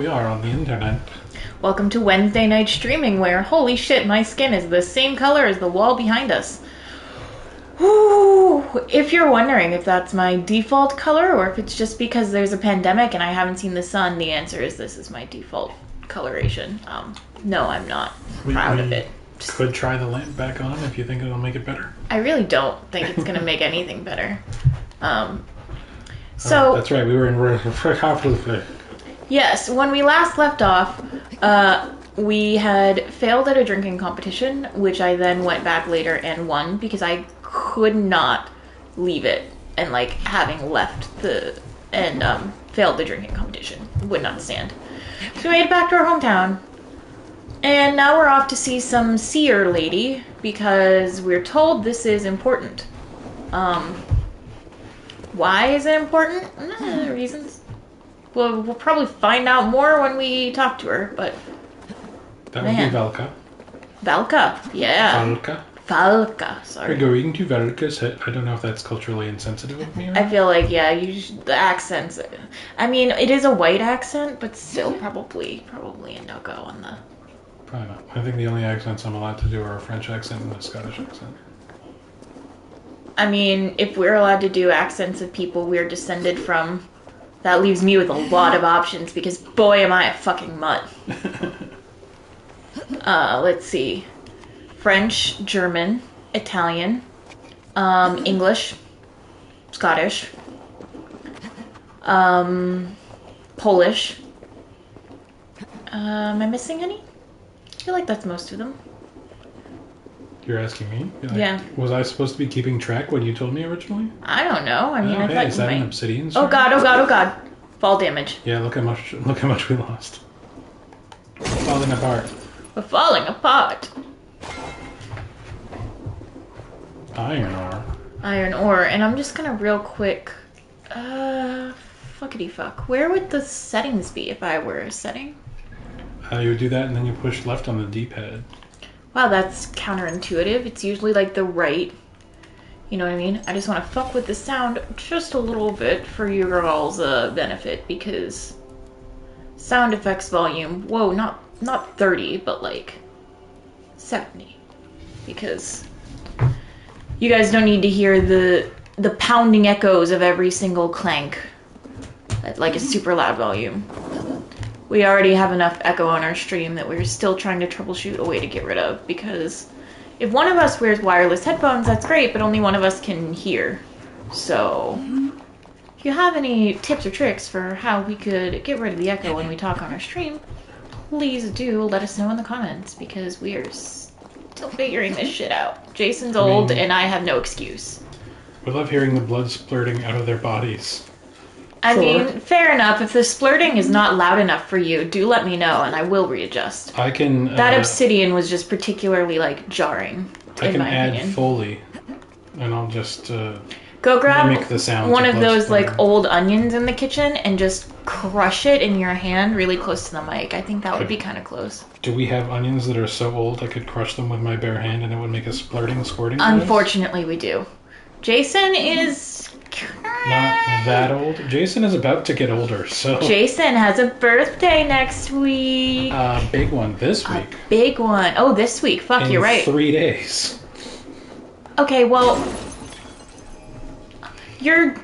We are on the internet. Welcome to Wednesday night streaming where, holy shit, my skin is the same color as the wall behind us. Whew. If you're wondering if that's my default color or if it's just because there's a pandemic and I haven't seen the sun, the answer is this is my default coloration. No, I'm not proud of it. Could try the lamp back on if you think it'll make it better. I really don't think it's going to make anything better. That's right, we were in... Yes, when we last left off, we had failed at a drinking competition, which I then went back later and won because I could not leave it, and like having left failed the drinking competition would not stand. So we made it back to our hometown, and now we're off to see some Seer lady because we're told this is important. Why is it important? Reasons. We'll probably find out more when we talk to her, but... That would be Valka. Valka, yeah. Valka, sorry. We're going to Valka's head. I don't know if that's culturally insensitive of me or not. I feel like, yeah, the accents... I mean, it is a white accent, but still probably a no-go on the... Probably not. I think the only accents I'm allowed to do are a French accent and a Scottish accent. I mean, if we're allowed to do accents of people we're descended from... That leaves me with a lot of options because boy am I a fucking mutt. Let's see. French, German, Italian, English, Scottish, Polish. Am I missing any? I feel like that's most of them. You're asking me? Like, yeah. Was I supposed to be keeping track when you told me originally? I don't know. I mean, I thought is that an obsidian? Oh god, oh god, oh god. Fall damage. Yeah, look how much we lost. Falling apart. We're falling apart. Iron ore. Iron ore, and I'm just gonna real quick... fuckity fuck. Where would the settings be if I were setting? You would do that and then you push left on the D-pad. Wow, that's counterintuitive. It's usually like the right. You know what I mean? I just want to fuck with the sound just a little bit for your all's benefit because sound effects volume, whoa, not 30, but like 70. Because you guys don't need to hear the pounding echoes of every single clank at like a super loud volume. We already have enough echo on our stream that we're still trying to troubleshoot a way to get rid of, because if one of us wears wireless headphones, that's great, but only one of us can hear. So, if you have any tips or tricks for how we could get rid of the echo when we talk on our stream, please do let us know in the comments, because we are still figuring this shit out. Jason's old, and I have no excuse. We love hearing the blood splurting out of their bodies. I mean, fair enough. If the splurting is not loud enough for you, do let me know and I will readjust. I can... that obsidian was just particularly, like, jarring, in my add opinion. Foley, and I'll just go grab mimic the sound one of those, like, old onions in the kitchen and just crush it in your hand really close to the mic. I think that would be kind of close. Do we have onions that are so old I could crush them with my bare hand and it would make a splurting, squirting noise? Unfortunately, we do. Jason is... not that old. Jason is about to get older, so... Jason has a birthday next week. Big one this week. A big one. Oh, this week. Fuck, you're right. 3 days. Okay, well... You're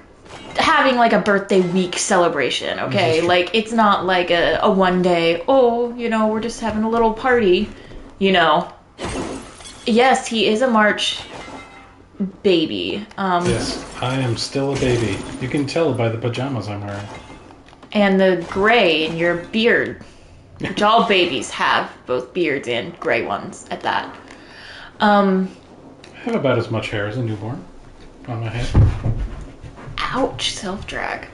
having, like, a birthday week celebration, okay? Like, it's not like a one day, oh, you know, we're just having a little party, you know. Yes, he is a March... baby. Yes, I am still a baby. You can tell by the pajamas I'm wearing. And the gray in your beard, which all babies have, both beards and gray ones at that. I have about as much hair as a newborn on my head. Ouch, self-drag.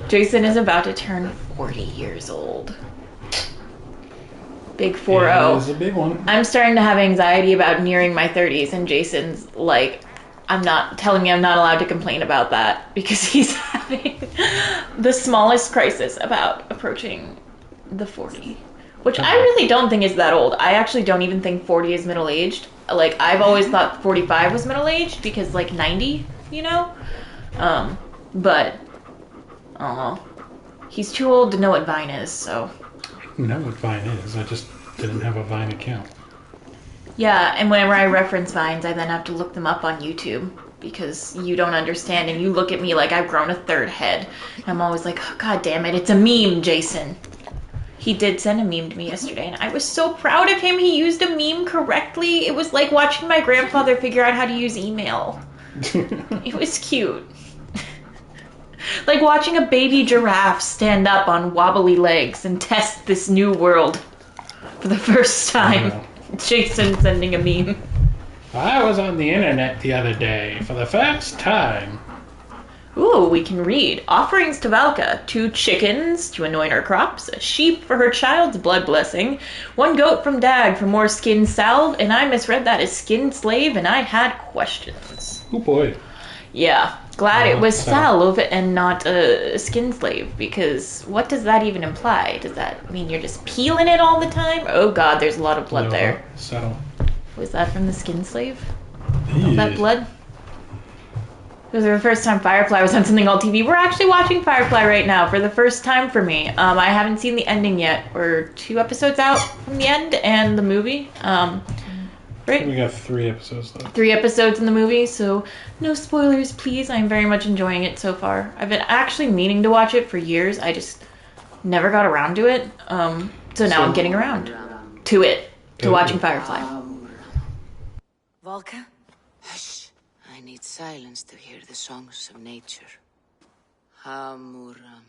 Jason is about to turn 40 years old. Big 4-0. Yeah, it is a big one. I'm starting to have anxiety about nearing my 30s, and Jason's like, telling me I'm not allowed to complain about that because he's having the smallest crisis about approaching the 40. Which I really don't think is that old. I actually don't even think 40 is middle-aged. Like, I've always thought 45 was middle-aged because, like, 90, you know? But, He's too old to know what Vine is, so... I know what Vine is. I just didn't have a Vine account. Yeah, and whenever I reference Vines, I then have to look them up on YouTube because you don't understand and you look at me like I've grown a third head. And I'm always like, oh, God damn it, it's a meme, Jason. He did send a meme to me yesterday, and I was so proud of him. He used a meme correctly. It was like watching my grandfather figure out how to use email. It was cute. Like watching a baby giraffe stand up on wobbly legs and test this new world for the first time. Jason sending a meme. I was on the internet the other day for the first time. Ooh, we can read. Offerings to Valka. 2 chickens to anoint her crops. A sheep for her child's blood blessing. 1 goat from Dag for more skin salve. And I misread that as skin slave, and I had questions. Oh boy. Yeah. Glad it was salve and not a skin slave, because what does that even imply? Does that mean you're just peeling it all the time? Oh God, there's a lot of blood there. Subtle. Was that from the skin slave? All that blood? It was the first time Firefly was on something on TV. We're actually watching Firefly right now for the first time for me. I haven't seen the ending yet. We're 2 episodes out from the end and the movie. Right? We got 3 episodes left. 3 episodes in the movie, so no spoilers, please. I'm very much enjoying it so far. I've been actually meaning to watch it for years. I just never got around to it. So now I'm getting around to it, to watching Firefly. Valka? Hush. I need silence to hear the songs of nature. Hamuram.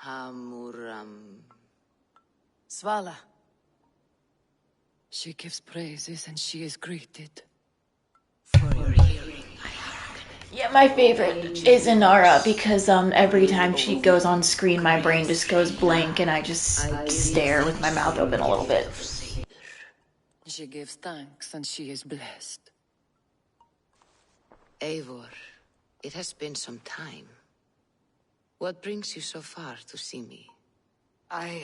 Hamuram. Svala. She gives praises and she is greeted. For your hearing, I hearken. Yeah, my favorite is Inara because every time she goes on screen, my brain just goes blank and I just stare with my mouth open a little bit. She gives thanks and she is blessed. Eivor, it has been some time. What brings you so far to see me? I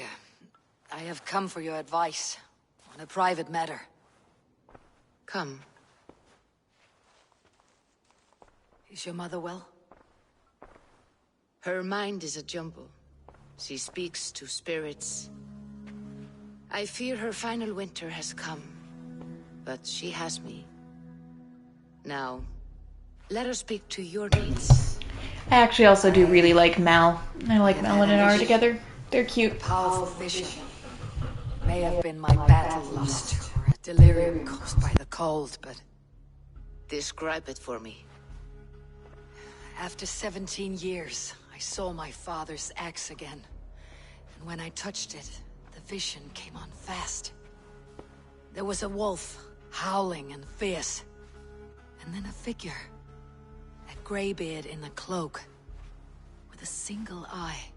have come for your advice on a private matter. Come. Is your mother well? Her mind is a jumble. She speaks to spirits. I fear her final winter has come, but she has me. Now, let us speak to your needs. I actually also do really like Mal. I like Mal and Inara together. They're cute. Powerful vision. May have been my battle lust, or a delirium caused by the cold, but... Describe it for me. After 17 years, I saw my father's axe again. And when I touched it, the vision came on fast. There was a wolf, howling and fierce. And then a figure. A graybeard in a cloak. With a single eye.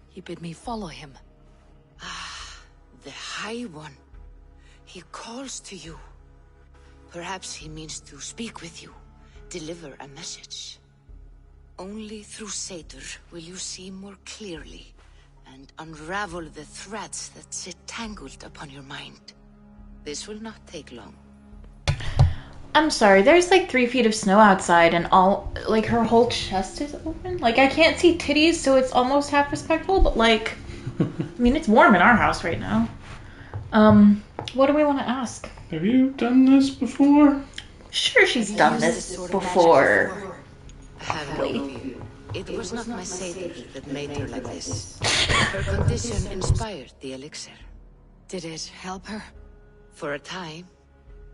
He bid me follow him. Ah, the High One. He calls to you. Perhaps he means to speak with you. Deliver a message. Only through Seer will you see more clearly. And unravel the threads that sit tangled upon your mind. This will not take long. I'm sorry, there's like 3 feet of snow outside and all, like her whole chest is open. Like I can't see titties, so it's almost half respectful, but like, I mean, it's warm in our house right now. What do we want to ask? Have you done this before? Sure, she's done this before. Happily. It was not my Seer that made her like this. Her condition inspired the elixir. Did it help her? For a time,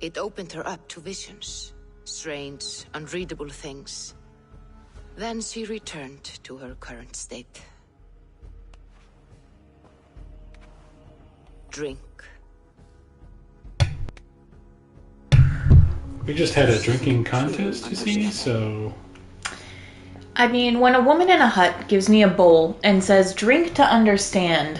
it opened her up to visions. Strange, unreadable things. Then she returned to her current state. Drink. We just had a drinking contest, you see, so... I mean, when a woman in a hut gives me a bowl and says, drink to understand,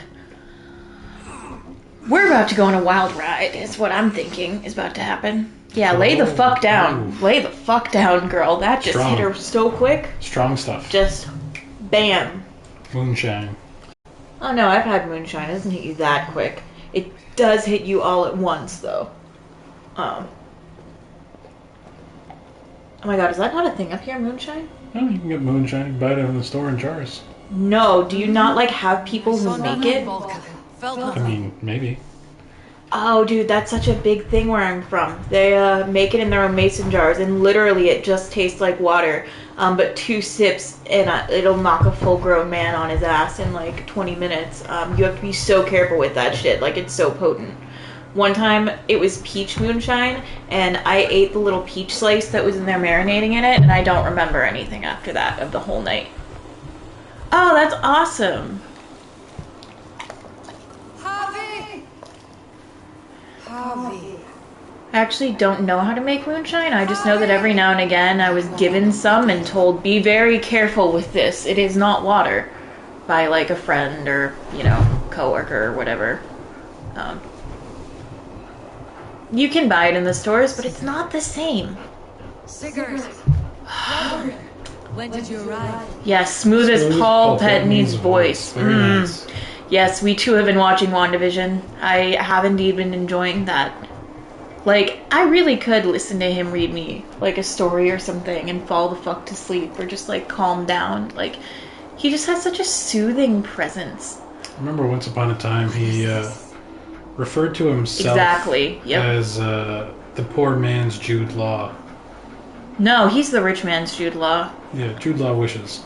we're about to go on a wild ride, is what I'm thinking is about to happen. Yeah, lay the fuck down. Ooh. Lay the fuck down, girl. That just hit her so quick. Strong stuff. Just bam. Moonshine. Oh no, I've had moonshine. It doesn't hit you that quick. It does hit you all at once, though. Oh my god, is that not a thing up here, moonshine? Oh, you can get moonshine. You can buy it in the store in jars. No, do you not like have people who make it? I mean, maybe. Oh, dude, that's such a big thing where I'm from. They make it in their own mason jars, and literally it just tastes like water. But 2 sips, and it'll knock a full-grown man on his ass in like 20 minutes. You have to be so careful with that shit. Like, it's so potent. One time, it was peach moonshine, and I ate the little peach slice that was in there marinating in it, and I don't remember anything after that of the whole night. Oh, that's awesome. I actually don't know how to make moonshine. I just know that every now and again I was given some and told, be very careful with this. It is not water, by like a friend or, you know, coworker or whatever. You can buy it in the stores, but it's not the same. Sigurd, when did you arrive? Yes, smooth as Paul Bettany's voice. Very nice. Yes, we too have been watching WandaVision. I have indeed been enjoying that. Like, I really could listen to him read me, like, a story or something and fall the fuck to sleep or just, like, calm down. Like, he just has such a soothing presence. I remember once upon a time he referred to himself as the poor man's Jude Law. No, he's the rich man's Jude Law. Yeah, Jude Law wishes.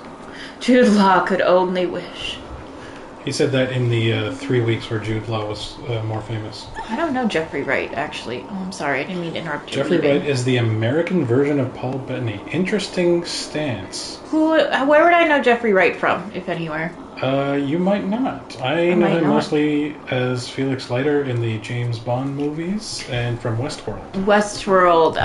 Jude Law could only wish. He said that in the 3 weeks where Jude Law was more famous. I don't know Jeffrey Wright, actually. Oh, I'm sorry, I didn't mean to interrupt you. Jeffrey Wright is the American version of Paul Bettany. Interesting stance. Where would I know Jeffrey Wright from, if anywhere? You might not. I know him mostly as Felix Leiter in the James Bond movies and from Westworld. Westworld.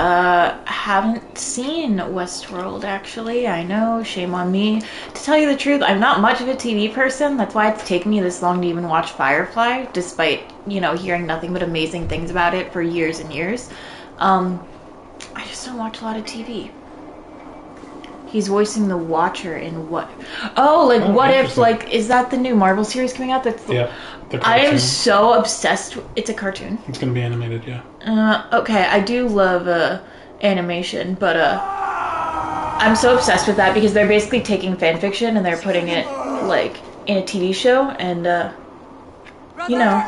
Haven't seen Westworld, actually. I know, shame on me. To tell you the truth, I'm not much of a TV person. That's why it's taken me this long to even watch Firefly, despite, you know, hearing nothing but amazing things about it for years and years. I just don't watch a lot of TV. He's voicing the Watcher in what? Oh, like What If? Like, is that the new Marvel series coming out? That's yeah. I am so obsessed. It's a cartoon. It's gonna be animated, yeah. Okay, I do love animation, but I'm so obsessed with that because they're basically taking fan fiction and they're putting it like in a TV show, and you know,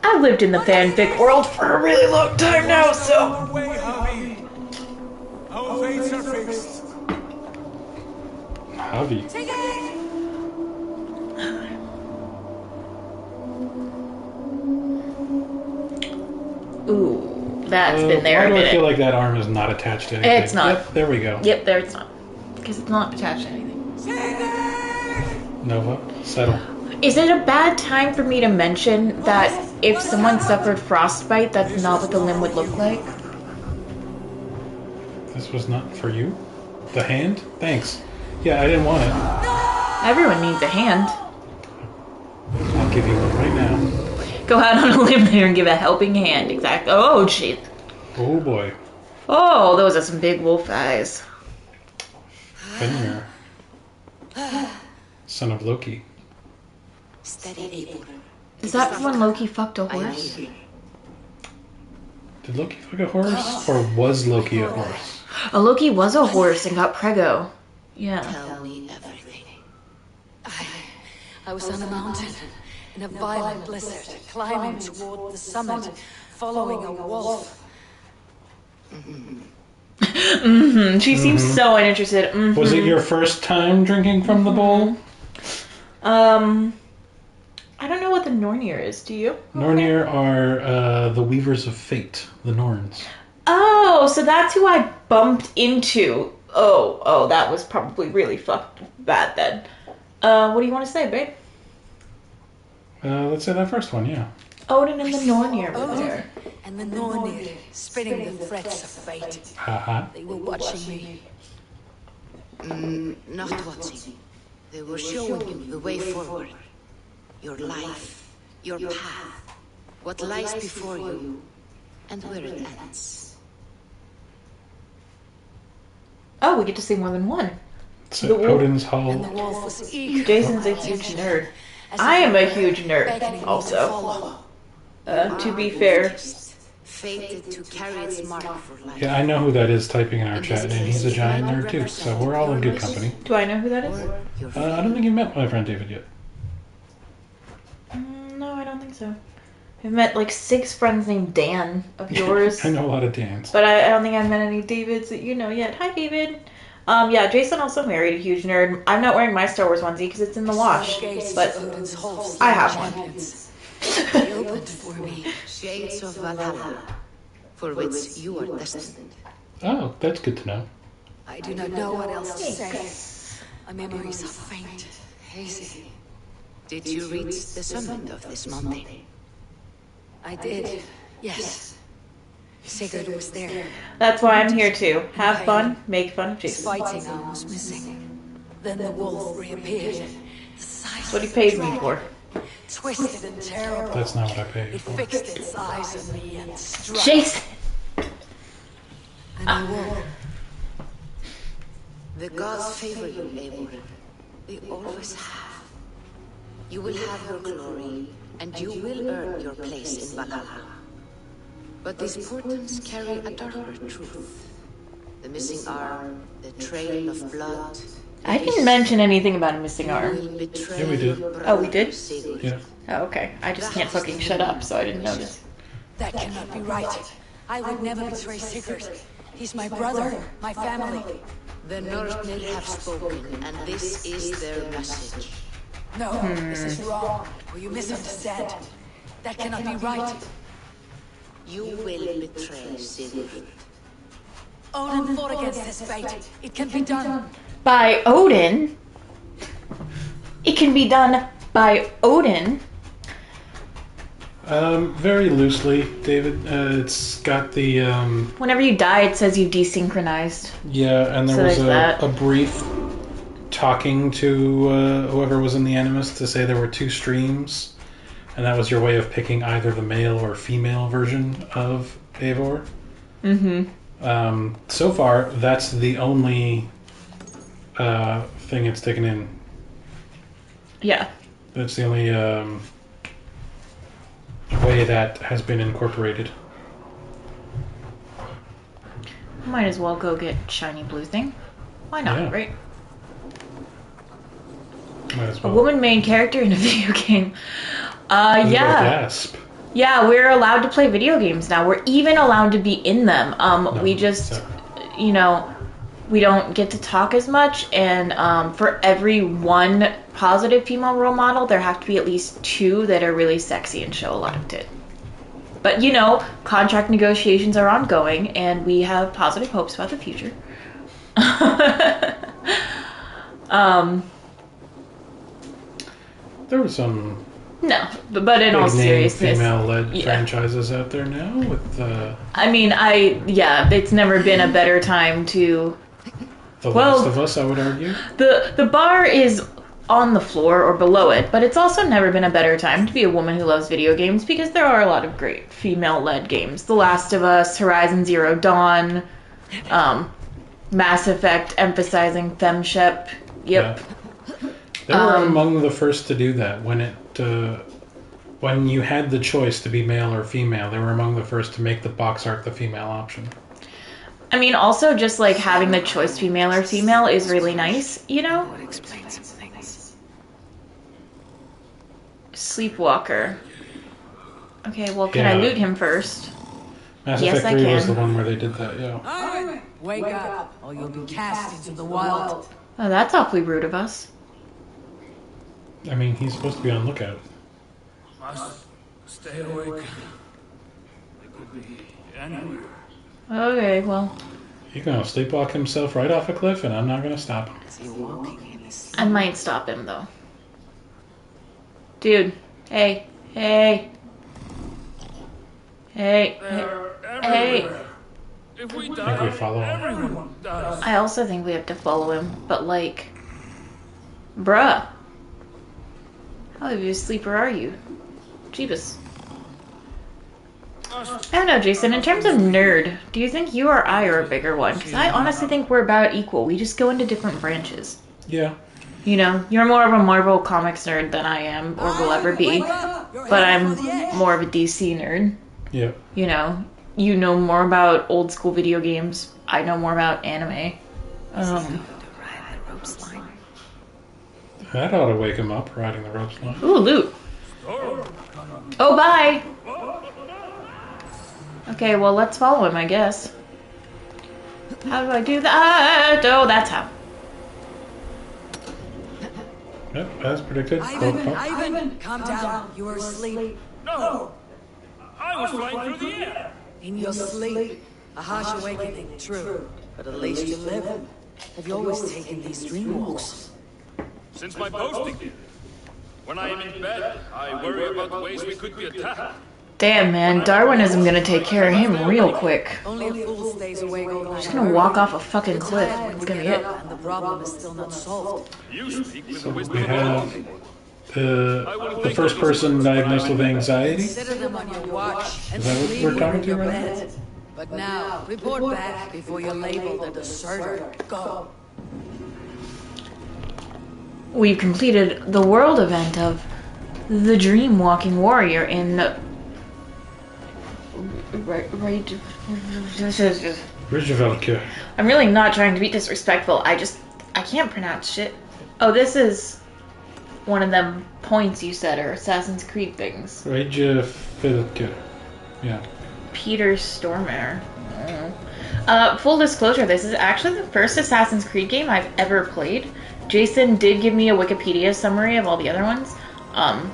I've lived in the fanfic world for a really long time now, so. Our fates are fixed. Javi. Ooh, that's been there Why a do minute. I feel like that arm is not attached to anything? It's not. Yep, there we go. Yep, there it's not. Because it's not attached to anything. Nova, settle. Is it a bad time for me to mention that if someone suffered frostbite, that's not what the limb would look like? This was not for you? The hand? Thanks. Yeah, I didn't want it. Everyone needs a hand. I'll give you one right now. Go out on a limb there and give a helping hand. Exactly. Oh, shit. Oh boy. Oh, those are some big wolf eyes. Fenrir. Son of Loki. Is that when Loki fucked a horse? Did Loki fuck a horse? Or was Loki a horse? Loki was a horse and got preggo. Yeah. Tell me everything. I was on a mountain in a violent blizzard, climbing toward the summit, following a wolf. She seems so uninterested. Was it your first time drinking from the bowl? I don't know what the Nornir is. Do you? Nornir are the Weavers of Fate, the Norns. Oh, so that's who I bumped into. Oh, that was probably really fucked bad then. What do you want to say, babe? Let's say that first one, yeah. Odin and the Nornir were there. And the Nornir, spinning the threads of fate. Haha. They were watching me. Not watching. They were showing you the way forward. Your life, your path, what lies before you, and where it ends. Oh, we get to see more than one. It's Odin's Hall. And the wolf was eager. Jason's a huge nerd. I am a huge nerd, also. To be fair, fated to carry its mark for life. Yeah, I know who that is typing in our chat, and he's a giant nerd too, so we're all in good company. Do I know who that is? I don't think you've met my friend David yet. No, I don't think so. I've met like 6 friends named Dan of yours. I know a lot of Dans. But I don't think I've met any Davids that you know yet. Hi, David. Yeah, Jason also married a huge nerd. I'm not wearing my Star Wars onesie because it's in the wash, but I have one. They opened for me shades of Valhalla, for which you are destined. Oh, that's good to know. I do not know what else to say. My memories are faint, hazy. Did you reach the summit of this mountain? I did, yes. Sigurd was there. That's why I'm here too. Have fun, make fun of His Jason. fighting arm was missing. Then the wolf reappeared. That's what he pays me for. Twisted and terrible. That's not what I paid It for. fixed its eyes on me and struck. Jason! And I woke. The gods favor you, Eivor. They always have. You will have your glory, and you will earn your place in Valhalla. But these portents carry a darker truth. The missing arm, the trail of blood. I didn't mention anything about a missing arm. Yeah, we did. Oh, we did? Yeah. Oh, okay. I just can't fucking shut up, so I didn't notice. That cannot be right. I would never betray Sigurd. He's my brother, my family. The Northnir have spoken, and this is their message. No, this is wrong. Or you misunderstand. That cannot be right. You will betray Sigurd. Odin fought against his fate. It can be done. By Odin? It can be done by Odin? Very loosely, David. It's got the, Whenever you die, it says you desynchronized. yeah, and there So was there's that. a brief talking to whoever was in the Animus to say there were 2 streams, and that was your way of picking either the male or female version of Eivor. Mm-hmm. So far, that's the only thing it's taken in. Yeah. That's the only way that has been incorporated. Might as well go get shiny blue thing. Why not, Yeah. right? Might as A well. woman main character in a video game. Everybody Yeah. gasp. Yeah, we're allowed to play video games now. We're even allowed to be in them. We just, sorry. you know, we don't get to talk as much. And for every one positive female role model, there have to be at least 2 that are really sexy and show a lot of tit. But, you know, contract negotiations are ongoing, and we have positive hopes about the future. There were some No, but in all big name seriousness, female-led yeah. franchises out there now with I mean, it's never been a better time to. The Well- Last of Us, I would argue. The bar is on the floor or below it, but it's also never been a better time to be a woman who loves video games because there are a lot of great female-led games. The Last of Us, Horizon Zero Dawn, Mass Effect emphasizing femshep. Yep. Yeah. They were among the first to do that when you had the choice to be male or female. They were among the first to make the box art the female option. I mean, also just like having the choice female or female is really nice, you know? Would explain some things. Sleepwalker. Okay, well, can I Yeah. loot him first? Mass Yes, Effect I 3 was can. the one where they did that, yeah. Wake up, or you'll be cast into the wild. Oh, that's awfully rude of us. I mean, he's supposed to be on lookout. Must stay awake. They could be anywhere. Okay, well, He's gonna sleepwalk himself right off a cliff, and I'm not gonna stop him. Is he walking in his I might stop him, though. Dude, hey, hey. Hey, They're hey. everywhere. If we I think die, we follow him. everyone dies. I also think we have to follow him, but like, bruh. How of a sleeper are you? Jeebus. I don't know, Jason. In terms of nerd, do you think you or I are a bigger one? Because I honestly think we're about equal. We just go into different branches. Yeah. You know, you're more of a Marvel Comics nerd than I am, or will ever be. But I'm more of a DC nerd. Yeah. You know, you know more about old school video games. I know more about anime. That ought to wake him up, riding the ropes line. Ooh, loot. Oh, bye. Okay, well, let's follow him, I guess. How do I do that? Oh, that's how. Yep, as predicted. Ivan, calm down. You are asleep. No! I was flying through the air! In your sleep. A harsh awakening, true. But at least you live. Have you always taken these dream walks? Since my posting. When I am in bed, I worry about the ways we could be attacked. Damn, man, Darwinism gonna take care of him real quick. Only a fool stays awake all night. He's gonna walk off a fucking cliff. It's gonna be it. And the problem is still not solved. You speak with the We wisdom of have all. the first person diagnosed with anxiety. Consider them on your watch and Is that what sleep we're talking in to your right bed. But now, report back before you're labeled a deserter. Go. We've completed the world event of the Dream Walking Warrior in Ridgevelke. I'm really not trying to be disrespectful. I can't pronounce shit. Oh, this is one of them points you said, or Assassin's Creed things. Ridgevelke. Yeah. Peter Stormare. Full disclosure, this is actually the first Assassin's Creed game I've ever played. Jason did give me a Wikipedia summary of all the other ones,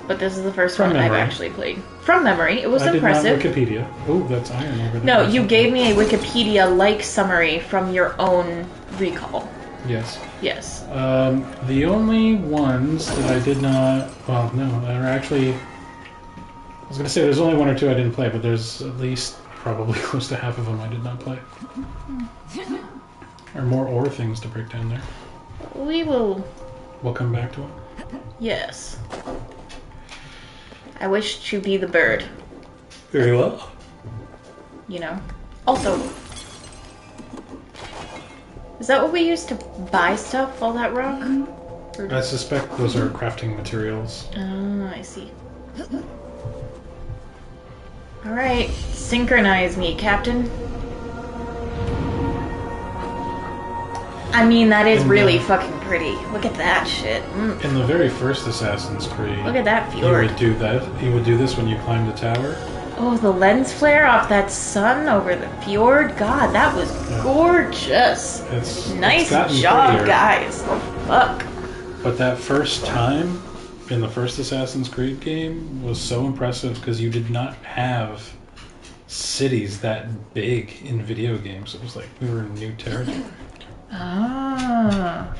but this is the first From one memory. I've actually played. From memory, it was I impressive. did not Wikipedia. Oh, that's iron over there. No, you gave me a Wikipedia-like summary from your own recall. Yes. Yes. The only ones that I did not... Well, no, there are actually... I was going to say there's only one or two I didn't play, but there's at least probably close to half of them I did not play. There are more ore things to break down there. We will... We'll come back to them. Yes. I wish to be the bird, Very well. you know. Also, is that what we used to buy stuff, all that rock? I suspect those are crafting materials. Oh, I see. Alright, synchronize me, Captain. I mean, that is really fucking pretty. Look at that shit. In the very first Assassin's Creed, Look at that you fjord. would do that. You would do this when you climbed the tower. Oh, the lens flare off that sun over the fjord. God, that was gorgeous. It's Nice gotten job, prettier. guys. Fuck. But that first time in the first Assassin's Creed game was so impressive because you did not have cities that big in video games. It was like we were in new territory. Ah.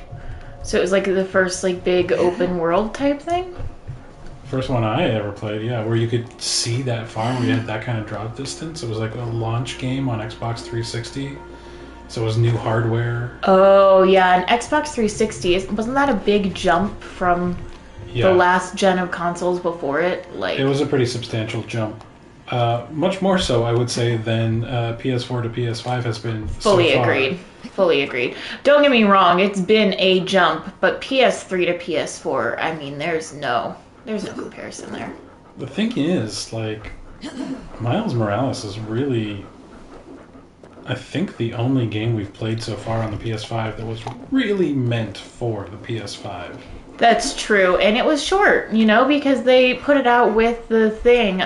So it was like the first like big open world type thing? First one I ever played, yeah, where you could see that far, where you had that kind of drop distance. It was like a launch game on Xbox 360. So it was new hardware. Oh, yeah, an Xbox 360. Wasn't that a big jump from Yeah. the last gen of consoles before it? Like, It was a pretty substantial jump. Much more so, I would say, than PS4 to PS5 has been fully so far. agreed. Fully agreed. Don't get me wrong, it's been a jump, but PS3 to PS4, I mean, there's no comparison there. The thing is, like, Miles Morales is really, I think, the only game we've played so far on the PS5 that was really meant for the PS5. That's true, and it was short, you know, because they put it out with the thing,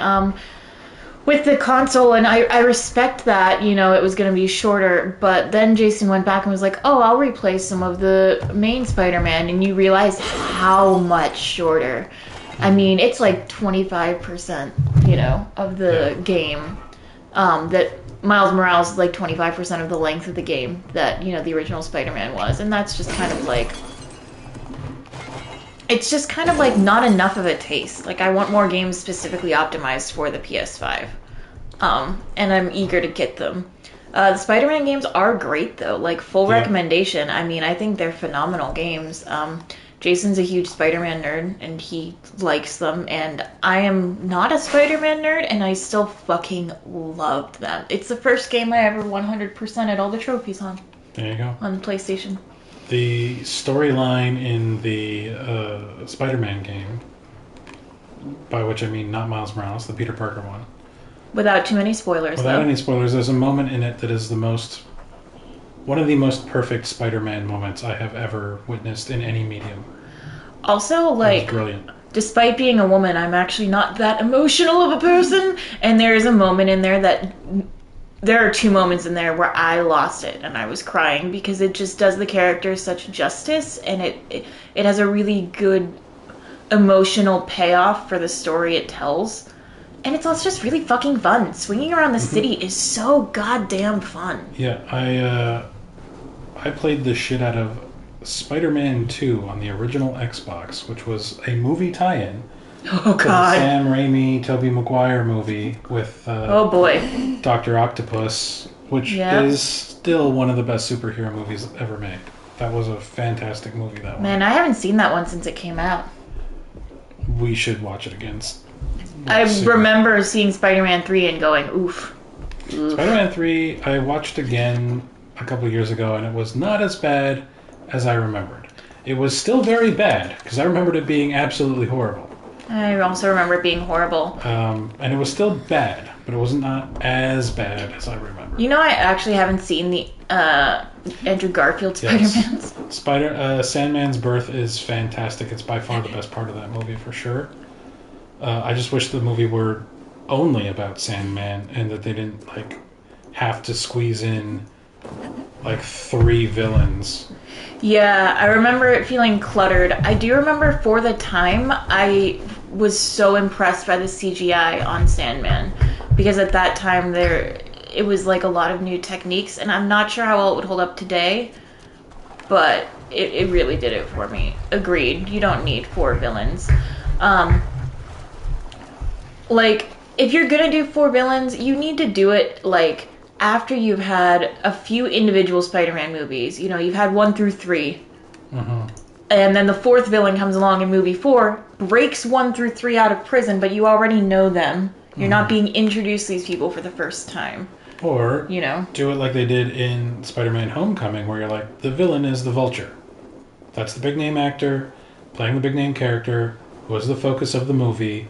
with the console, and I respect that, you know, it was going to be shorter, but then Jason went back and was like, oh, I'll replace some of the main Spider-Man, and you realize how much shorter. I mean, it's like 25%, you know, of the game, that Miles Morales is like 25% of the length of the game that, you know, the original Spider-Man was, and that's just kind of like... It's just kind of like not enough of a taste. Like, I want more games specifically optimized for the PS5. And I'm eager to get them. The Spider-Man games are great, though. Like, full recommendation. I mean, I think they're phenomenal games. Jason's a huge Spider-Man nerd, and he likes them. And I am not a Spider-Man nerd, and I still fucking loved them. It's the first game I ever 100%ed all the trophies on. There you go. On the PlayStation. The storyline in the Spider-Man game, by which I mean not Miles Morales, the Peter Parker one, Without too many spoilers, Without though. any spoilers, there's a moment in it that is one of the most perfect Spider-Man moments I have ever witnessed in any medium. Also, It was like, brilliant. despite being a woman, I'm actually not that emotional of a person. And there is a moment in there that... There are 2 moments in there where I lost it and I was crying because it just does the character such justice, and it has a really good emotional payoff for the story it tells. And it's also just really fucking fun. Swinging around the city is so goddamn fun. Yeah, I played the shit out of Spider-Man 2 on the original Xbox, which was a movie tie-in. Oh, The God. Sam Raimi, Tobey Maguire movie with Oh, boy. Dr. Octopus, which Yep. is still one of the best superhero movies ever made. That was a fantastic movie, that one. Man, I haven't seen that one since it came out. We should watch it again. I soon. remember seeing Spider-Man 3 and going, oof. Spider-Man 3, I watched again a couple years ago, and it was not as bad as I remembered. It was still very bad, because I remembered it being absolutely horrible. I also remember it being horrible. And it was still bad, but it was not as bad as I remember. You know, I actually haven't seen the Andrew Garfield Yes. Spider-Mans. Sandman's birth is fantastic. It's by far the best part of that movie, for sure. I just wish the movie were only about Sandman, and that they didn't, like, have to squeeze in, like, 3 villains. Yeah, I remember it feeling cluttered. I do remember for the time, I was so impressed by the CGI on Sandman. Because at that time, it was like a lot of new techniques, and I'm not sure how well it would hold up today, but it really did it for me. Agreed. You don't need 4 villains. Like, if you're gonna do 4 villains, you need to do it, like, after you've had a few individual Spider-Man movies. You know, you've had 1 through 3. Mm-hmm. And then the 4th villain comes along in movie 4, breaks 1 through 3 out of prison, but you already know them. You're not being introduced to these people for the first time. Or You know? do it like they did in Spider-Man Homecoming, where you're like, the villain is the Vulture. That's the big name actor playing the big name character, who is the focus of the movie,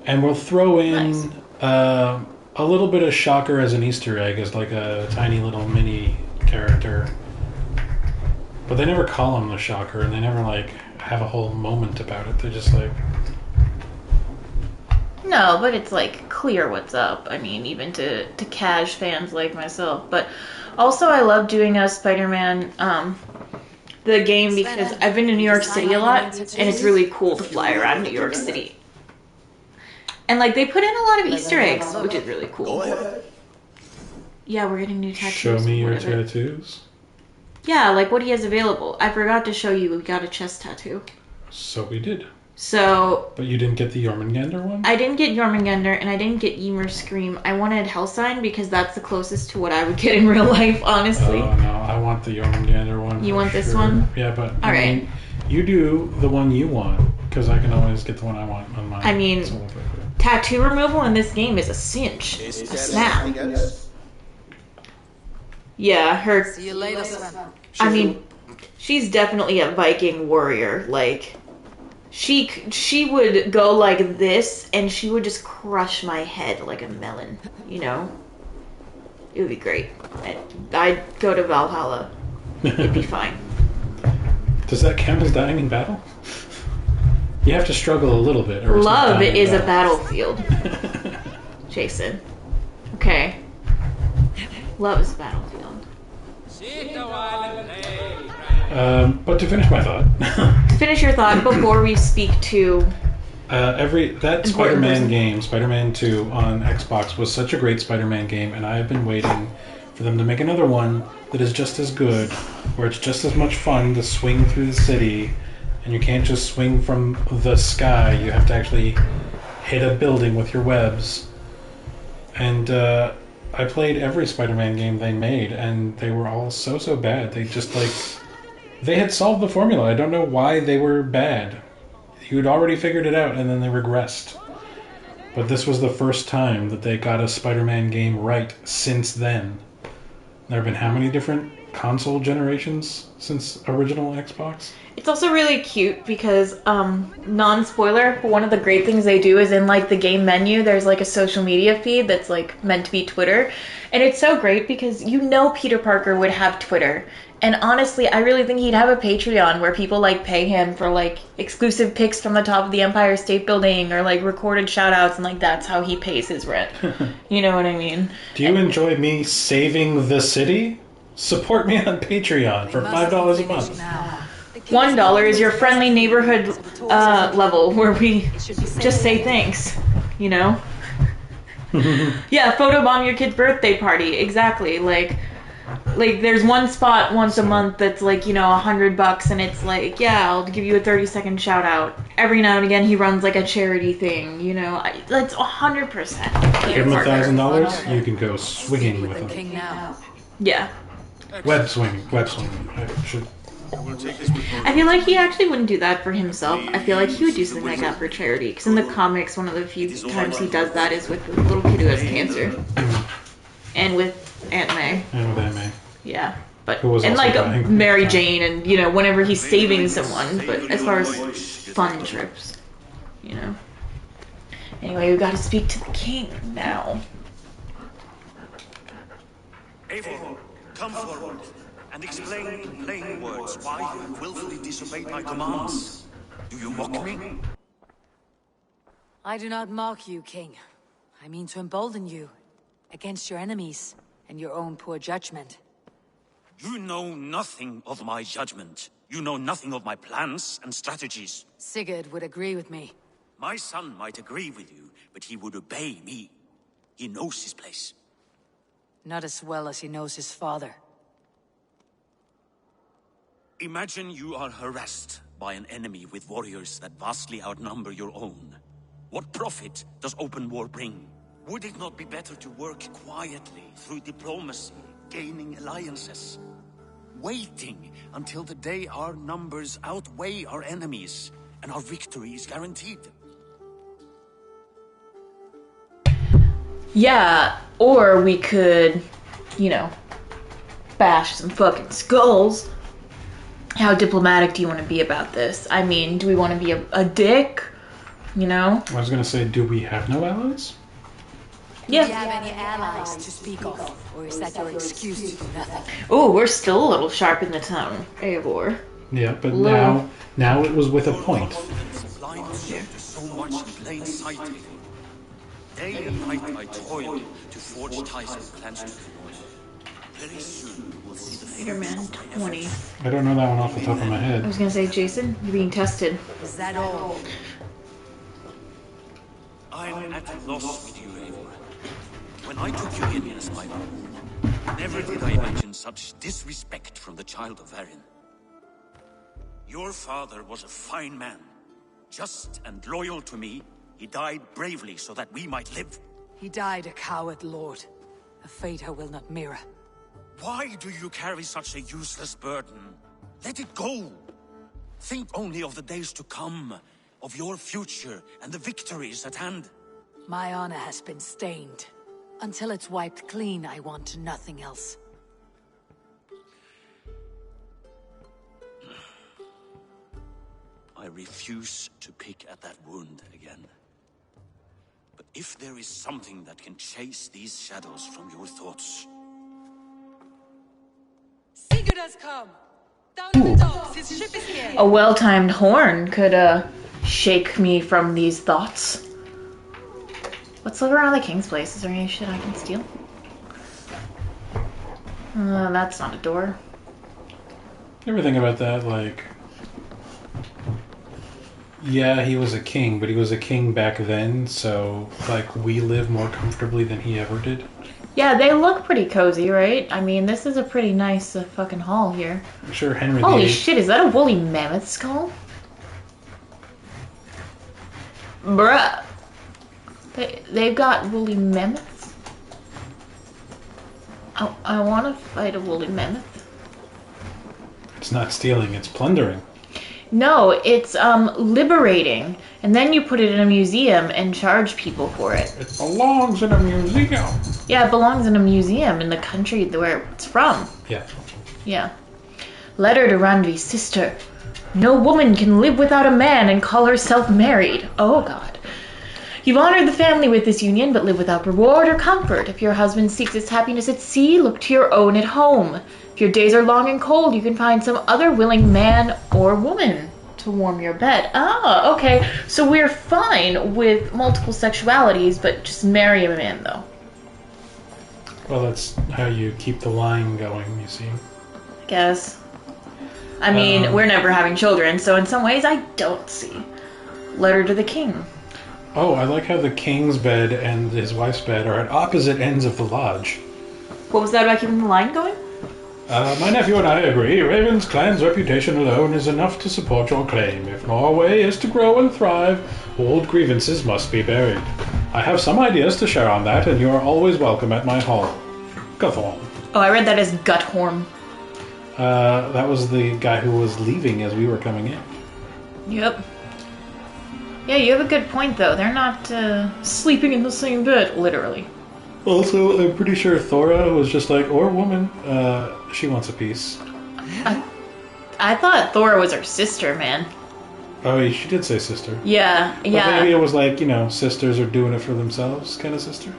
and we'll throw in a little bit of Shocker as an Easter egg, as like a tiny little mini character. But they never call him the Shocker, and they never like have a whole moment about it. They're just like, No, but it's like clear what's up. I mean, even to cash fans like myself. But also, I love doing a Spider-Man the game because I've been to New York City a lot, and it's really cool to fly around New York City. And like they put in a lot of Easter eggs, which is really cool. Yeah, we're getting new tattoos. show me your whatever. tattoos. Yeah, like what he has available. I forgot to show you. We got a chest tattoo. So we did. So But you didn't get the Jormungandr one? I didn't get Jormungandr, and I didn't get Ymir Scream. I wanted Hellsign because that's the closest to what I would get in real life, honestly. Oh no, I want the Jormungandr one. You for want this sure. one? Yeah, but All right. mean, you do the one you want, because I can always get the one I want on mine. I mean, So we'll go for it. tattoo removal in this game is a cinch. A snap. Yeah, her... See you later, Sven. I mean, she's definitely a Viking warrior. Like, she would go like this, and she would just crush my head like a melon, you know? It would be great. I'd go to Valhalla. It'd be fine. Does that count as dying in battle? You have to struggle a little bit. Or it's not Love dying in is a battle. battlefield, Jason. Okay. Love is a battlefield. But to finish my thought, Finish your thought before we speak to... that Important Spider-Man person. game, Spider-Man 2 on Xbox, was such a great Spider-Man game, and I have been waiting for them to make another one that is just as good, where it's just as much fun to swing through the city, and you can't just swing from the sky. You have to actually hit a building with your webs. And I played every Spider-Man game they made, and they were all so bad. They just they had solved the formula. I don't know why they were bad. You'd already figured it out, and then they regressed. But this was the first time that they got a Spider-Man game right since then. There have been how many different console generations since original Xbox. It's also really cute because, non-spoiler, but one of the great things they do is in, like, the game menu, there's, like, a social media feed that's, like, meant to be Twitter. And it's so great because you know Peter Parker would have Twitter. And honestly, I really think he'd have a Patreon where people, like, pay him for, like, exclusive pics from the top of the Empire State Building or, like, recorded shout-outs, and, like, that's how he pays his rent. You know what I mean? Do you enjoy me saving the city? Support me on Patreon for $5 a month. $1 is your friendly neighborhood level where we just say thanks, you know? Yeah, photobomb your kid's birthday party, exactly. Like there's one spot once a month that's like, you know, $100 and it's like, yeah, I'll give you a 30-second shout out. Every now and again he runs like a charity thing, you know? That's 100%. Give him $1,000, you can go swinging with him. Yeah. Web swinging. I should... I feel like he actually wouldn't do that for himself. I feel like he would do something like that for charity. Because in the comics, one of the few times he does that is with the little kid who has cancer. And with Aunt May. Yeah. But, and like Mary Jane and, you know, whenever he's saving someone. But as far as fun trips, you know. Anyway, we got to speak to the king now. Eivor, come forward. And explain in plain words why you have willfully disobeyed my commands. Do you mock me? I do not mock you, King. I mean to embolden you against your enemies and your own poor judgment. You know nothing of my judgment. You know nothing of my plans and strategies. Sigurd would agree with me. My son might agree with you, but he would obey me. He knows his place. Not as well as he knows his father. Imagine you are harassed by an enemy with warriors that vastly outnumber your own. What profit does open war bring? Would it not be better to work quietly through diplomacy, gaining alliances? Waiting until the day our numbers outweigh our enemies and our victory is guaranteed. Yeah, or we could, you know, bash some fucking skulls. How diplomatic do you want to be about this? I mean, do we want to be a dick? You know? I was going to say, do we have no allies? Yeah. Do you have any allies to speak of? Or is that your excuse to do nothing? Oh, we're still a little sharp in the tongue, Eivor. Yeah, but now it was with a point. So much in plain sight. Day and night I toil to forge ties with clans to the north. Very soon we will see the Spider-Man 20. I don't know that one off the top of my head. I was gonna say, Jason, you're being tested. Is that all? I'm at a loss with you, Eivor. When I took you in as my own, never did I imagine such disrespect from the child of Varin. Your father was a fine man, just and loyal to me. He died bravely so that we might live. He died a coward, Lord. A fate I will not mirror. Why do you carry such a useless burden? Let it go. Think only of the days to come, of your future and the victories at hand. My honor has been stained. Until it's wiped clean, I want nothing else. I refuse to pick at that wound again. But if there is something that can chase these shadows from your thoughts... Sigurd has come! Down in the docks, his ship is here! A well-timed horn could, shake me from these thoughts. Let's look around the king's place. Is there any shit I can steal? That's not a door. You ever think about that? Like, yeah, he was a king, but he was a king back then, so, like, we live more comfortably than he ever did. Yeah, they look pretty cozy, right? I mean, this is a pretty nice fucking hall here. I'm sure Henry Holy VIII... shit, is that a woolly mammoth skull? Bruh. They've got woolly mammoths? I want to fight a woolly mammoth. It's not stealing, it's plundering. No, it's liberating. And then you put it in a museum and charge people for it. It belongs in a museum. Yeah, it belongs in a museum in the country where it's from. Yeah. Yeah. Letter to Ranvi's sister. No woman can live without a man and call herself married. Oh, God. You've honored the family with this union, but live without reward or comfort. If your husband seeks his happiness at sea, look to your own at home. If your days are long and cold, you can find some other willing man or woman to warm your bed. Ah, okay. So we're fine with multiple sexualities, but just marry a man, though. Well, that's how you keep the line going, you see. I guess. I mean, we're never having children, so in some ways I don't see. Letter to the king. Oh, I like how the king's bed and his wife's bed are at opposite ends of the lodge. What was that about keeping the line going? My nephew and I agree. Raven's clan's reputation alone is enough to support your claim. If Norway is to grow and thrive, old grievances must be buried. I have some ideas to share on that, and you are always welcome at my hall. Guthorm. Oh, I read that as Guthorm. That was the guy who was leaving as we were coming in. Yep. Yeah, you have a good point, though. They're not sleeping in the same bed, literally. Also, I'm pretty sure Thora was just like, or woman, she wants a piece. I thought Thora was her sister, man. Oh, she did say sister. Yeah, But yeah. maybe it was like, sisters are doing it for themselves kind of sister?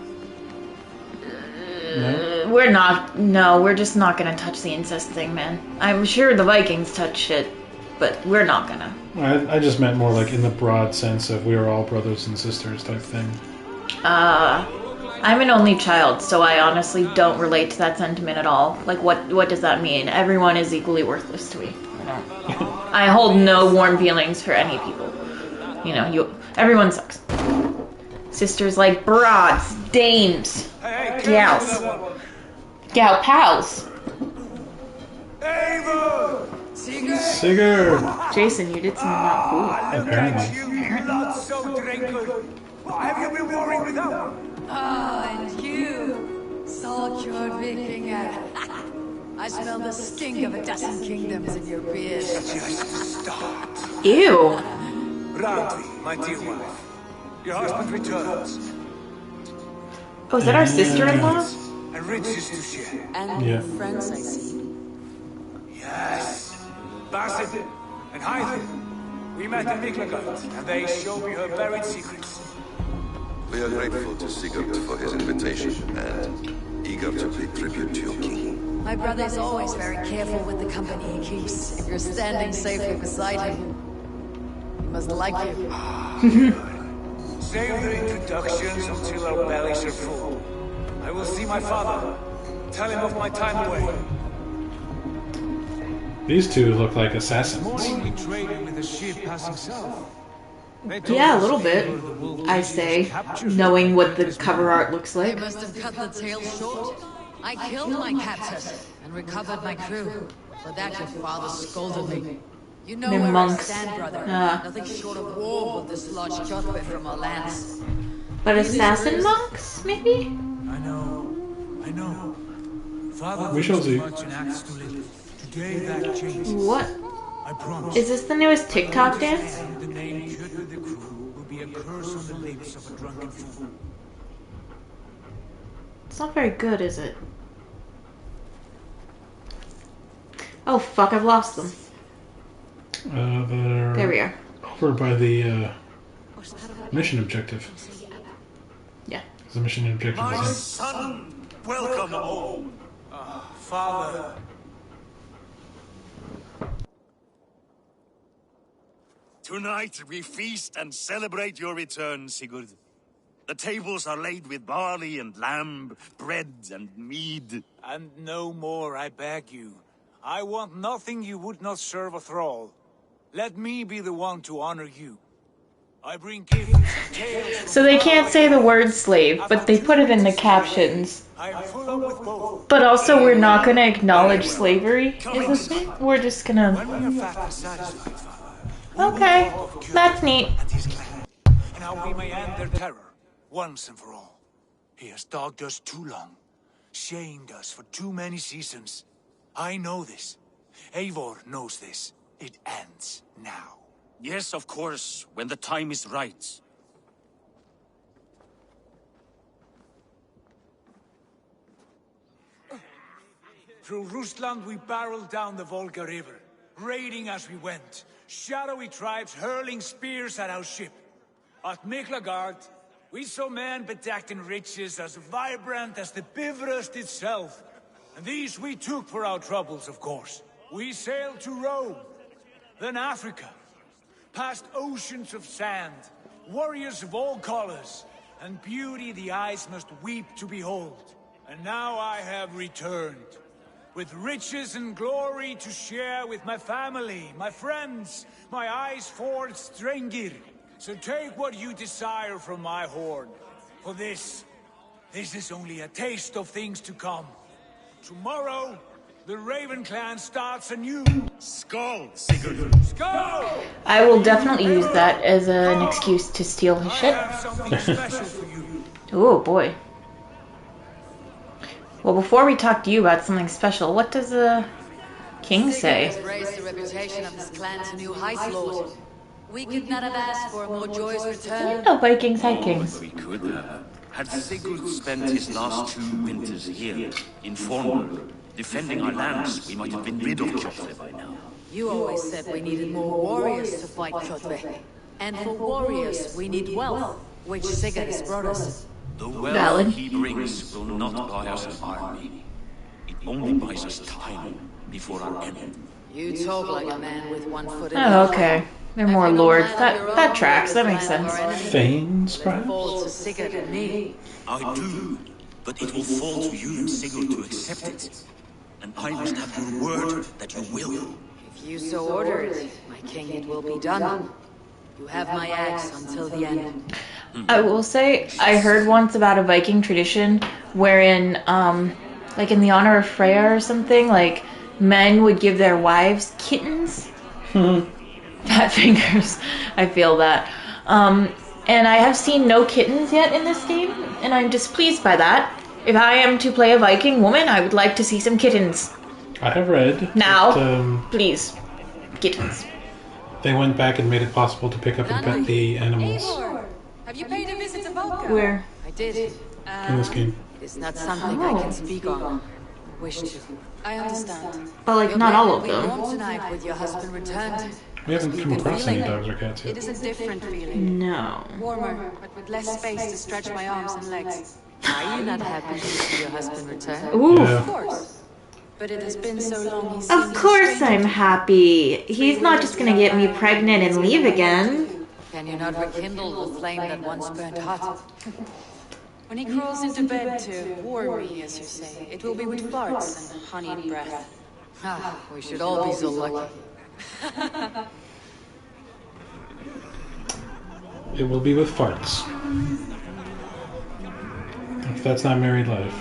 No? We're just not gonna touch the incest thing, man. I'm sure the Vikings touch shit, but we're not gonna. I just meant more like in the broad sense of we are all brothers and sisters type thing. I'm an only child, so I honestly don't relate to that sentiment at all. Like, what does that mean? Everyone is equally worthless to me. I hold no warm feelings for any people. Everyone sucks. Sisters like broads, dames, gals, gal pals. Sigurd! Jason, you did something not cool. Apparently. Not so drinker. What have you been worrying without? And you, soul-cured Viking. I smell the stink of a dozen kingdoms in your beard. Just start. Ew. Randvi, my dear wife. Your husband returns. Oh, is that our sister-in-law? And riches to share. And Yeah. friends, I see. Yes. Basim and Hythe. We met in Miklagard, and they showed me her buried secrets. We are grateful to Sigurd for his invitation and eager to pay tribute to your king. My brother's always very careful with the company he keeps. If you're standing safely beside him, he must like you. Save the introductions until our bellies are full. I will see my father. Tell him of my time away. These two look like assassins. Morning we traded with a ship passing south. Yeah, a little bit, I say, knowing what the cover art looks They like. must have cut the tail short. I killed my captor and recovered my crew. For that your father scolded me. You know They're where monks. I stand, brother. Ah. Nothing short of war will dislodge Jotwe from our lands. But assassin monks, maybe? I know. Father We shall see. much an axe to live. Today that changes. What? I promise. Is this the newest TikTok dance? The name Jotwe the crew will be a curse on the lips of a drunken fool. It's not very good, is it? Oh fuck, I've lost them. They're There we are. over by the mission objective. Yeah. The mission objective My is son, welcome home. Father. Tonight we feast and celebrate your return, Sigurd. The tables are laid with barley and lamb, bread and mead. And no more, I beg you. I want nothing you would not serve a thrall. Let me be the one to honor you. I bring gifts and tales. So they can't say the word slave, but they put it in the captions. I am full up with both. But also we're not gonna acknowledge slavery, is the thing? We're just gonna... When we are fat and satisfied, Father, Okay, that's neat. and his clan, and how we may end their terror, once and for all. He has dogged us too long, shamed us for too many seasons. I know this. Eivor knows this. It ends now. Yes, of course, when the time is right. Through Rusland we barreled down the Volga River, raiding as we went. Shadowy tribes hurling spears at our ship. At Miklagard, we saw men bedecked in riches as vibrant as the Bifrost itself. And these we took for our troubles, of course. We sailed to Rome, then Africa, past oceans of sand, warriors of all colors, and beauty the eyes must weep to behold. And now I have returned, with riches and glory to share with my family, my friends, my eyes-forged Strengir. So take what you desire from my horn. For this is only a taste of things to come. Tomorrow, the Raven clan starts anew. Skull, Sigurd! Skull! I will definitely use that as an excuse to steal his I shit. have something special for you. Oh boy. Well, before we talk to you about something special, what does the king say? Sigurd has raised the reputation of this clan to new heights, Lord. We could not have asked for a more joyous return. No, Vikings had But kings. we could have. Had Sigurd spent his last 2 winters here, in Fornburg, defending our lands, we might have been rid of Kjotve by now. You always said we needed more warriors to fight Kjotve. And for warriors, we need wealth, which Sigurd has brought us. The wealth Valid. he brings will not buy us an army. It only buys us time before our end. You talk like a man with one foot in Oh, the okay. They're more lords. That tracks. That makes sense. Thanes, perhaps? Fall to Sigurd and me. I do, but it will fall to you and Sigurd to accept it. And I must have your word that you will. If you so order it, my king, it will be done. You have my axe until the end. I will say, I heard once about a Viking tradition wherein, like in the honor of Freya or something, like men would give their wives kittens. Fat fingers. I feel that. And I have seen no kittens yet in this game, and I'm displeased by that. If I am to play a Viking woman, I would like to see some kittens. I have read Now, that, please. Kittens. they went back and made it possible to pick up and pet the animals Have you paid a visit to Volga? Where? I did. in this game. It's not something I can speak on. I wish to. I understand. But like, not all of You'll be them. warm tonight with your husband returned. We haven't come across any dogs or cats It yet. is a different feeling. No. Warmer, but with less space to stretch my arms and legs. Are you not happy to see your husband return? Ooh. Of Yeah. course. But it has been so long. He Of seems a course stranger. I'm happy. He's not just gonna get me pregnant and leave again. Can you not rekindle the flame that once burnt hot? When he crawls into bed to warm me, as you say, it will be with farts and honeyed breath. Ah, we should all be so lucky. It will be with farts. If that's not married life.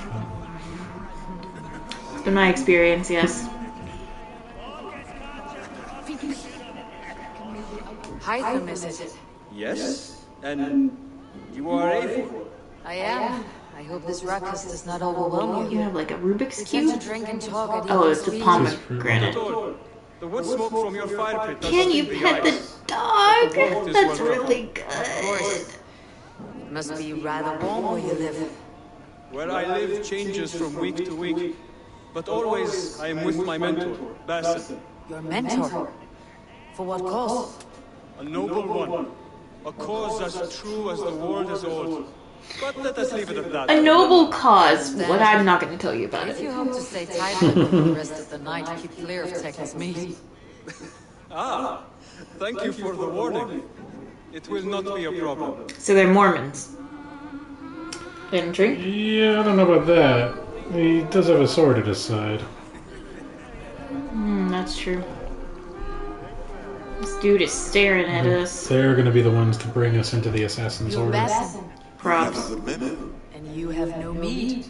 In my experience, yes. Hytham, is it? Yes, and you are Eivor. I am. I hope this ruckus does not overwhelm You you. have like a Rubik's We tend to Cube? drink and talk at Oh, equal it's a speed. pomegranate. Thor, the wood smoke from your fire pit does Can you sting pet the ice. dog? Both is That's well really Of good. course. It must be rather warm where you live. Where I live changes from week to week, but always I am with my mentor, Basin, Your mentor? For what cause? a noble one, a cause as true as the world is old. But let us leave it at that. A noble cause. What I'm not going to tell you about If it. you hope to stay tidy for the rest of the night, keep clear of Tekken's meat. Ah, thank you for the warning. It will not be a problem. So they're Mormons. They didn't drink? Yeah, I don't know about that. He does have a sword at his side. That's true. This dude is staring at us. They're going to be the ones to bring us into the Assassin's You're Order. Basin, Props. Good memory. and you have no meat.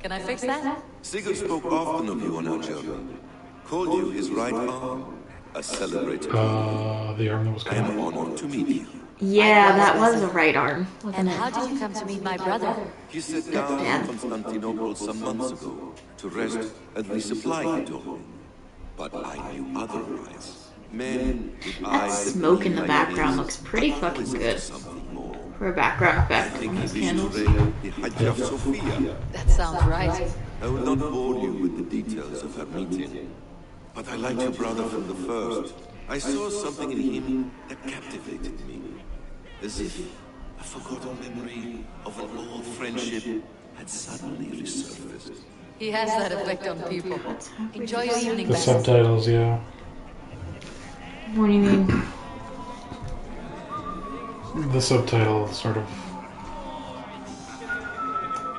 Can I fix that? Sigurd spoke often of you on our journey. Called you his right arm. A celebrated. The arm that was I cut am off. honored to meet you. Yeah, that was a right arm, And wasn't how it? did you come to meet my brother? He set down in Constantinople some months ago to rest and resupply, he told me. But I knew otherwise. Men with That eyes that smoke in gleam the like background his looks pretty fucking always good something more. for a background I effect think on he those wished to candles. raid the Hajj of Sophia. That sounds right. I will not bore you with the details of her meeting, but I liked your brother from the first. I saw something in him that captivated me, as if a forgotten memory of an old friendship had suddenly resurfaced. He has that effect on people. Enjoy your evening, The Bess. subtitles, yeah. What do you mean? The subtitle sort of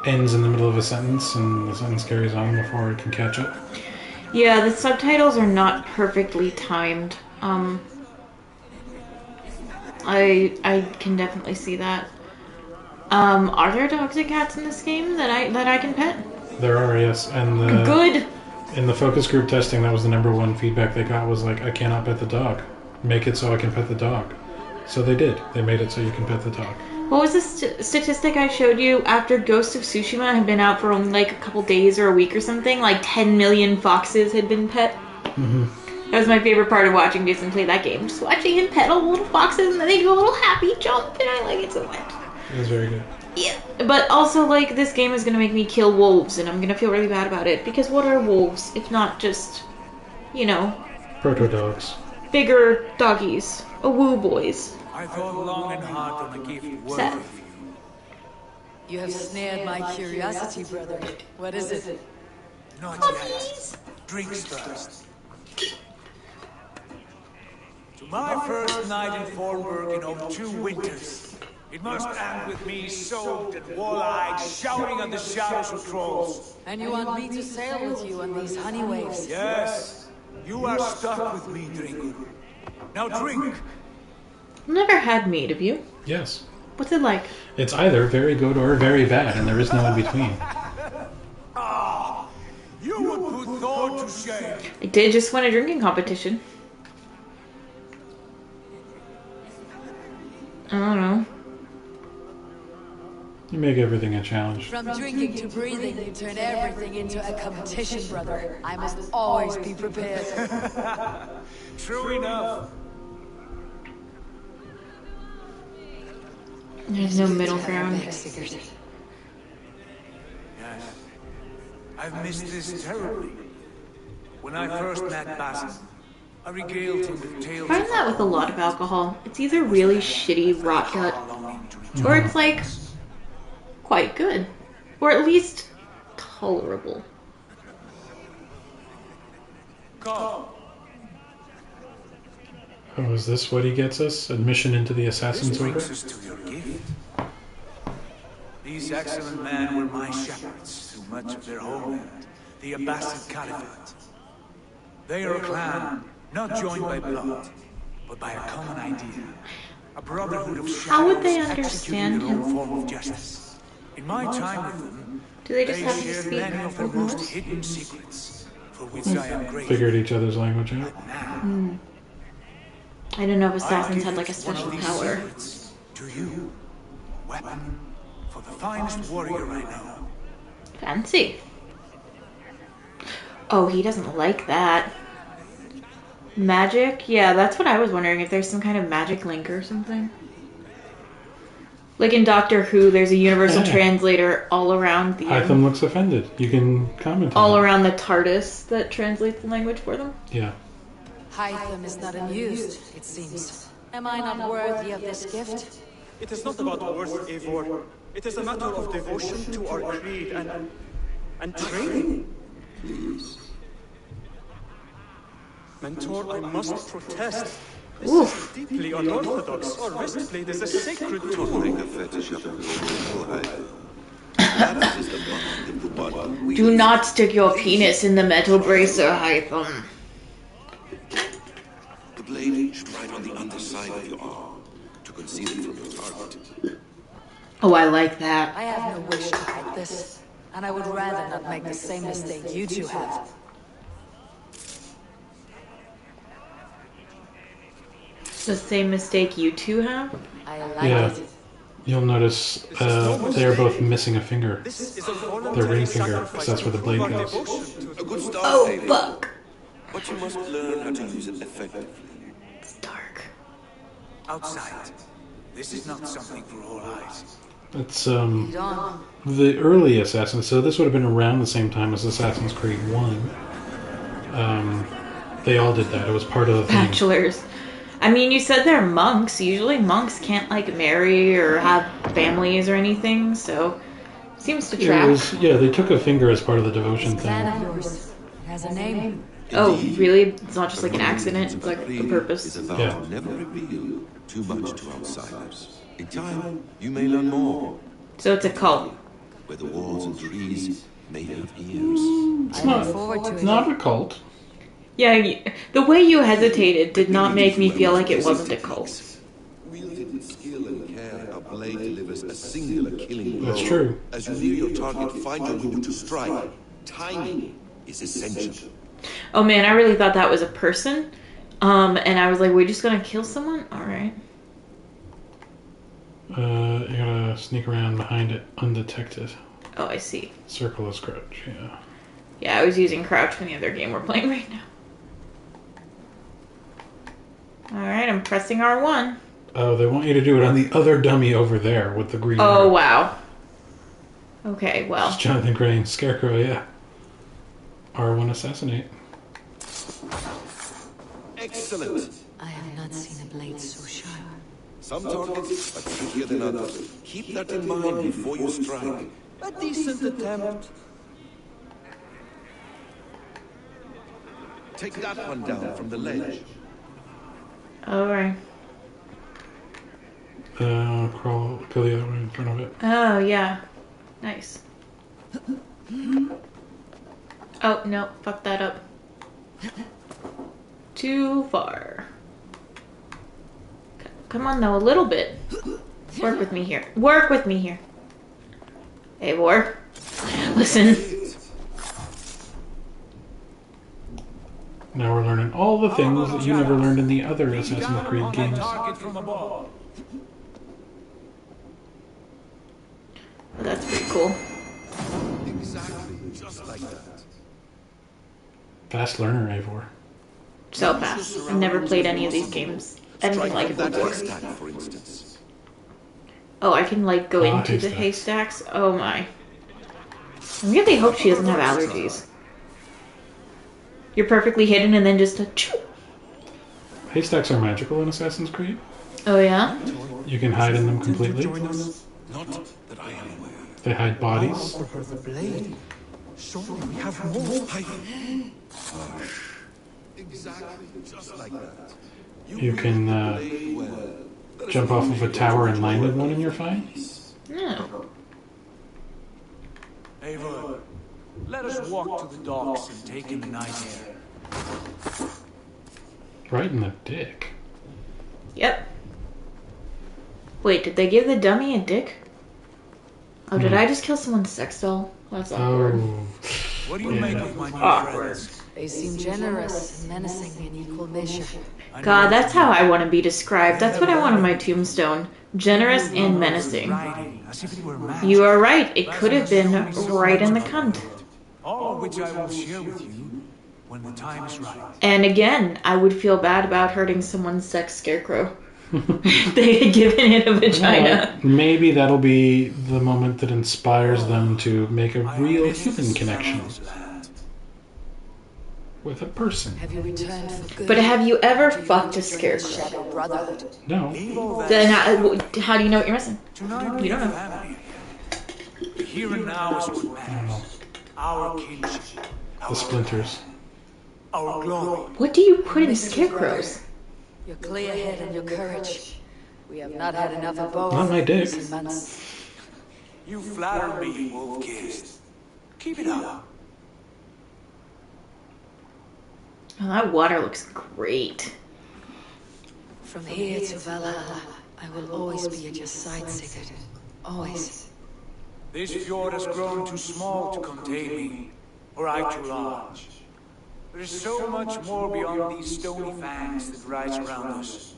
ends in the middle of a sentence, and the sentence carries on before it can catch up. Yeah, the subtitles are not perfectly timed. I can definitely see that. Are there dogs and cats in this game that I can pet? There are, yes, and Good. in the focus group testing, that was the #1 feedback they got was like, I cannot pet the dog. Make it so I can pet the dog. So they did. They made it so you can pet the dog. What was the statistic I showed you after Ghost of Tsushima had been out for only like a couple days or a week or something? Like 10 million foxes had been pet. Mm-hmm. That was my favorite part of watching Jason play that game. Just watching him pet all the little foxes and then they do a little happy jump and I like it so much. It was very good. Yeah. But also, like, this game is going to make me kill wolves and I'm going to feel really bad about it. Because what are wolves if not just, you know... Proto-dogs. Bigger doggies. Woo boys. I thought long and hard on a gift worthy Seth. of you. You have snared my curiosity, brother. What is it? Not yet. Drinks first. To my first night in Fornburg in over 2 winters. It must end with me soaked and wall-eyed, shouting on the shadows of trolls. And you want me to sail with you on these honey waves? Yes, you are stuck with me, Drinker. Now drink. Never had meat, have you? Yes. What's it like? It's either very good or very bad, and there is no in between. Ah, you would put Thor to shame. I did just win a drinking competition. I don't know. You make everything a challenge. From drinking to breathing, you turn everything into a competition, brother. I must always be prepared. True enough. There's no middle ground. Yes. I've missed this terribly. When I first met Basil, I regaled him with tales I find that with a lot of alcohol. It's either really shitty rot gut, or it's like quite good, or at least tolerable. Come. Oh, is this what he gets us? Admission into the Assassin's This Order? brings us to your gift. These excellent men were my shepherds through much of their homeland, the Abbasid Caliphate. They are a clan, not joined by blood, but by a common idea. A brotherhood of shadows How would they executing understand their own him? form of justice. In my time with them, Do they just they have to shared speak many of their with most words? hidden secrets, for which I am grateful. Figured each other's language out. I didn't know if I assassins give had like a one special of these power. secrets to you, weapon for the finest warrior I know. Fancy. Oh, he doesn't like that. Magic? Yeah, that's what I was wondering, if there's some kind of magic link or something. Like in Doctor Who, there's a universal Yeah. translator all around the Hytham looks offended. You can comment on all it. around the TARDIS that translates the language for them. Yeah. Hytham is not amused, it seems. Am I not worthy of this gift? It is not about worth, Eivor. It is a matter of devotion to our creed and training. Please. Mentor, I must protest. This Oof. is deeply unorthodox. Our wristblade is a sacred Don't tool. make a fetish of it. That is the bond of the body. Do not stick your penis in the metal bracer, Hytham. The blade should ride on the underside of your arm to conceal it from your target. Oh, I like that. I have no wish to hide this, and I would rather not make the same mistake you two have. The same mistake you two have? I like Yeah. it. You'll notice they're both missing a finger. This is a The voluntary ring finger, sacrifice because that's where the to blade prove our goes. devotion to A good start, Oh, Amy. fuck. But you must learn how to use it effectively. It's dark. Outside, this is not something for all eyes. It's Lead on. the early Assassin's. So this would have been around the same time as Assassin's Creed 1. They all did that. It was part of the thing. Bachelors. I mean, you said they're monks. Usually monks can't, like, marry or have families or anything, so seems to track. They took a finger as part of the devotion This clan thing. of yours, it has a name. Oh, really? It's not just like an accident, like a purpose. Is a vow Yeah. to never reveal too much to outsiders. In time, you may learn more. So it's a cult. Where the walls and trees may have ears. It's I look forward to it. not a cult. Yeah, the way you hesitated did not make me feel like it wasn't a cult. Wielded with skill and care, our blade delivers a singular killing blow. That's true. As you near your target, find your window to strike. Timing is essential. Oh man, I really thought that was a person. And I was like, we're just gonna kill someone? Alright. You gotta sneak around behind it undetected. Oh, I see. Circle is crouch, yeah. Yeah, I was using crouch in the other game we're playing right now. Alright, I'm pressing R1. Oh, they want you to do it on the other dummy over there with the green. Oh, arrow. wow. Okay, well. It's Jonathan Crane, Scarecrow, yeah. R1 assassinate. Excellent. I have not seen a blade so sharp. Some targets are trickier than others. Keep that in mind before you strike. A decent attempt. Take that one down from the ledge. Alright. Crawl, go the other way in front of it. Oh, yeah. Nice. Oh, no. Fuck that up. Too far. Come on, though. A little bit. Work with me here. Work with me here. Hey, war. Listen. Now we're learning all the things that you never learned in the other Assassin's Creed games. Target from above. Oh, that's pretty cool. Exactly, just like that. Fast learner, Eivor. So fast. I've never played any of these games. Anything like it that before. haystack, for instance. Oh, I can, like, go into the haystacks? Oh, my. I really hope she doesn't have allergies. You're perfectly hidden and then just a choo. Haystacks are magical in Assassin's Creed. Oh, yeah? You can hide in them completely. Not that I am aware. They hide bodies. The blade. Surely we have more. Exactly, just like that. You can jump off of a tower and land in one and you're fine. No. Eivor, let us walk to the docks and take in the night air. Right in the dick. Yep. Wait, did they give the dummy a dick? Oh, did I just kill someone's sex doll? That's awkward. Oh. What do you make of my new Awkward. friends? They seem generous and menacing in equal measure. God, that's how I want to be described. That's what I want on my tombstone. Generous and menacing. Riding as if it were magic. You are right. It could have been right in the cunt. All of which I will share with you when the time is right. And again, I would feel bad about hurting someone's sex scarecrow. They had given it a vagina. Well, maybe that'll be the moment that inspires them to make a real human connection with a person. Have you returned for good? But have you ever Do you fucked a join the scarecrow? Shadow Brotherhood? No. Then how do you know what you're missing? Tonight You don't know. family. Here and now is what matters. Our kinship. The splinters. Our glory. What do you put in scarecrows? Your clear head and your courage. We have not had enough of both. Not my in dick. recent months. You flatter me, wolf-kissed. Keep it up. Oh, that water looks great. From here to Valhalla, I will always be at your side, Sigurd. Always. This fjord has grown too small to contain me, or I too large. There is so much more beyond these stony fangs that rise around us.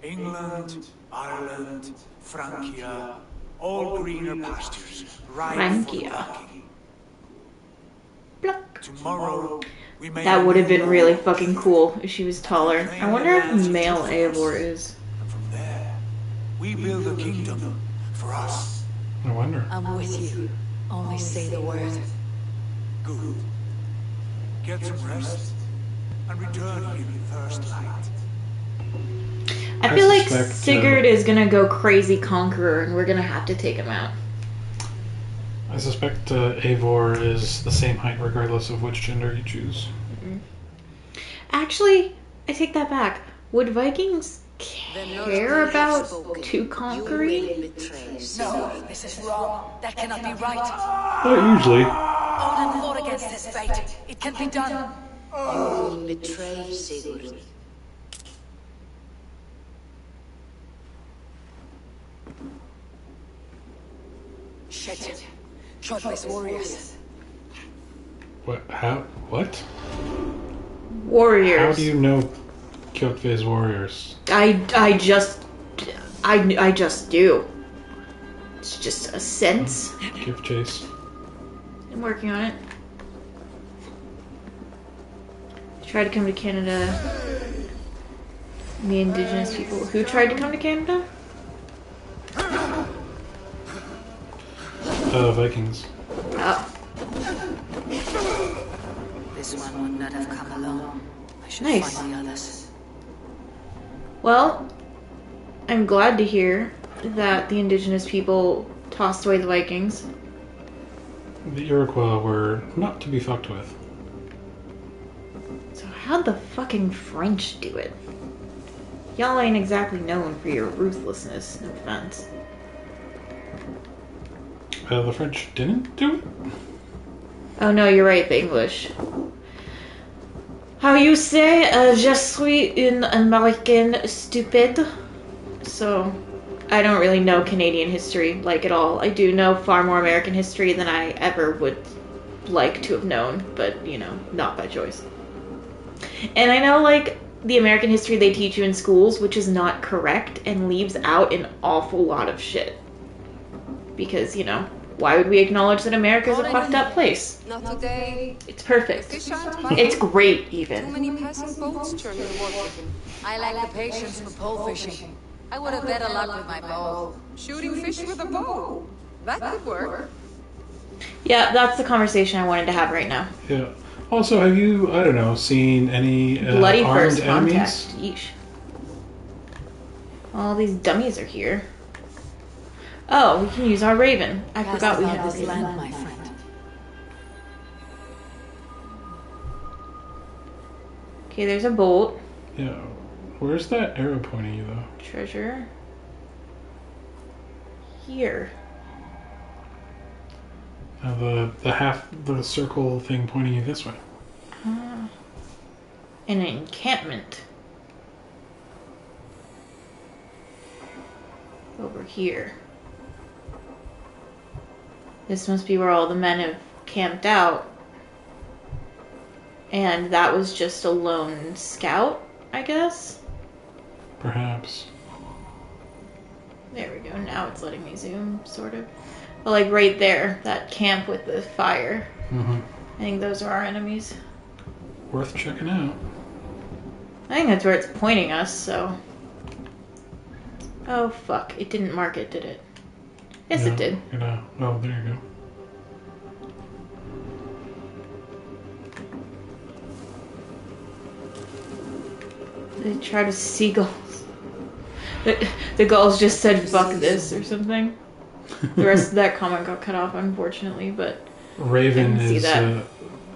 England, Ireland, Francia, all greener pastures, ripe for the Francia. plucking. Pluck. Tomorrow, we may That would have been really fucking cool if she was taller. I wonder if male Eivor is. From there, we build a kingdom For us. I wonder. I'm with you. Only say the word. Good. Get some rest, and return here in first light. I feel like suspect, Sigurd is gonna go crazy conqueror, and we're gonna have to take him out. I suspect Eivor is the same height regardless of which gender you choose. Actually, I take that back. Would Vikings care about two conquering? No, this is wrong. That cannot be right. Not usually. Odin fought against this fate. It can be done. You will betray Sigurd. Shit. Short-faced warriors. What? How? What? Warriors. How do you know Kjotve's warriors? I just do. It's just a sense. Give chase. I'm working on it. Tried to come to Canada. The indigenous people who tried to come to Canada? Vikings. Oh. This one would not have come alone. I should Nice. find the others. Well, I'm glad to hear that the indigenous people tossed away the Vikings. The Iroquois were not to be fucked with. So how'd the fucking French do it? Y'all ain't exactly known for your ruthlessness, no offense. The French didn't do it? Oh no, you're right, the English. How you say, je suis une American stupid? So, I don't really know Canadian history, like, at all. I do know far more American history than I ever would like to have known, but, you know, not by choice. And I know, like, the American history they teach you in schools, which is not correct and leaves out an awful lot of shit. Because, you know, why would we acknowledge that America is a fucked up place? Not today. It's perfect. Fish aren't biting. It's great, Too even. many passing boats during the water. I lack the patience for pole fishing. I would have better luck with my bow. Shooting fish with a bow. That could work. Yeah, that's the conversation I wanted to have right now. Yeah. Also, have you, I don't know, seen any Bloody armed first enemies? contact. Yeesh. All these dummies are here. Oh, we can use our raven. I forgot we had this this land, land. my friend. Okay, there's a bolt. Yeah. Where's that arrow pointing you, though? Treasure. Here. The circle thing pointing you this way. An encampment. Over here. This must be where all the men have camped out. And that was just a lone scout, I guess? Perhaps. There we go. Now it's letting me zoom, sort of. But like right there, that camp with the fire. Mm-hmm. I think those are our enemies. Worth checking out. I think that's where it's pointing us, so... Oh, fuck. It didn't mark it, did it? Yes, it did. You know. Oh, there you go. They tried to seagulls. The gulls just said, fuck this, or something. The rest of that comment got cut off, unfortunately, but... Raven I can see is... that.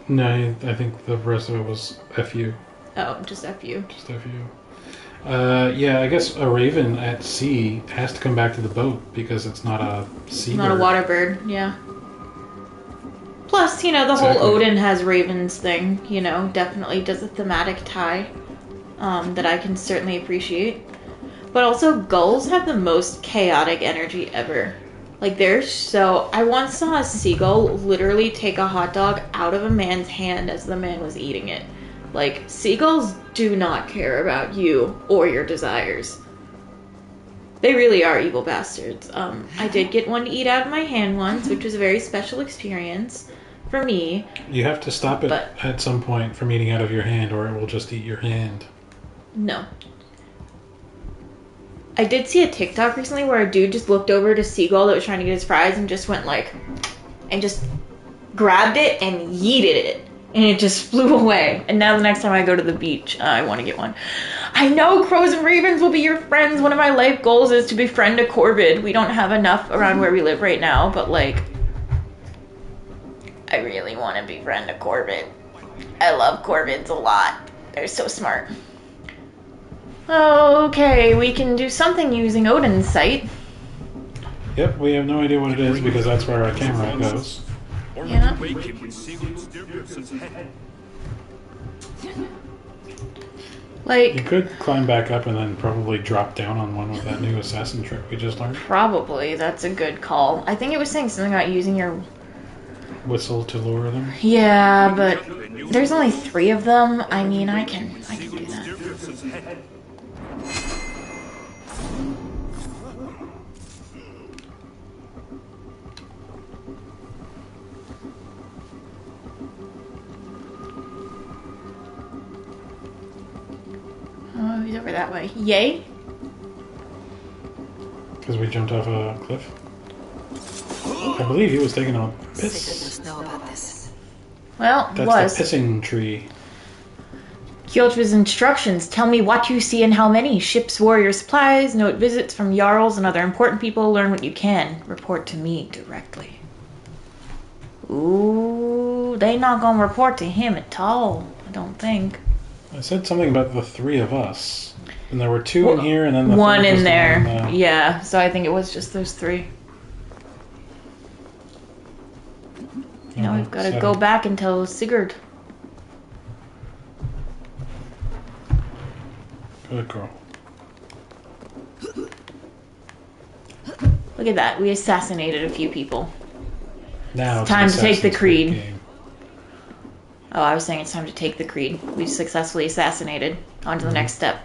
No, I think the rest of it was FU. Oh, just F you. Just FU. Yeah, I guess a raven at sea has to come back to the boat because it's not a sea Not bird. a water bird, yeah. Plus, you know, the whole Exactly. Odin has ravens thing, you know, definitely does a thematic tie that I can certainly appreciate. But also, gulls have the most chaotic energy ever. Like, they're so... I once saw a seagull literally take a hot dog out of a man's hand as the man was eating it. Like, seagulls do not care about you or your desires. They really are evil bastards. I did get one to eat out of my hand once, which was a very special experience for me. You have to stop it But- at some point from eating out of your hand or it will just eat your hand. No. I did see a TikTok recently where a dude just looked over at a seagull that was trying to get his fries and just went like, and just grabbed it and yeeted it. And it just flew away. And now the next time I go to the beach, I want to get one. I know crows and ravens will be your friends. One of my life goals is to befriend a corvid. We don't have enough around where we live right now, but like, I really want to befriend a corvid. I love corvids a lot. They're so smart. Okay, we can do something using Odin's sight. Yep, we have no idea what it is because that's where our camera goes. Yeah. Like, you could climb back up and then probably drop down on one with that new assassin trick we just learned. Probably, that's a good call. I think it was saying something about using your whistle to lure them. Yeah, but there's only 3 of them. I mean, I can do that. Oh, he's over that way. Yay? Because we jumped off a cliff. I believe he was taking a piss. Know about this. Well, That's the pissing tree. Kyotra's instructions. Tell me what you see and how many. Ships, warrior supplies, note visits from Jarls and other important people. Learn what you can. Report to me directly. Ooh, they not gonna report to him at all, I don't think. I said something about the 3 of us. And there were 2 in here and then the one third was in the there. one, Yeah, so I think it was just those 3. You know, we've got to go back and tell Sigurd. Good girl. Look at that. We assassinated a few people. Now It's time to take the Assassin's Creed creed. game. Oh, I was saying it's time to take the creed. We've successfully assassinated. On to the next step.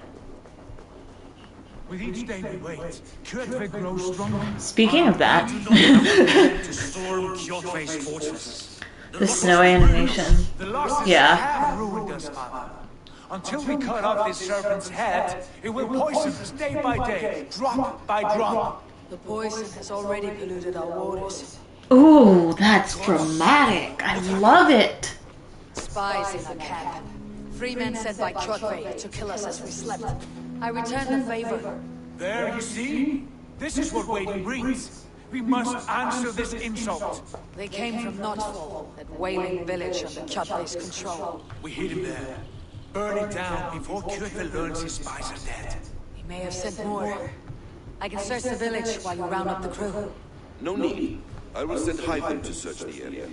With each day we wait, Kjotve grows stronger. Speaking of that, To storm Kjotve's fortress. the snow animation. The losses Yeah. have ruined us, Father. Until we cut off this serpent's head, it will poison us day by day, drop by drop. The poison has already polluted our waters. Ooh, that's dramatic. I love it. Spies in our camp. 3 men sent by Kjotve to kill us as we slept. I returned the favor. There you see? This is what waiting brings. We must answer this insult. They came from Notfall, that whaling village under Kjotve's control. We hid him there. Burn it down before Kjotve learns his spies are dead. He may have sent more. I can search the village while you round up the crew. No need. I will send Hyven to search the area.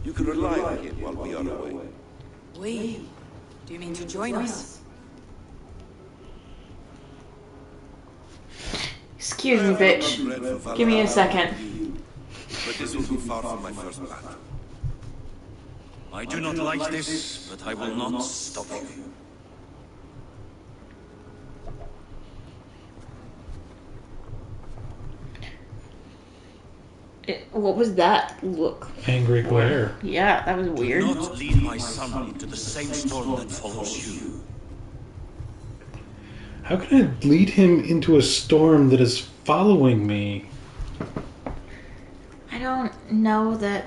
You can rely on him while we are away. We? Do you mean to join us? Excuse me, bitch. Give me a second. But this will be far from my first battle. I do not like this, but I will not stop you. What was that look? Angry glare. Yeah, that was weird. Do not lead my son into the same storm that follows you. How can I lead him into a storm that is following me? I don't know that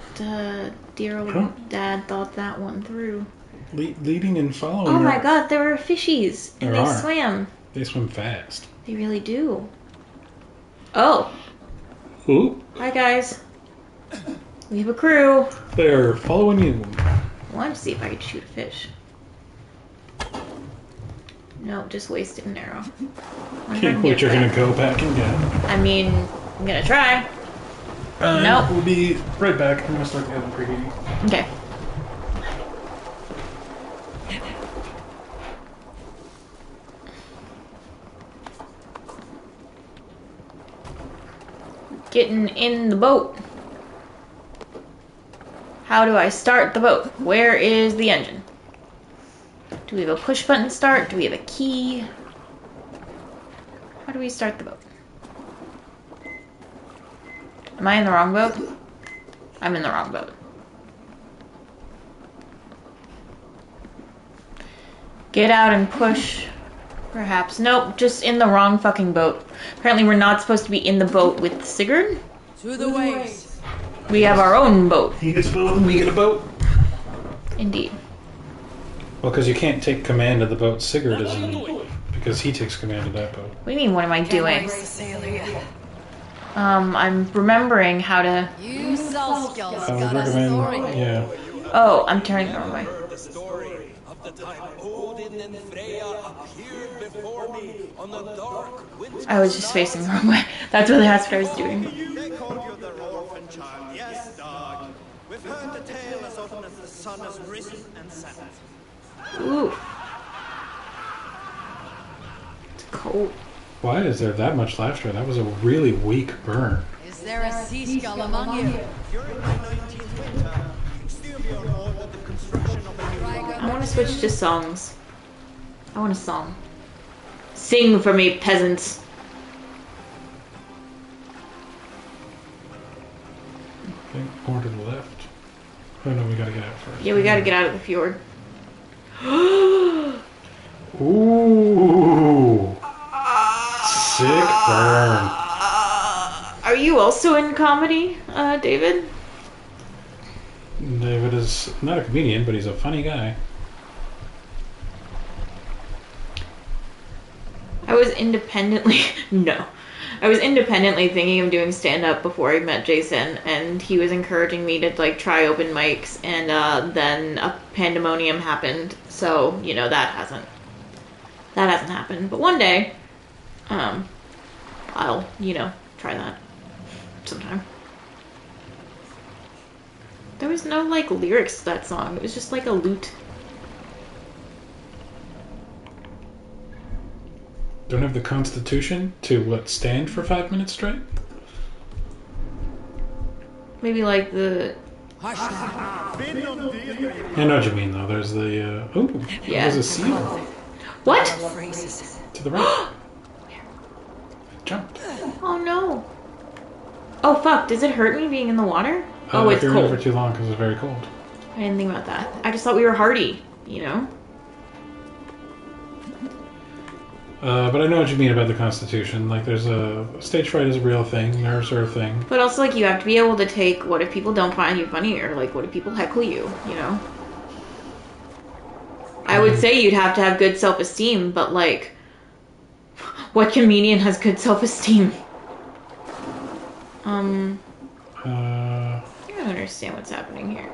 dear old dad thought that one through. Leading and following. Oh my god, there were fishies. And There they are. swam. They swim fast. They really do. Oh. Ooh, Hi, guys. We have a crew. they're following you. I wanted to see if I could shoot a fish. No, just wasted an arrow. Which you're gonna go back and get. I mean, I'm gonna try. Nope. We'll be right back. I'm gonna start the other preheating. Okay. Getting in the boat. How do I start the boat? Where is the engine? Do we have a push button start? Do we have a key? How do we start the boat? Am I in the wrong boat? I'm in the wrong boat. Get out and push Perhaps. Nope, just in the wrong fucking boat. Apparently we're not supposed to be in the boat with Sigurd. To the waves. We have our own boat. He gets a boat and we get a boat. Indeed. Well, because you can't take command of the boat Sigurd is in, because he takes command of that boat. What do you mean, what am I doing? Sailor. I'm remembering how to... You Salskjalls I would got a recommend, story. yeah. Oh, I'm turning the wrong way. The story of the time Odin and Freya appeared before me on the dark winter. I was just facing the wrong way. That's what I was doing. They called you their orphan child, yes, dog. We've heard the tale as often as the sun has risen and set. Ooh. It's cold. Why is there that much laughter? That was a really weak burn. Is there a sea skull among you? During my 19th winter, you'd still be on board with the construction of a new I want to switch to songs. I want a song. Sing for me, peasants. I think more to the left. Oh no, we gotta get out first. Yeah, we gotta get out of the fjord. Ooh. Sick burn. Are you also in comedy, David? David is not a comedian, but he's a funny guy. I was independently thinking of doing stand-up before I met Jason, and he was encouraging me to like try open mics, and then a pandemonium happened, so you know that hasn't happened. But one day, I'll try that sometime. There was no like lyrics to that song. It was just like a lute. Don't have the Constitution to stand for 5 minutes straight? Maybe like the... I know what you mean though. There's the Yeah. There's a seal What? to the right. Jumped. Oh no. Oh fuck, does it hurt me being in the water? Oh, If it's you're in cold. it for too long because it's very cold. I didn't think about that. I just thought we were hardy, you know? But I know what you mean about the Constitution. Like, there's stage fright is a real thing. Nerves are a thing. But also, like, you have to be able to take what if people don't find you funny, or like, what if people heckle you, you know? I would say you'd have to have good self-esteem, but like, what comedian has good self-esteem? I don't understand what's happening here.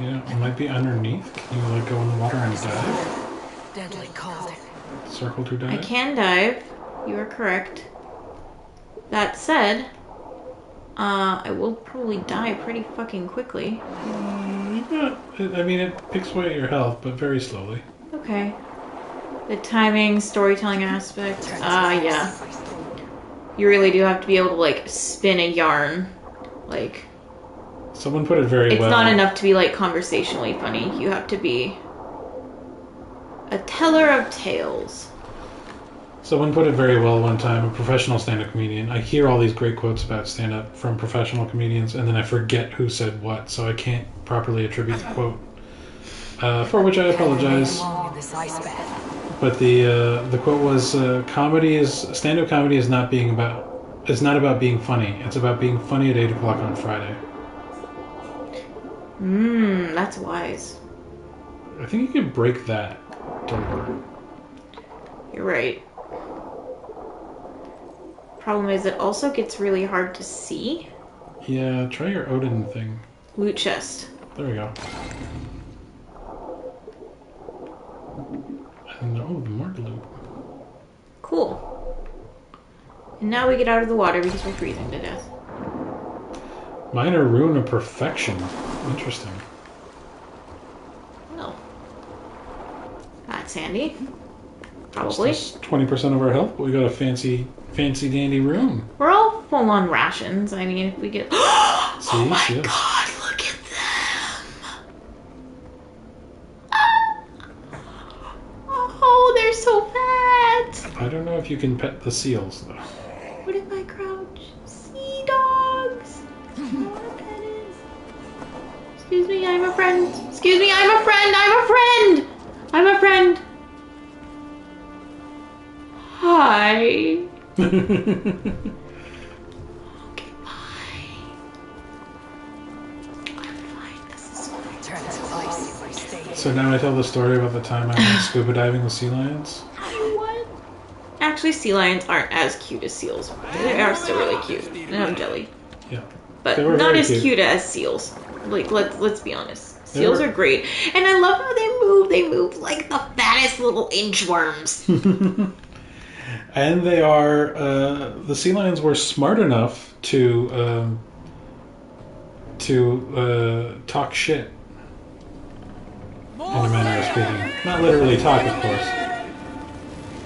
Yeah, it might be underneath. Can you like go in the water and dive? Deadly cold. Circle to dive? I can dive. You are correct. That said, I will probably die pretty fucking quickly. I mean, it picks away at your health, but very slowly. Okay. The timing, storytelling aspect. Yeah. You really do have to be able to, like, spin a yarn. Like... Someone put it very well. It's not enough to be, like, conversationally funny. You have to be a teller of tales. Someone put it very well one time, a professional stand-up comedian. I hear all these great quotes about stand-up from professional comedians, and then I forget who said what, so I can't properly attribute the quote. For which I apologize. But the quote was, stand-up comedy is not about being funny. It's about being funny at 8 o'clock on Friday. That's wise. I think you could break that door. You're right. Problem is, it also gets really hard to see. Yeah, try your Odin thing. Loot chest. There we go. And the more loot. Cool. And now we get out of the water because we're freezing to death. Minor rune of perfection. Interesting. Well, that's handy. Probably. 20% of our health, but we got a fancy dandy rune. We're all full on rations. I mean, if we get... See, oh my yes. god, look at them! Oh, they're so fat! I don't know if you can pet the seals, though. What if I crouch? Sea dogs! I want to pet it. Excuse me, I'm a friend. Excuse me, I'm a friend! I'm a friend! I'm a friend! Bye. So now I tell the story about the time I went scuba diving with sea lions? What? Actually, sea lions aren't as cute as seals. They are still really cute. And I'm jelly. Yeah. But not as cute as seals. Like, let's be honest. Seals are great. And I love how they move. They move like the fattest little inchworms. And they are, the sea lions were smart enough to talk shit. In a manner of speaking. Not literally talk, of course.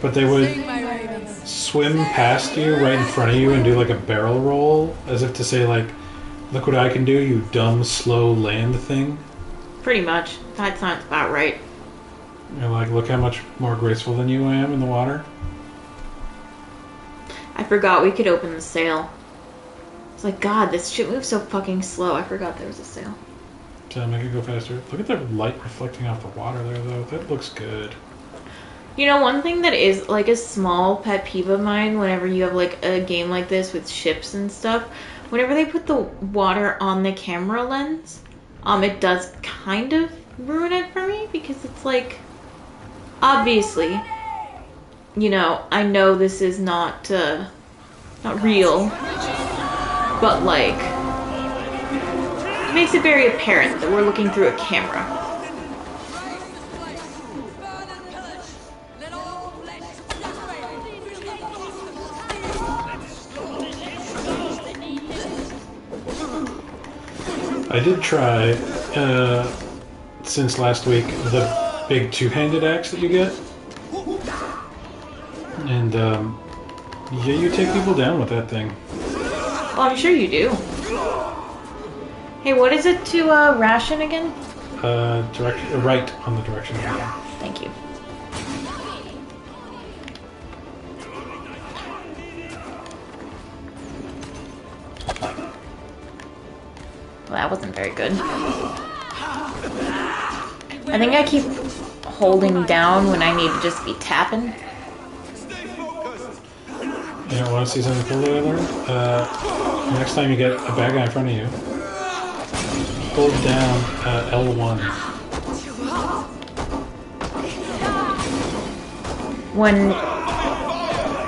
But they would swim past you, right in front of you, and do like a barrel roll, as if to say, like, look what I can do, you dumb, slow land thing. Pretty much. That sounds about right. You're like, look how much more graceful than you I am in the water. I forgot we could open the sail. It's like, God, this shit moves so fucking slow. I forgot there was a sail. To make it go faster. Look at the light reflecting off the water there, though. That looks good. You know, one thing that is like a small pet peeve of mine whenever you have like a game like this with ships and stuff, whenever they put the water on the camera lens, it does kind of ruin it for me, because it's like, obviously, you know, I know this is not real, but like, it makes it very apparent that we're looking through a camera. I did try, since last week, the big two-handed axe that you get. And, yeah, you take people down with that thing. Well, I'm sure you do. Hey, what is it to ration again? Right on the direction. Thank you. Well, that wasn't very good. I think I keep holding down when I need to just be tapping. You don't want to see something cool that I learned? Next time you get a bad guy in front of you, hold down L1. When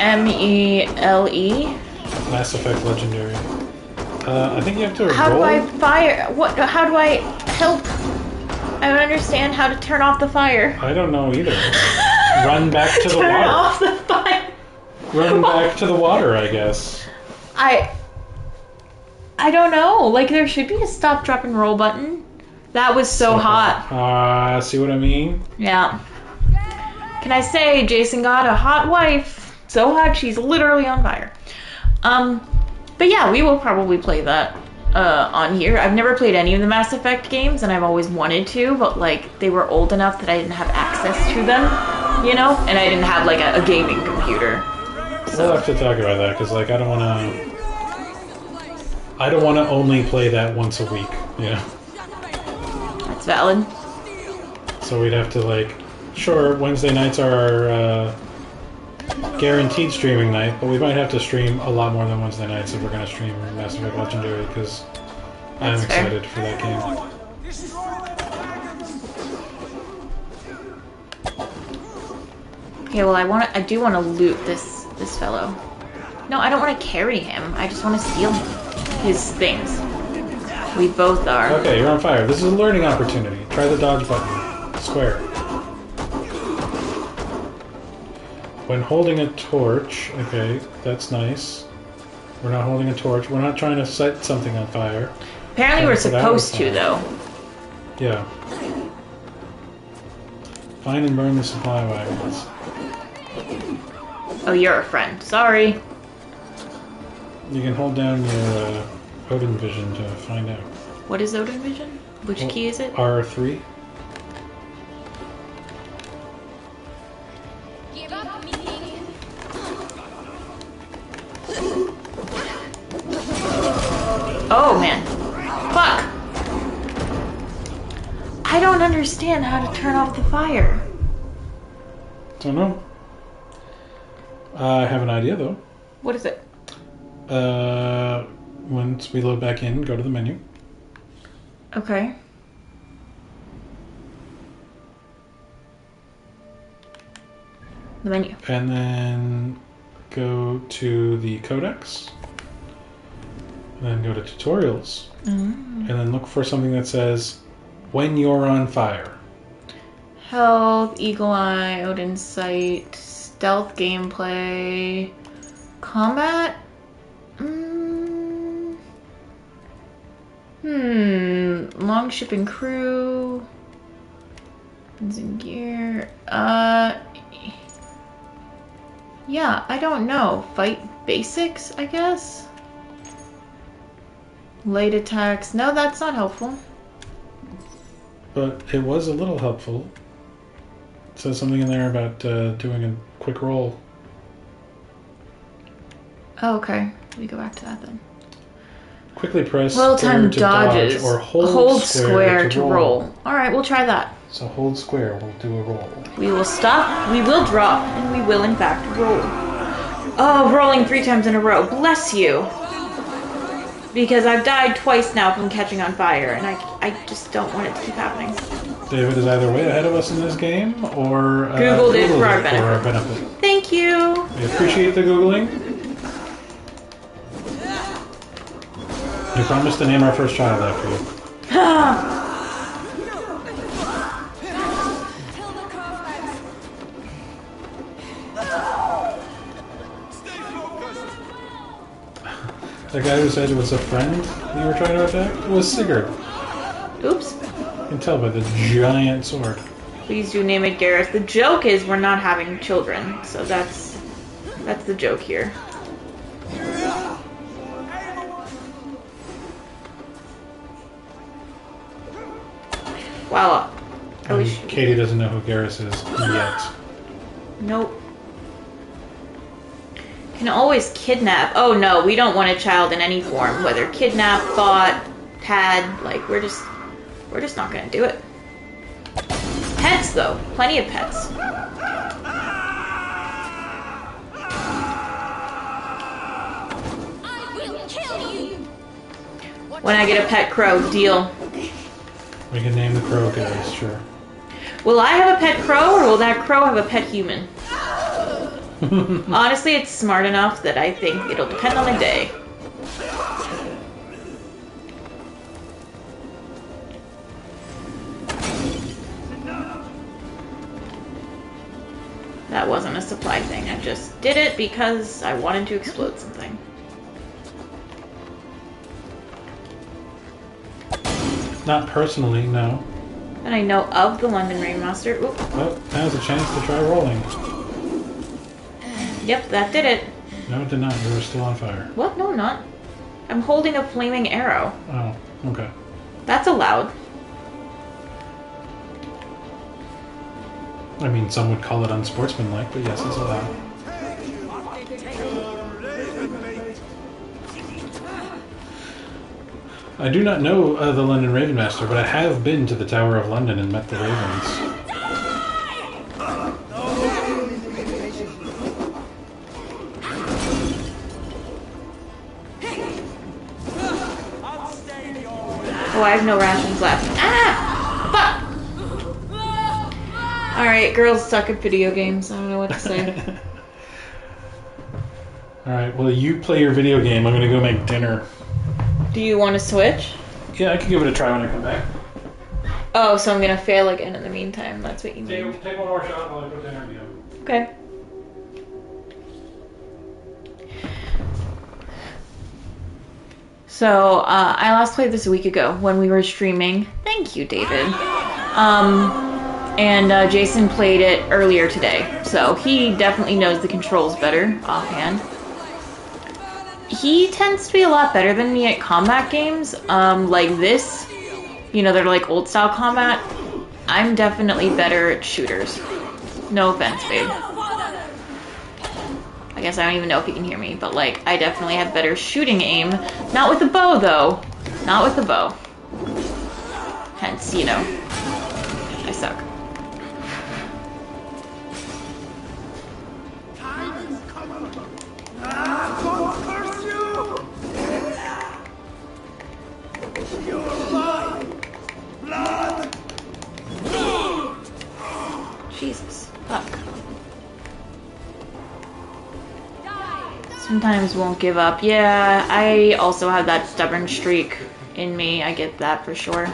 M-E-L-E? Mass Effect Legendary. I think you have to roll. How do I fire? What? How do I help? I don't understand how to turn off the fire. I don't know either. Run back to the water. Turn off the fire. Run back to the water, I guess. I don't know. Like, there should be a stop, drop, and roll button. That was so hot. See what I mean? Yeah. Can I say, Jason got a hot wife. So hot, she's literally on fire. But yeah, we will probably play that on here. I've never played any of the Mass Effect games, and I've always wanted to, but like, they were old enough that I didn't have access to them, you know? And I didn't have like a gaming computer. So. We'll have to talk about that, because like, I don't want to only play that once a week, you know? That's valid. So we'd have to like, sure, Wednesday nights are our guaranteed streaming night, but we might have to stream a lot more than Wednesday nights if we're going to stream Mass Effect Legendary, because I'm excited for that game. Okay, well, I do want to loot this fellow. No, I don't want to carry him. I just want to steal his things. We both are. Okay, you're on fire. This is a learning opportunity. Try the dodge button. Square. When holding a torch, okay, that's nice. We're not holding a torch. We're not trying to set something on fire. Apparently we're supposed to, though. Yeah. Find and burn the supply wagons. Oh, you're a friend. Sorry. You can hold down your Odin Vision to find out. What is Odin Vision? Which key is it? R3. Oh, man. Fuck. I don't understand how to turn off the fire. Don't know. I have an idea, though. What is it? Once we load back in, go to the menu. Okay. The menu. And then go to the codex. And then go to tutorials. And then look for something that says, when you're on fire. Health, Eagle Eye, Odin's Sight, Stealth Gameplay, Combat? Long Ship and Crew, Guns and Gear, yeah, I don't know. Fight Basics, I guess? Light attacks, no, that's not helpful. But it was a little helpful. It says something in there about doing a quick roll. Oh, okay. Let me go back to that then. Quickly press Well-timed square to dodges. dodge or hold square to roll. Alright, we'll try that. So hold square, we'll do a roll. We will stop, we will drop, and we will in fact roll. Oh, rolling 3 times in a row. Bless you. Because I've died twice now from catching on fire, and I just don't want it to keep happening. David is either way ahead of us in this game, or Googled it for our benefit. Thank you. We appreciate the Googling. We promise to name our first child after you. The guy who said it was a friend you were trying to attack was Sigurd. Oops. You can tell by the giant sword. Please do name it Garrus. The joke is we're not having children, so that's the joke here. Wow. I wish Katie doesn't know who Garrus is yet. Nope. Can always kidnap. Oh no, we don't want a child in any form. Whether kidnap, bought, pad, like we're just not gonna do it. Pets though. Plenty of pets. I will kill you. When I get a pet crow, deal. We can name the crow guys, sure. Will I have a pet crow or will that crow have a pet human? Honestly, it's smart enough that I think it'll depend on the day. That wasn't a supply thing. I just did it because I wanted to explode something. Not personally, no. And I know of the London Rainmaster. Oop. Well, now's a chance to try rolling. Yep, that did it. No, it did not. You were still on fire. What? No, I'm not. I'm holding a flaming arrow. Oh, okay. That's allowed. I mean, some would call it unsportsmanlike, but yes, it's allowed. I do not know the London Ravenmaster, but I have been to the Tower of London and met the ravens. Oh, I have no rations left. Ah! Fuck! Alright, girls suck at video games. I don't know what to say. Alright, well, you play your video game. I'm gonna go make dinner. Do you want to switch? Yeah, I can give it a try when I come back. Oh, so I'm gonna fail again in the meantime. That's what you mean. Take one more shot while I put dinner together. Okay. So, I last played this a week ago when we were streaming. Thank you, David. And Jason played it earlier today. So, he definitely knows the controls better offhand. He tends to be a lot better than me at combat games. Like this, you know, they're like old style combat. I'm definitely better at shooters. No offense, babe. I guess I don't even know if he can hear me, but like, I definitely have better shooting aim. Not with the bow, though. Not with the bow. Hence, you know, I suck. Sometimes won't give up. Yeah, I also have that stubborn streak in me. I get that for sure.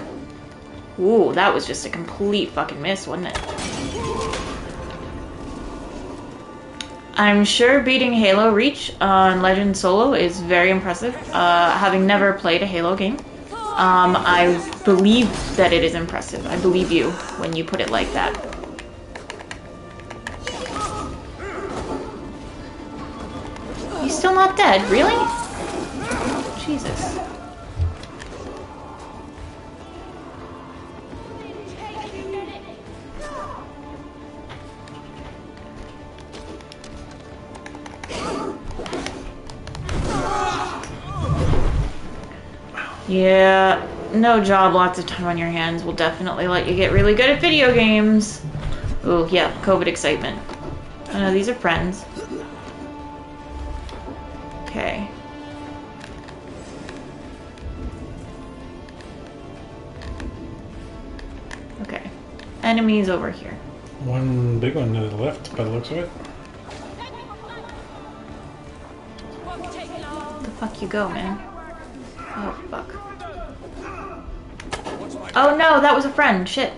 Ooh, that was just a complete fucking miss, wasn't it? I'm sure beating Halo Reach on Legend Solo is very impressive. Having never played a Halo game, I believe that it is impressive. I believe you when you put it like that. He's still not dead, really? Jesus. Yeah, no job, lots of time on your hands will definitely let you get really good at video games. Oh, yeah, COVID excitement. These are friends. Okay. Okay. Enemies over here. One big one to the left, by the looks of it. Where the fuck you go, man? Oh, fuck. Oh no, that was a friend. Shit.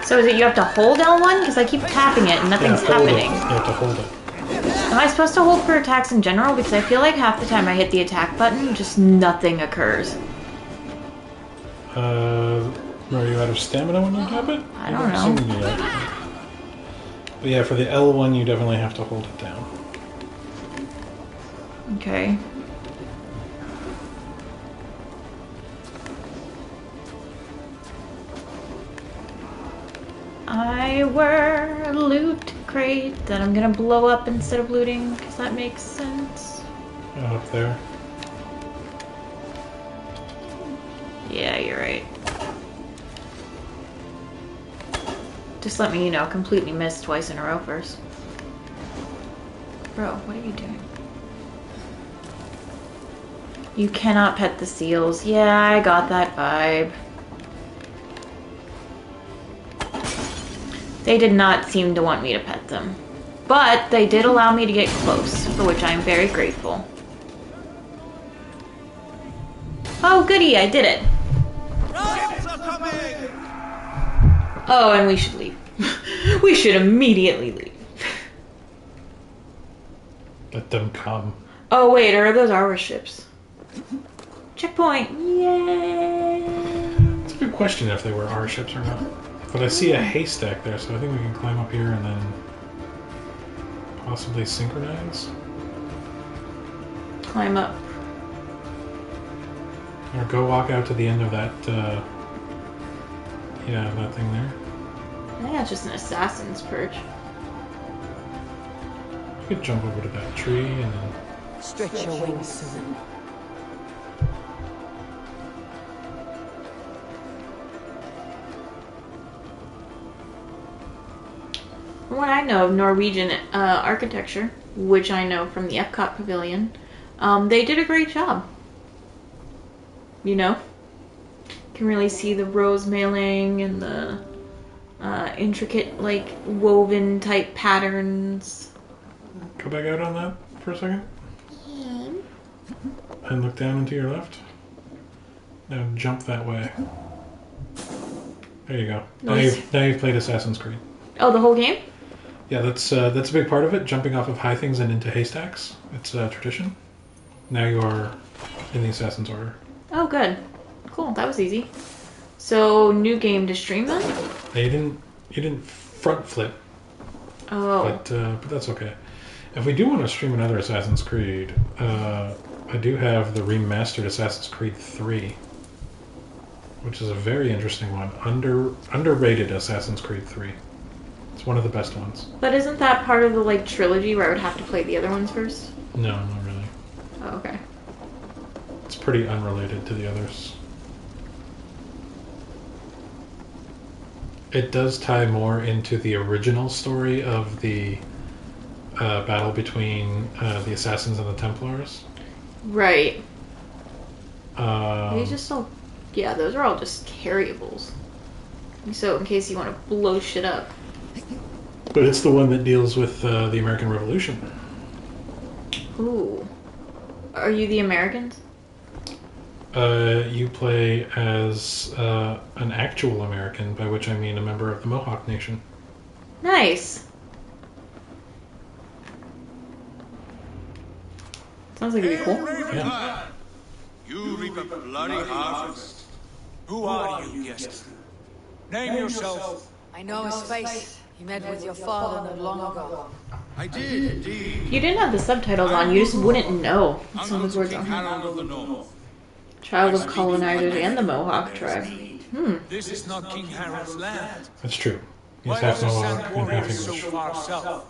So is it you have to hold L1? Because I keep tapping it and nothing's happening. You have to hold it. Am I supposed to hold for attacks in general? Because I feel like half the time I hit the attack button, just nothing occurs. Are you out of stamina when you tap it? I don't know. But yeah, for the L1 you definitely have to hold it down. Okay. I were a loot crate that I'm gonna blow up instead of looting, because that makes sense. Up there. Yeah, you're right. Just let me, completely miss twice in a row first. Bro, what are you doing? You cannot pet the seals. Yeah, I got that vibe. They did not seem to want me to pet them. But they did allow me to get close, for which I am very grateful. Oh, goody, I did it. Oh, and we should leave. We should immediately leave. Let them come. Oh, wait, are those our ships? Checkpoint! Yay! It's a good question if they were our ships or not. But I see a haystack there, so I think we can climb up here and then possibly synchronize. Climb up. Or go walk out to the end of that, yeah, that thing there. I think that's just an assassin's perch. You could jump over to that tree and then... Stretch your wings soon. From what I know of Norwegian architecture, which I know from the Epcot Pavilion, they did a great job. Can really see the rose mailing and the intricate, woven type patterns. Go back out on that for a second. And look down and to your left. Now jump that way. There you go. Nice. Now you've played Assassin's Creed. Oh, the whole game? Yeah, that's a big part of it, jumping off of high things and into haystacks. It's a tradition. Now you are in the Assassin's Order. Oh, good. Cool, that was easy. So, new game to stream then? You didn't front flip. Oh. But that's okay. If we do want to stream another Assassin's Creed, I do have the remastered Assassin's Creed 3, which is a very interesting one. Underrated Assassin's Creed 3. It's one of the best ones. But isn't that part of the, trilogy where I would have to play the other ones first? No, not really. Oh, okay. It's pretty unrelated to the others. It does tie more into the original story of the battle between the Assassins and the Templars. Right. These just all... Yeah, those are all just carryables. So in case you want to blow shit up. But it's the one that deals with the American Revolution. Ooh. Are you the Americans? You play as an actual American, by which I mean a member of the Mohawk Nation. Nice. Sounds like it'd be cool. Yeah. You reap a bloody harvest. Who are you, guest? Name yourself. I know his face. He met with your father not long ago. I did, indeed. You didn't have the subtitles on, you just wouldn't know some of the words King on here. Harold of the North. Child of colonizers and the Mohawk tribe. This is not King Harold's land. That's true. He's Why half was the Mohawk Sand and half Warrior so English. far south?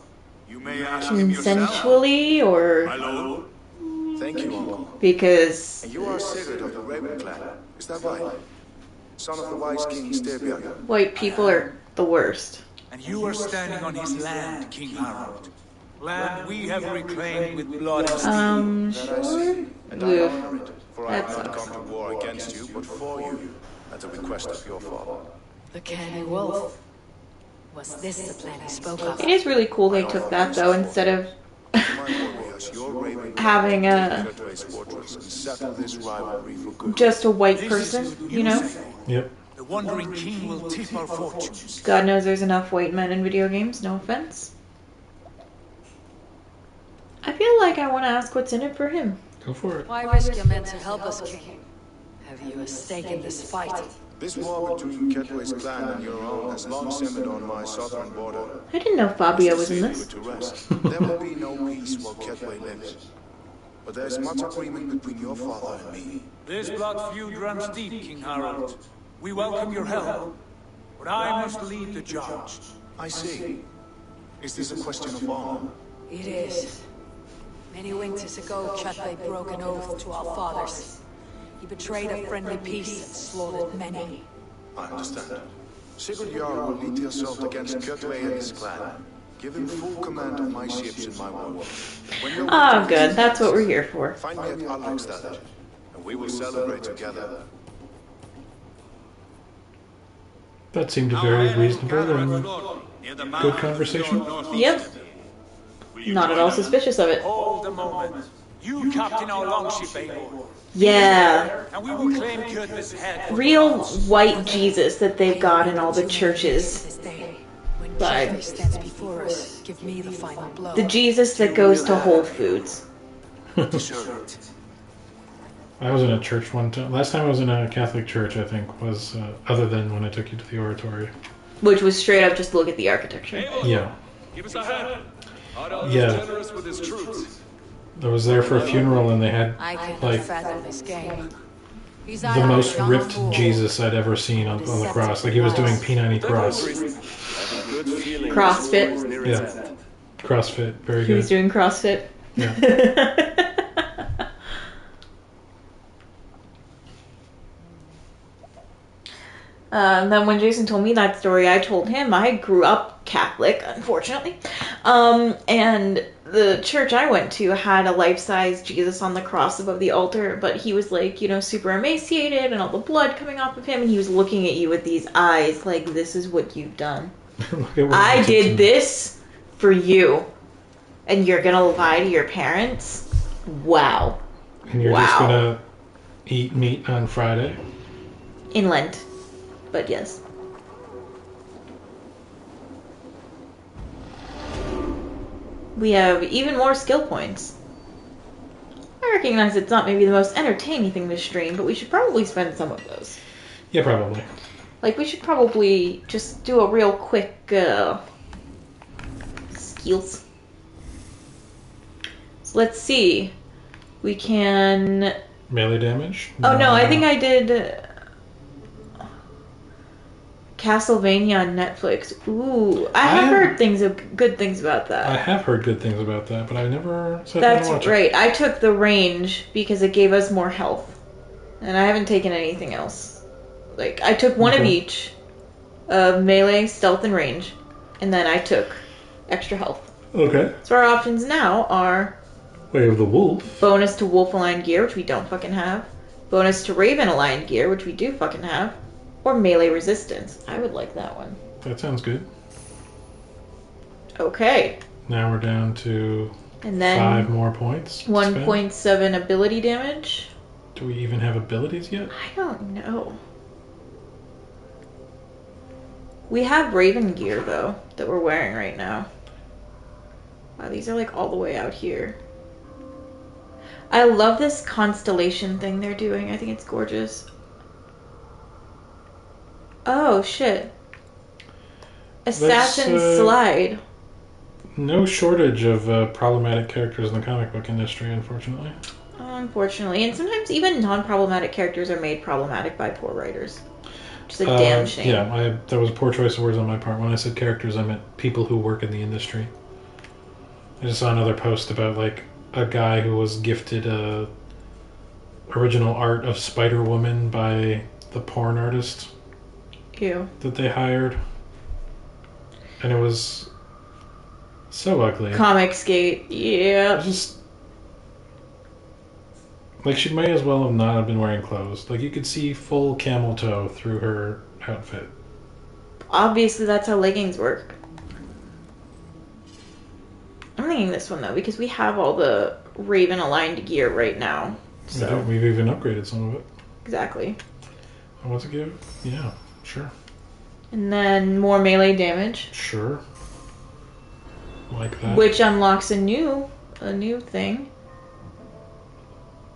You may ask him yourself. Consensually, or My lord. Thank you, Uncle. because... And you are Sigurd of the Raven clan, is that right? Son of the wise King Styrbjörn. white people are the worst. And you are standing on his land, King Harold. Land we have reclaimed with blood and steel. That I Sure? see. And I Oof. honor it, for I That have not sucks. come to war against you, but for you, at the request of your father. The canny wolf. Was this the plan he spoke of? It is really cool they took that, though, instead of To my warriors, your Raven clan having will a... take Kurtway's fortress and settle this rivalry for good. just a white This person, is good you news, know? Eivor. Yep. The wandering king will tip our fortunes. God knows there's enough white men in video games, no offense. I feel like I want to ask what's in it for him. Go for it. Why risk your men to help us, King? Have you a stake in this fight? This war between Kurtway's clan and your own has long simmered on my southern border. I didn't know Fabio To was in see this. you to rest. There will be no peace while Kurtway lives. But there's much agreement between your father and me. This blood feud runs deep, King Harold. We welcome your help, but I must lead the charge. I see. Is this a question of honor? It is. Many winters ago, Chatway broke an oath to our fathers. He betrayed a friendly peace and slaughtered many. I understand. Sigurd Jarl will lead the assault against Kurtway and his clan. Give him full command of my ships and my work. When you're Oh, ready, good. That's what we're here for. find me at Alrekstad, and we will celebrate together. That seemed a very reasonable and good conversation. Yep. Not at all suspicious of it. Hold a moment. You captain our longship, Eivor. Yeah. And we will claim Kurt's head. Real white Jesus that they've got in all the churches. This day, when Vibe. Chatway stands before us, give me the final blow. The Jesus that goes to Whole Foods. Deserved. I was in a church one time. Last time I was in a Catholic church, I think, was other than when I took you to the oratory. Which was straight up just look at the architecture. Yeah. Give us a hand. Harold Yeah. is generous with his troops. I was there for a funeral and they had I cannot like fathom this game. He's the either most a young ripped fool Jesus I'd ever seen on the cross. Like he was doing P90 cross. CrossFit. Yeah. CrossFit. Very He was good. doing CrossFit. Yeah. And then when Jason told me that story, I told him I grew up Catholic, unfortunately. And the church I went to had a life-size Jesus on the cross above the altar, but he was like, you know, super emaciated and all the blood coming off of him, and he was looking at you with these eyes like, this is what you've done. Look at what I you did this for you, and you're gonna lie to your parents? Wow. And you're just Wow. gonna eat meat on Friday. In Lent. But yes. We have even more skill points. I recognize it's not maybe the most entertaining thing to stream, but we should probably spend some of those. Yeah, probably. Like, we should probably just do a real quick, skills. So let's see. We can... Melee damage? Oh no, I think I did... Castlevania on Netflix. Ooh, I have heard good things about that. I have heard good things about that, but I never sat down That's to watch right. I took the range because it gave us more health. And I haven't taken anything else. Like, I took one of Okay. each. Melee, stealth, and range. And then I took extra health. Okay. So our options now are Way of the Wolf. bonus to wolf aligned gear, which we don't fucking have. Bonus to raven aligned gear, which we do fucking have. Or melee resistance. I would like that one. That sounds good. Okay. Now we're down to And then 5 more points. 1.7 ability damage. Do we even have abilities yet? I don't know. We have raven gear, though, that we're wearing right now. Wow, these are like all the way out here. I love this constellation thing they're doing. I think it's gorgeous. Oh, shit. Assassin Slide. No shortage of problematic characters in the comic book industry, unfortunately. Unfortunately. And sometimes even non-problematic characters are made problematic by poor writers. Which is a damn shame. Yeah, that was a poor choice of words on my part. When I said characters, I meant people who work in the industry. I just saw another post about, like, a guy who was gifted original art of Spider-Woman by the porn artist. Ew. That they hired. And it was so ugly. Comicsgate, yeah. Just like, she may as well have not have been wearing clothes. Like, you could see full camel toe through her outfit. Obviously, that's how leggings work. I'm thinking this one, though, because we have all the Raven-aligned gear right now. So We've even upgraded some of it. Exactly. And what's it give? Yeah, sure. And then more melee damage. Sure. Like that. Which unlocks a new thing.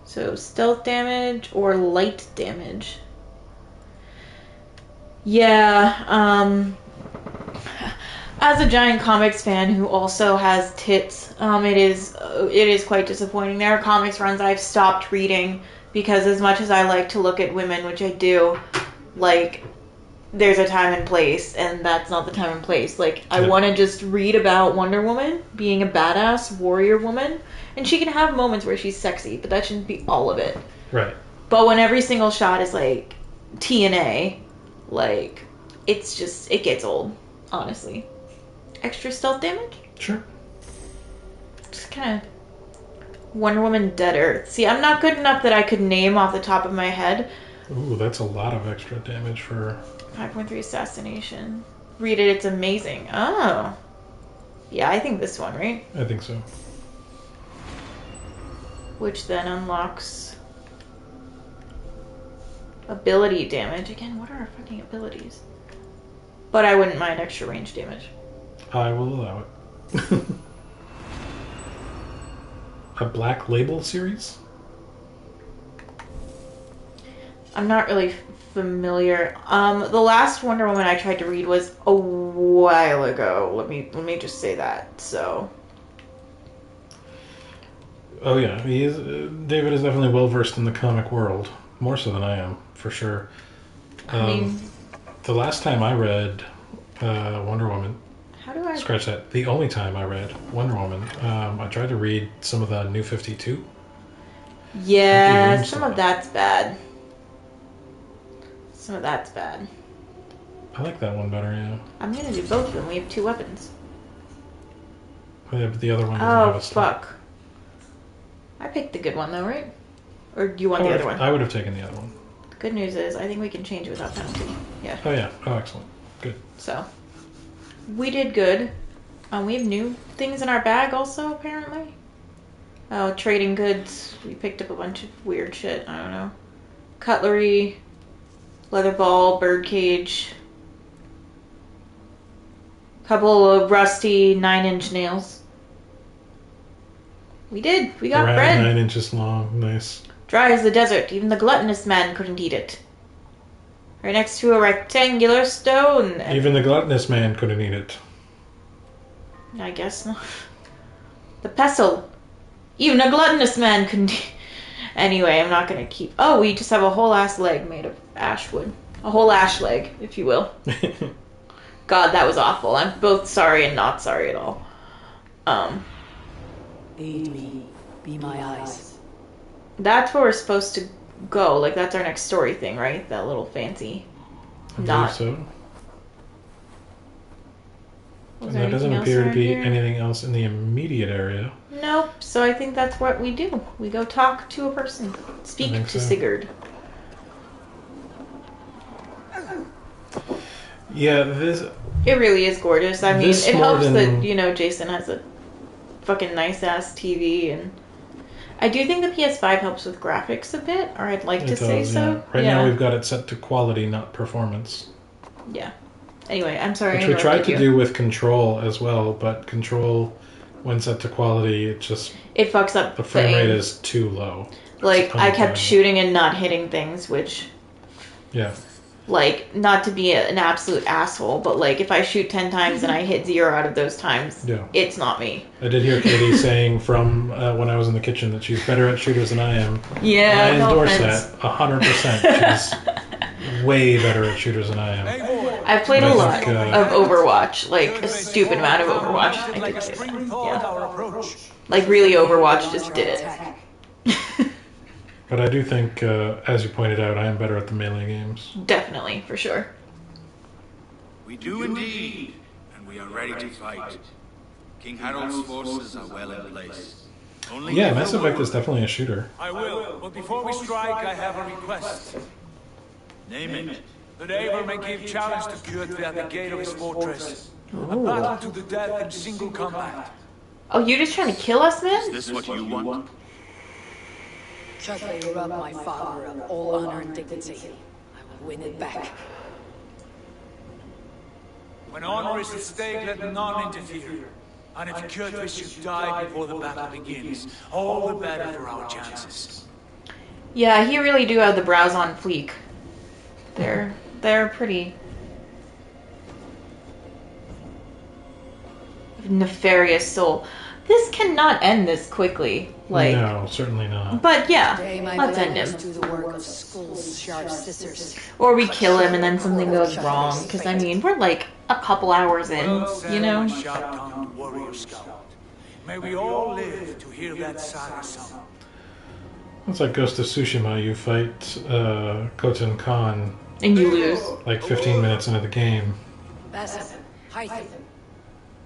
So stealth damage or light damage. Yeah, as a giant comics fan who also has tits, it is quite disappointing. There are comics runs I've stopped reading because as much as I like to look at women, which I do, like, there's a time and place, and that's not the time and place. Like, I want to just read about Wonder Woman being a badass warrior woman, and she can have moments where she's sexy, but that shouldn't be all of it. Right. But when every single shot is, like, TNA, like, it's just, it gets old, honestly. Extra stealth damage? Sure. Just kind of Wonder Woman Dead Earth. See, I'm not good enough that I could name off the top of my head. Ooh, that's a lot of extra damage for... 5.3 assassination. Read it, it's amazing. Oh. Yeah, I think this one, right? I think so. Which then unlocks ability damage. Again, what are our fucking abilities? But I wouldn't mind extra range damage. I will allow it. A Black Label series? I'm not really familiar. The last Wonder Woman I tried to read was a while ago. Let me just say that. So. Oh yeah, he is. David is definitely well versed in the comic world, more so than I am, for sure. I mean, the last time I read Wonder Woman. How do I scratch that? The only time I read Wonder Woman, I tried to read some of the New 52. Yeah, some of that's bad. Some of that's bad. I like that one better, yeah. I'm gonna do both of them. We have 2 weapons. Yeah, but the other one doesn't have a slot. Fuck. I picked the good one though, right? Or do you want the other one? I would have taken the other one. The good news is I think we can change it without penalty. Yeah. Oh yeah. Oh, excellent. Good. So, we did good. We have new things in our bag also, apparently. Oh, trading goods. We picked up a bunch of weird shit. I don't know. Cutlery, leather ball, birdcage. Couple of rusty 9-inch nails. We did. We got Around bread. 9 inches long. Nice. Dry as the desert. Even the gluttonous man couldn't eat it. Right next to a rectangular stone. Even the gluttonous man couldn't eat it. I guess not. The pestle. Even a gluttonous man couldn't eat. Anyway, I'm not gonna keep... Oh, we just have a whole ass leg made of ash wood. A whole ash leg, if you will. God, that was awful. I'm both sorry and not sorry at all. Aid me. Be my eyes. That's where we're supposed to go. Like, that's our next story thing, right? That little fancy I believe so. Was There doesn't anything else appear to around be here? anything else in the immediate area. Nope. So I think that's what we do. We go talk to a person. Speak think to so. Sigurd. Yeah, this. It really is gorgeous. I mean, This it more helps than- that, you know, Jason has a fucking nice-ass TV, and I do think the PS5 helps with graphics a bit, or I'd like to It say does, so. yeah. Right Yeah. now we've got it set to quality, not performance. Yeah. Anyway, I'm sorry Which I we tried interrupted to you. do with Control as well, but Control, when set to quality, it just... It fucks up The frame rate aim. is too low. Like, I kept unplayable. shooting and not hitting things, which... Yeah. Like, not to be an absolute asshole, but like, if I shoot 10 times and I hit 0 out of those times, Yeah. it's not me. I did hear Katie saying from when I was in the kitchen that she's better at shooters than I am. Yeah, and I no endorse offense. that 100%. She's way better at shooters than I am. I've played I a lot think, of Overwatch, like a stupid amount of Overwatch. I could say that. Yeah. Like, really, Overwatch just did it. But I do think, as you pointed out, I am better at the melee games. Definitely, for sure. We do indeed, and we are ready to fight. King Harold's forces are well in place. Only Yeah, give Mass the Effect word. is definitely a shooter. I will, but before we strike, I have a request. Name it. That Eivor may give challenge to Kjotve at the gate of his fortress. A battle to the death in single combat. Oh, you just trying to kill us, man? Is this what you want? Kjotve robbed my father of all honor and dignity. I will win it back. When honor is at stake, let none interfere. And if Kjotve should die before the battle begins, all the better for our chances. Yeah, he really do have the brows on fleek. They're pretty nefarious soul. This cannot end this quickly. Like, No, certainly not. but yeah, Today my let's end blades him. do the work of Skull's sharp scissors. Or we kill him and then something goes wrong. Because, I mean, we're like a couple hours in, Well said, you know? my sharp-tongued warrior scout. May we all live to hear that saga sung. It's like Ghost of Tsushima. You fight Khotan Khan And you lose. like 15 minutes into the game. Basim, Hytham.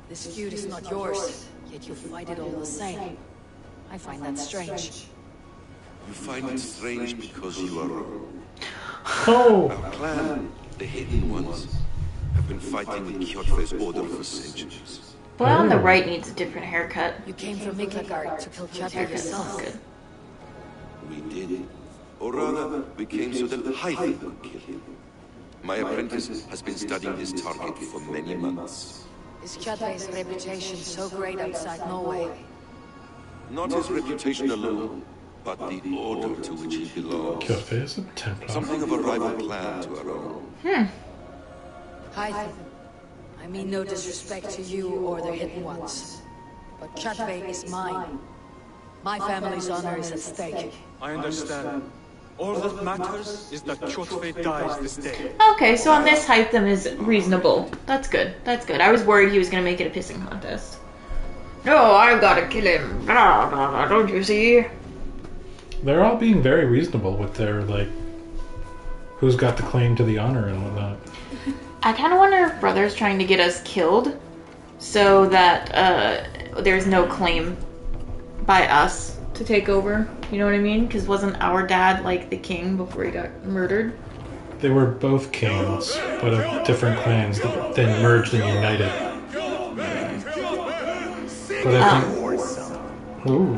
This feud is not yours, yet you fight it all the same. I find that strange. You find it strange because you are wrong. Oh! Our clan, the Hidden Ones, have been fighting with Kjotve's order for centuries. Boy on the right needs a different haircut. You came from Miklagard to kill Kjotve Haircut yourself. sounds good. We did. Or rather, we came so that Hytham could kill him. My apprentice has been studying his target for many months. Is Kjotve's reputation so great outside Norway? Not his reputation alone, but the order to which he belongs. Kjotve is a Templar. Something of a rival clan to our own. Hytham, I mean no disrespect to you or the Hidden Ones, but Kjotve is mine. My family's honor is at stake. I understand. All that matters is that Kjotve dies this day. Okay, so on this, Hytham is reasonable. That's good. That's good. I was worried he was going to make it a pissing contest. No, I've got to kill him. Blah, blah, blah, don't you see? They're all being very reasonable with their, like, who's got the claim to the honor and whatnot. I kind of wonder if Brother's trying to get us killed so that there's no claim by us to take over. You know what I mean? Because wasn't our dad, like, the king before he got murdered? They were both kings, but of different clans that then merged and united. But I think... Ooh.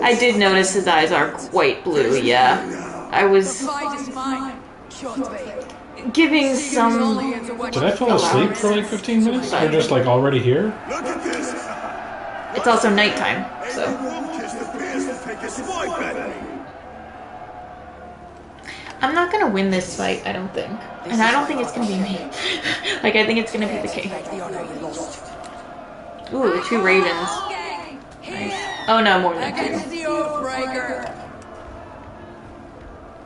I did notice his eyes are quite blue, yeah. I was Fight is mine, Kjotve. giving some... Did I fall asleep for like 15 minutes? You're just like already here? Look at this! It's also nighttime, so... Won't kiss the bears and take a swipe at me! I'm not gonna win this fight, I don't think. And I don't think it's gonna be me. Like, I think it's gonna be the king. Back the honor you lost. Ooh, the two ravens. Nice. Oh no, more than two. the Oathbreaker.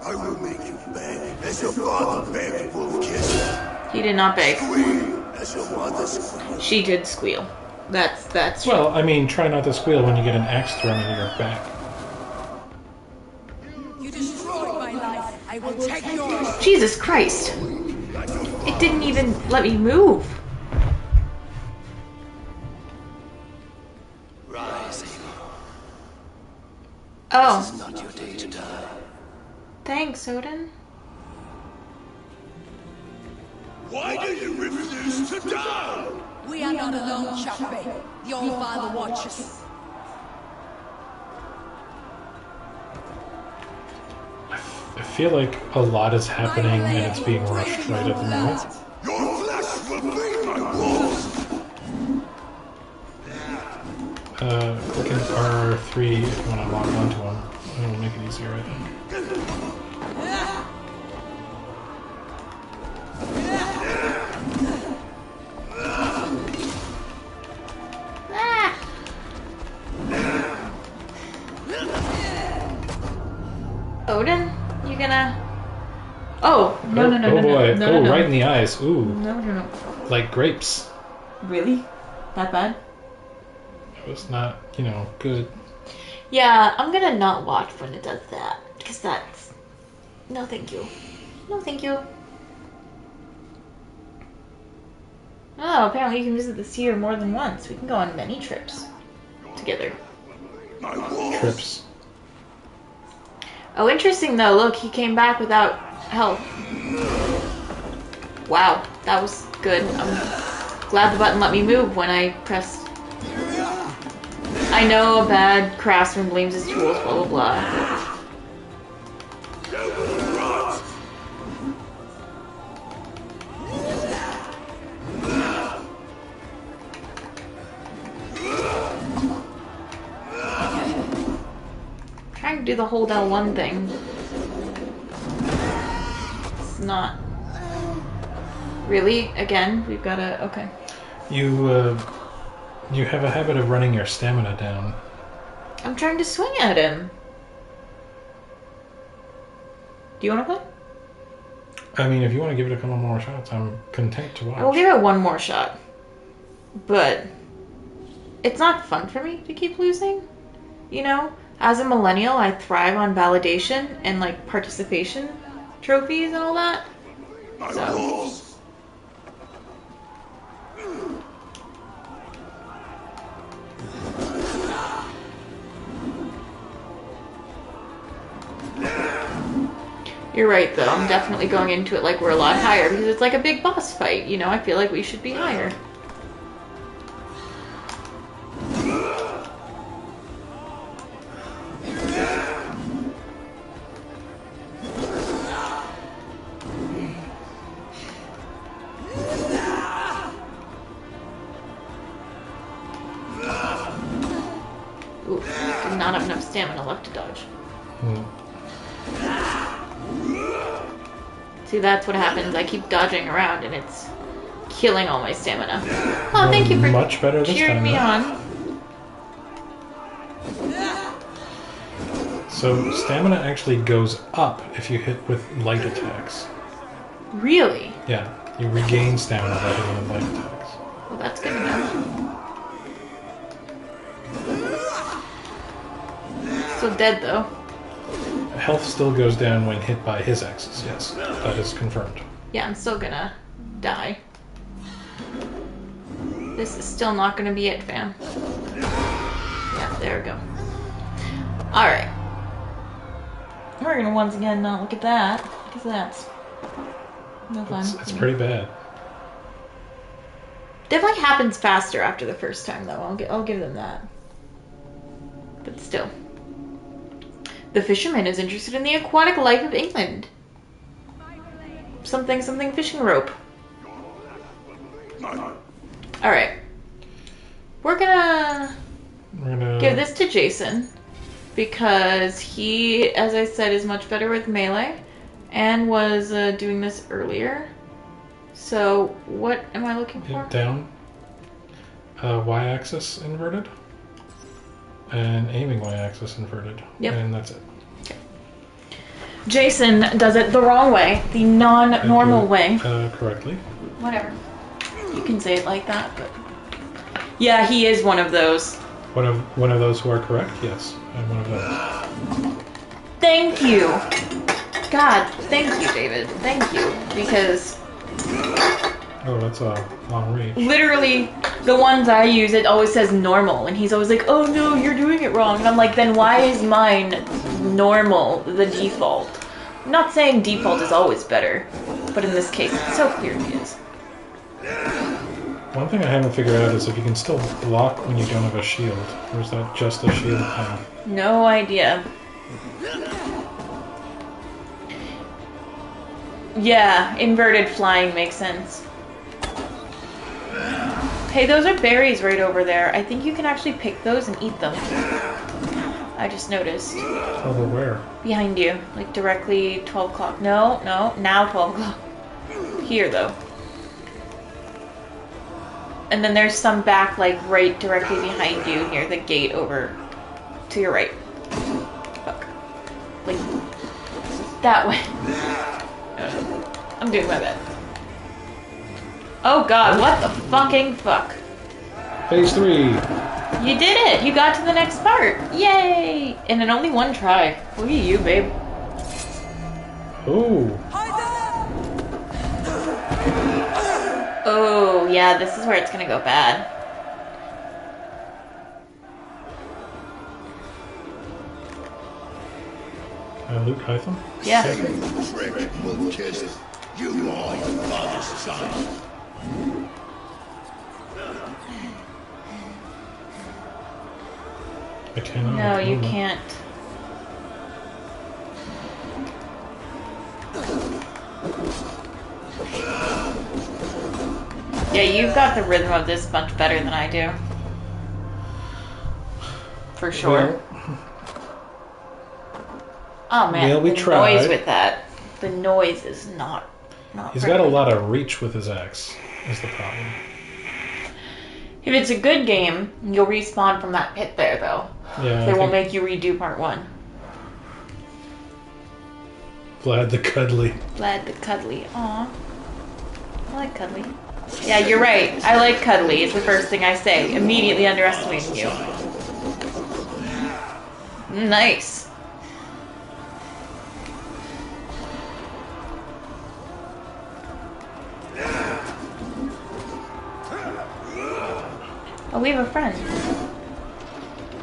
I will make you beg as your father begged Wolfkiss. He did not beg. Squeal as your mother squealed. She did squeal. That's Well, I mean, try not to squeal when you get an axe thrown into your back. You destroyed my life. I will take yours. Jesus Christ. It didn't even let me move. ready to die. Thanks, Odin. Why do you refuse to die? We are not alone, Chakbe. The All-Father watches. I feel like a lot is happening and it's being rushed right at the moment. Your flesh will be my wolves! Clicking R3 if you want to lock onto him. It'll make it easier, I think. Odin, you gonna? Oh no. Oh boy! No, right in the eyes. Ooh. No. Like grapes. Really? That bad? It was not, good. Yeah, I'm gonna not watch when it does that because that's no, thank you. No, thank you. Oh, apparently you can visit the Seer more than once. We can go on many trips together. Trips. Oh, interesting though. Look, he came back without health. Wow, that was good. I'm glad the button let me move when I pressed. I know a bad craftsman blames his tools, blah blah blah. Trying to do the hold L1 thing. It's not. Really? Again? We've gotta. Okay. You have a habit of running your stamina down. I'm trying to swing at him. Do you want to play? I mean, if you want to give it a couple more shots, I'm content to watch. I will give it one more shot. But it's not fun for me to keep losing. As a millennial, I thrive on validation and like participation trophies and all that. So. You're right, though. I'm definitely going into it like we're a lot higher because it's like a big boss fight. I feel like we should be higher. Ooh, did not have enough stamina left to dodge. See, that's what happens. I keep dodging around and it's killing all my stamina. Oh, thank you for much better this cheering time, me though. on. So stamina actually goes up if you hit with light attacks. Really? Yeah, you regain stamina by hitting with light attacks. Well, that's good to know. Still dead, though. Health still goes down when hit by his axes, yes. That is confirmed. Yeah, I'm still gonna die. This is still not gonna be it, fam. Yeah, there we go. Alright. We're gonna once again not look at that, because that's no fun. It's pretty bad. Definitely happens faster after the first time, though. I'll give them that. But still. The fisherman is interested in the aquatic life of England. Something fishing rope. Alright. We're gonna give this to Jason. Because he, as I said, is much better with melee. And was doing this earlier. So, what am I looking for? Down. Y-axis inverted. And aiming y-axis inverted. Yep. And that's it. Okay. Jason does it the wrong way. The non-normal way. Correctly. Whatever. You can say it like that, but... Yeah, he is one of those. One of those who are correct? Yes. I'm one of those. Thank you. God, thank you, David. Thank you. Because... Oh, that's a long reach. Literally, the ones I use, it always says normal. And he's always like, oh no, you're doing it wrong. And I'm like, then why is mine normal, the default. I'm not saying default is always better, but in this case, it so clearly is. One thing I haven't figured out is if you can still block when you don't have a shield, or is that just a shield thing? No idea. Yeah, inverted flying makes sense. Hey, those are berries right over there. I think you can actually pick those and eat them. I just noticed. Over where? Behind you. Like directly 12 o'clock. No, now 12 o'clock. Here, though. And then there's some back, like, right directly behind you near the gate over to your right. Fuck. Like, that way. I'm doing my best. Oh god, what the fucking fuck? Phase 3. You did it! You got to the next part! Yay! And in only one try. Look at you, babe. Ooh. Oh, yeah, this is where it's gonna go bad. Luke Hytham? Yeah. You are your father's son. I cannot. No, you can't. Yeah, you've got the rhythm of this much better than I do. For sure. Well, oh man, well, we the tried. noise with that. The noise is not He's very got a good. lot of reach with his axe, is the problem. If it's a good game, you'll respawn from that pit there, though. Yeah. They won't make you redo part 1. Vlad the Cuddly. Vlad the Cuddly. Aw. I like Cuddly. Yeah, you're right. I like Cuddly. It's the first thing I say. Immediately underestimating you. Nice. Oh, we have a friend.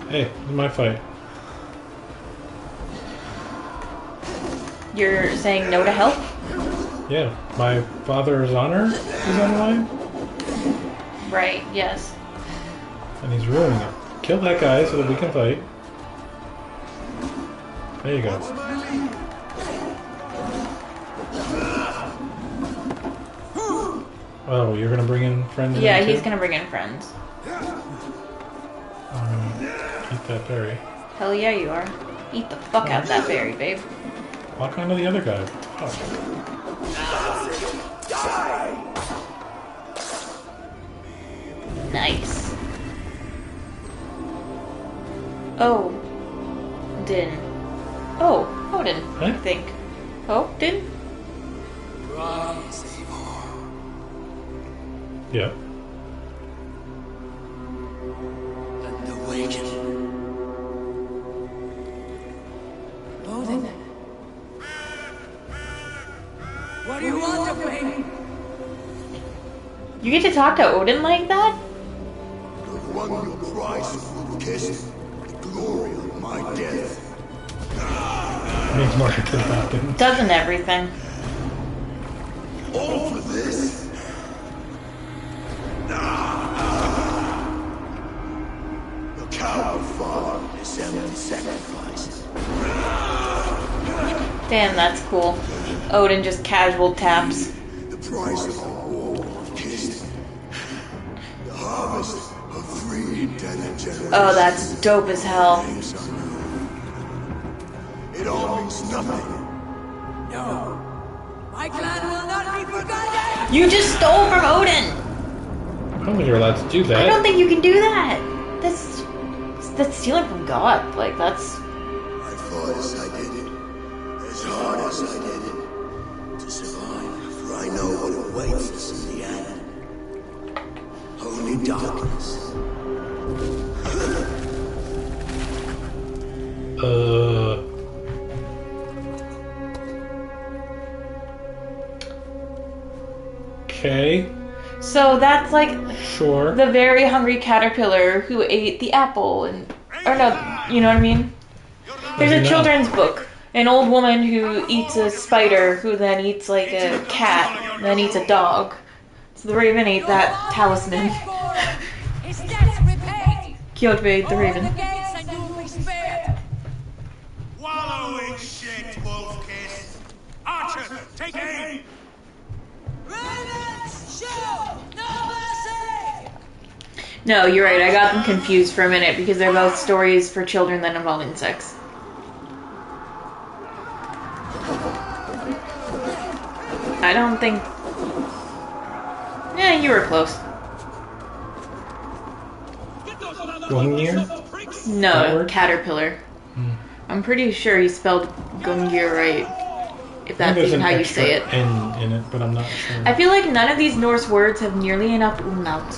Hey, this is my fight. You're saying no to help? Yeah, my father's honor is on the line, Right, yes. and he's ruining it. Kill that guy so that we can fight. There you go. Oh, you're gonna bring in friends? Yeah, in he's too? gonna bring in friends. Eat that berry. Hell yeah, you are. Eat the fuck out of that berry, babe. Walk onto the other guy. Fuck. Nice. Oh. Din. Oh, Odin, I think. Oh, Din? Yeah. And awaken. Odin. What do you want of me? You get to talk to Odin like that? You won your prize for kissed the glory of my death. Means more could happen. Doesn't everything? All for this. Your coward father is empty sacrifice. Damn, that's cool. Odin just casual taps. The price of the war kissed. The harvest of 3 dead generations. Oh, that's dope as hell. It all means nothing. No. My clan will not be forgotten! You just stole from Odin! I don't think you're allowed to do that. I don't think you can do that. That's stealing from God. Like, that's... I fought as I did it. As hard as I did it. To survive, for I know what awaits us in the end. Only darkness. Okay. So that's like Sure. the very hungry caterpillar who ate the apple and... Or no, you know what I mean? There's a children's book. An old woman who eats a spider, who then eats like a cat, then eats a dog. So the raven ate that talisman. His debts repaid. Kyoto ate the raven. Open the gates and you will be spared. Wallow in shit, wolf kiss. Archer, take aim. Ravens, shoot! No mercy! No, you're right. I got them confused for a minute because they're both stories for children that involve insects. I don't think... Yeah, you were close. Gungnir? No, caterpillar. I'm pretty sure he spelled Gungnir right. If that's even how you say it. N in it, but I'm not sure. I feel like none of these Norse words have nearly enough umlauts.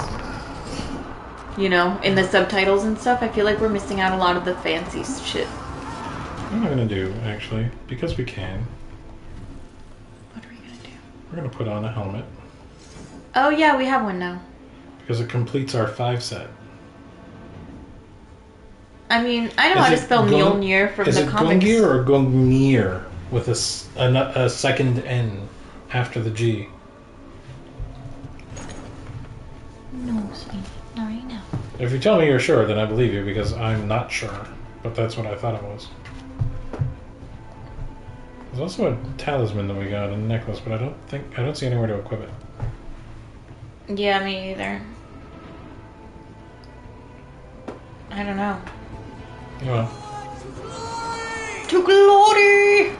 You know, in the subtitles and stuff. I feel like we're missing out a lot of the fancy shit. What am I gonna do, actually? Because we can. What are we gonna do? We're gonna put on a helmet. Oh yeah, we have one now. Because it completes our 5 set. I mean, I know how to spell Mjolnir from the comics. Is it Gungnir or Gungnir with a second N after the G? No, sweetie, not right now. If you tell me you're sure, then I believe you because I'm not sure. But that's what I thought it was. There's also a talisman that we got, a necklace, but I don't see anywhere to equip it. Yeah, me either. I don't know. Well. To glory!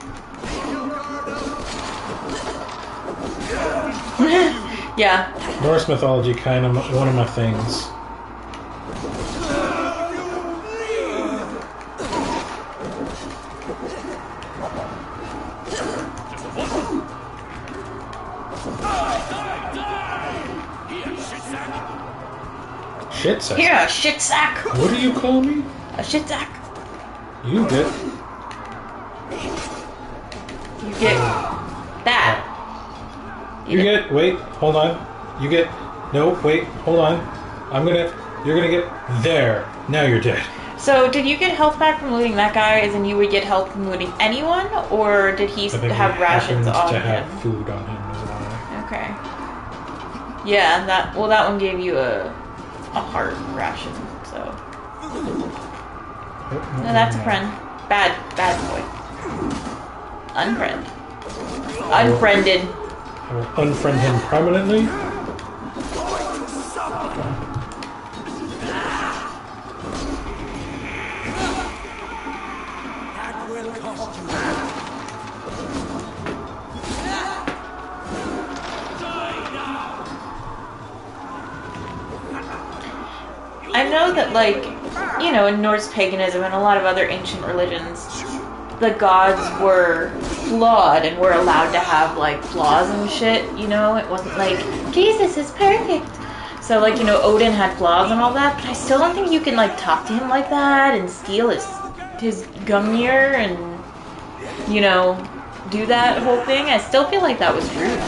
Yeah. Norse mythology, kind of one of my things. Shit sack. Here, shit sack. What do you call me? A shit sack. You get. You get that. You get. Wait. Hold on. You get. No. Wait. Hold on. You're gonna get there. Now you're dead. So, did you get health back from looting that guy, as in you would get health from looting anyone, or did he have rations on to him? Have food on him as well. Okay. Yeah, that one gave you a heart ration, so. No, that's a friend. Bad boy. Unfriend. Unfriended. I will unfriend him permanently. I know that, like, you know, in Norse paganism and a lot of other ancient religions, the gods were flawed and were allowed to have, like, flaws and shit, you know? It wasn't like, Jesus is perfect. So, like, you know, Odin had flaws and all that, but I still don't think you can, like, talk to him like that and steal his Gungnir and, you know, do that whole thing. I still feel like that was rude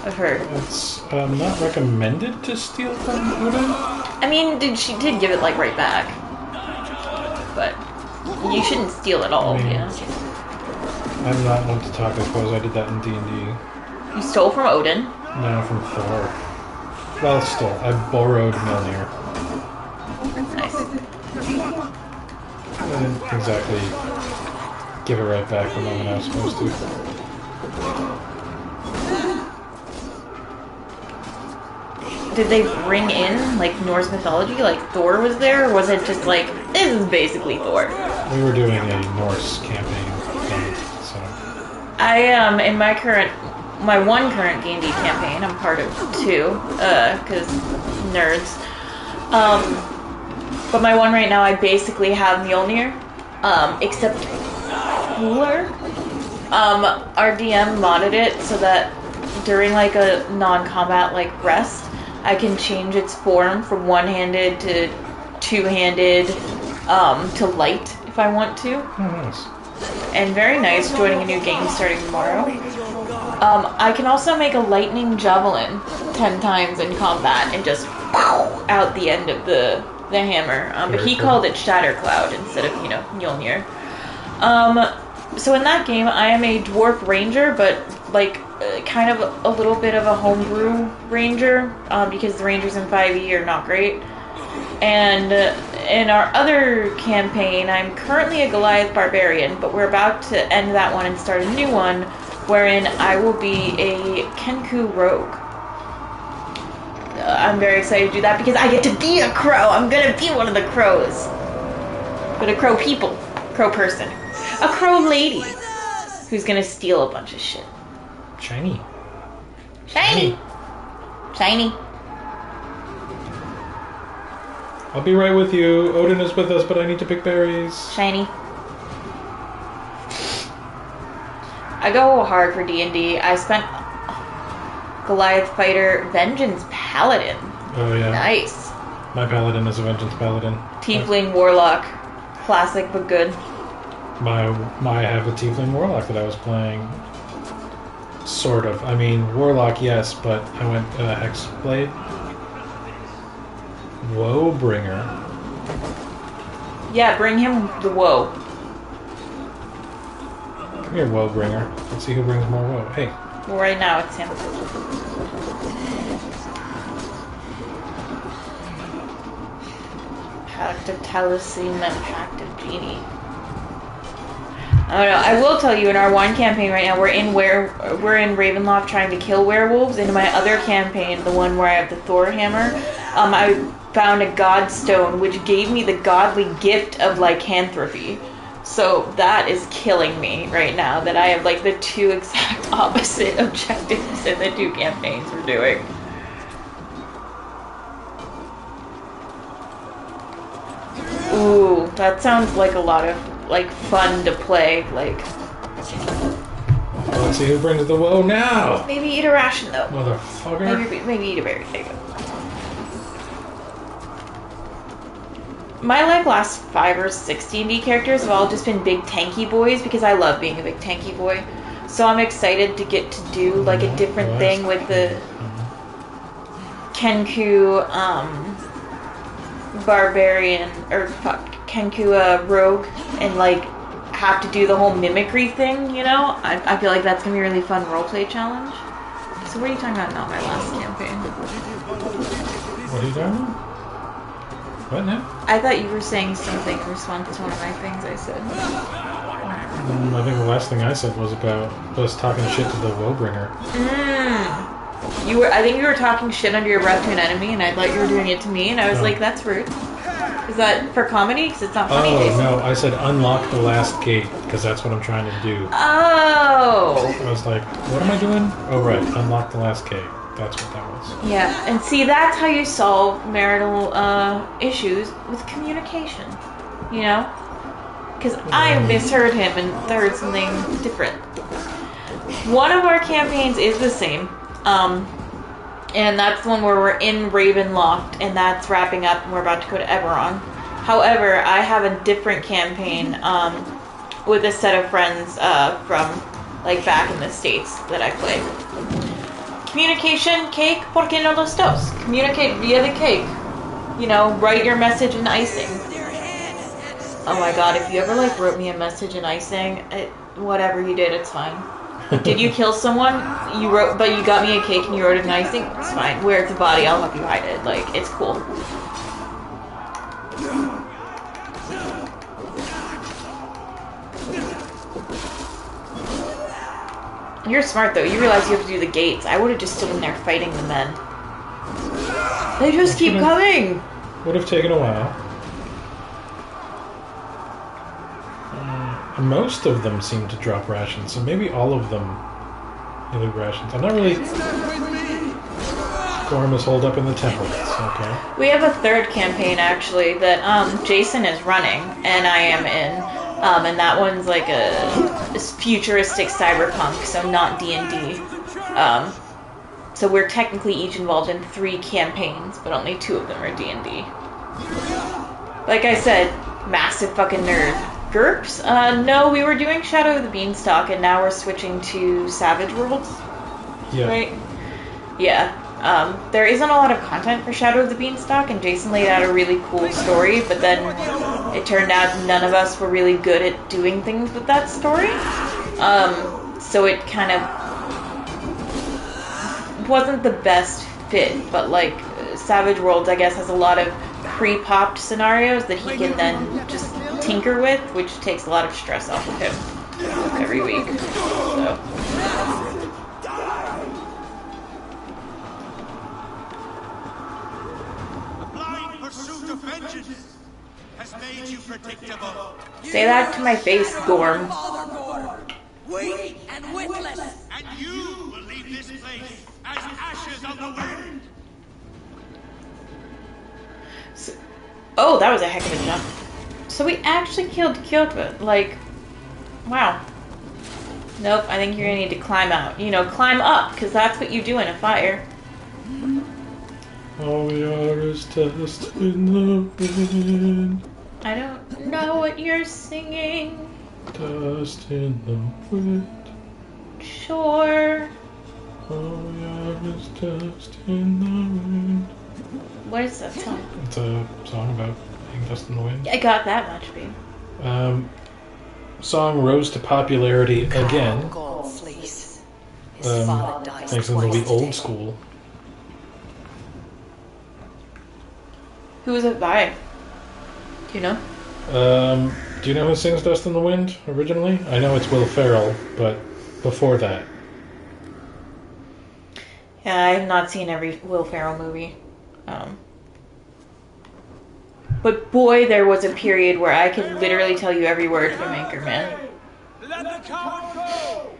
of her. It's not recommended to steal from Odin. I mean, she did give it, like, right back. But you shouldn't steal at all, you know? I'm not one to talk, I suppose. I did that in D&D. You stole from Odin? No, from Thor. Well, still, I borrowed Mjolnir. Nice. I didn't exactly give it right back the moment I was supposed to. Did they bring in, like, Norse mythology? Like, Thor was there? Or was it just like, this is basically Thor? We were doing a Norse campaign thing, so... in my one current D&D campaign, I'm part of 2, because nerds. But my one right now, I basically have Mjolnir, except cooler. Our DM modded it so that during, like, a non-combat, like, rest, I can change its form from one-handed to two-handed to light if I want to. Oh, nice. And very nice, joining a new game starting tomorrow. I can also make a lightning javelin 10 times in combat and just pow, out the end of the hammer. But he called it Shatter Cloud instead of, you know, Mjolnir. So in that game, I am a dwarf ranger, but like kind of a little bit of a homebrew ranger, because the rangers in 5e are not great. And in our other campaign, I'm currently a Goliath barbarian, but we're about to end that one and start a new one, wherein I will be a Kenku rogue. I'm very excited to do that because I get to be a crow. I'm gonna be one of the crows. But a crow people, crow person. A crow lady who's gonna steal a bunch of shit. Shiny. Shiny. Shiny. I'll be right with you. Odin is with us, but I need to pick berries. Shiny. I go hard for D&D. I spent Goliath Fighter Vengeance Paladin. Oh yeah. Nice. My paladin is a Vengeance Paladin. Tiefling Warlock. Classic but good. I have a Tiefling Warlock that I was playing. Sort of. I mean, Warlock, yes, but I went Hexblade. Woebringer. Yeah, bring him the woe. Come here, Woebringer. Let's see who brings more woe. Hey. Well, right now it's him. Pact of Taliesin and Pact of Genie. I don't know. I will tell you, in our one campaign right now, we're in Ravenloft trying to kill werewolves. In my other campaign, the one where I have the Thor hammer, I found a godstone which gave me the godly gift of lycanthropy. So that is killing me right now, that I have like the two exact opposite objectives in the two campaigns we're doing. Ooh, that sounds like a lot of like fun to play. Like, let's see who brings the woe now. Maybe eat a ration though. Motherfucker. Maybe eat a berry. There you go. My like last 5 or 6 D&D characters have all just been big tanky boys because I love being a big tanky boy. So I'm excited to get to do like a different thing with the Kenku barbarian or Kenku rogue and like have to do the whole mimicry thing, you know? I feel like that's gonna be a really fun roleplay challenge. So what are you talking about now, my last campaign? What are you talking about? What now? I thought you were saying something in response to one of my things I said. I think the last thing I said was about us talking shit to the Woebringer. I think you were talking shit under your breath to an enemy, and I thought you were doing it to me, and I was like, that's rude. Is that for comedy? Because it's not funny. Oh, no, I said unlock the last gate, because that's what I'm trying to do. Oh! I was like, what am I doing? Oh, right, unlock the last gate. That's what that was. Yeah, and see, that's how you solve marital issues with communication, you know? Because I misheard him and heard something different. One of our campaigns is the same, and that's the one where we're in Ravenloft, and that's wrapping up, and we're about to go to Eberron. However, I have a different campaign with a set of friends from, like, back in the States that I play. Communication, cake, porque no los dos? Communicate via the cake. You know, write your message in icing. Oh my god, if you ever, like, wrote me a message in icing, whatever you did, it's fine. Did you kill someone? But you got me a cake and you wrote it in icing? It's fine. Where it's a body, I'll help you hide it. Like, it's cool. You're smart, though. You realize you have to do the gates. I would have just stood in there fighting the men. They just keep coming! Would have taken a while. Most of them seem to drop rations, so maybe all of them elite rations. I'm not really... Gorm is holed up in the temple. Okay. We have a third campaign, actually, that Jason is running, and I am in. And that one's like a futuristic cyberpunk, so not D&D. So we're technically each involved in 3 campaigns, but only 2 of them are D&D. Like I said, massive fucking nerd. GURPS? No, we were doing Shadow of the Beanstalk, and now we're switching to Savage Worlds. Yeah. Right? Yeah. There isn't a lot of content for Shadow of the Beanstalk, and Jason laid out a really cool story, but then it turned out none of us were really good at doing things with that story. So it kind of wasn't the best fit, but like Savage Worlds, I guess, has a lot of pre-popped scenarios that he can then just tinker with, which takes a lot of stress off of him every week. So. Has made you predictable. Say that to my face, Gorm. Weak and witless. And you will leave this place as ashes on the wind. So, oh, that was a heck of a jump. So we actually killed Kyoto. Like, wow. Nope, I think you're gonna need to climb out. You know, climb up, because that's what you do in a fire. All we are is dust in the wind. I don't know what you're singing. Dust in the wind. Sure. All we are is dust in the wind. What is that song? It's a song about being dust in the wind. I got that much, babe. Song rose to popularity again. Thanks to the movie Old School. Who is it by? Do you know? Do you know who sings Dust in the Wind originally? I know it's Will Ferrell, but before that. Yeah, I have not seen every Will Ferrell movie. But boy, there was a period where I could literally tell you every word from Anchorman. Let the coward go!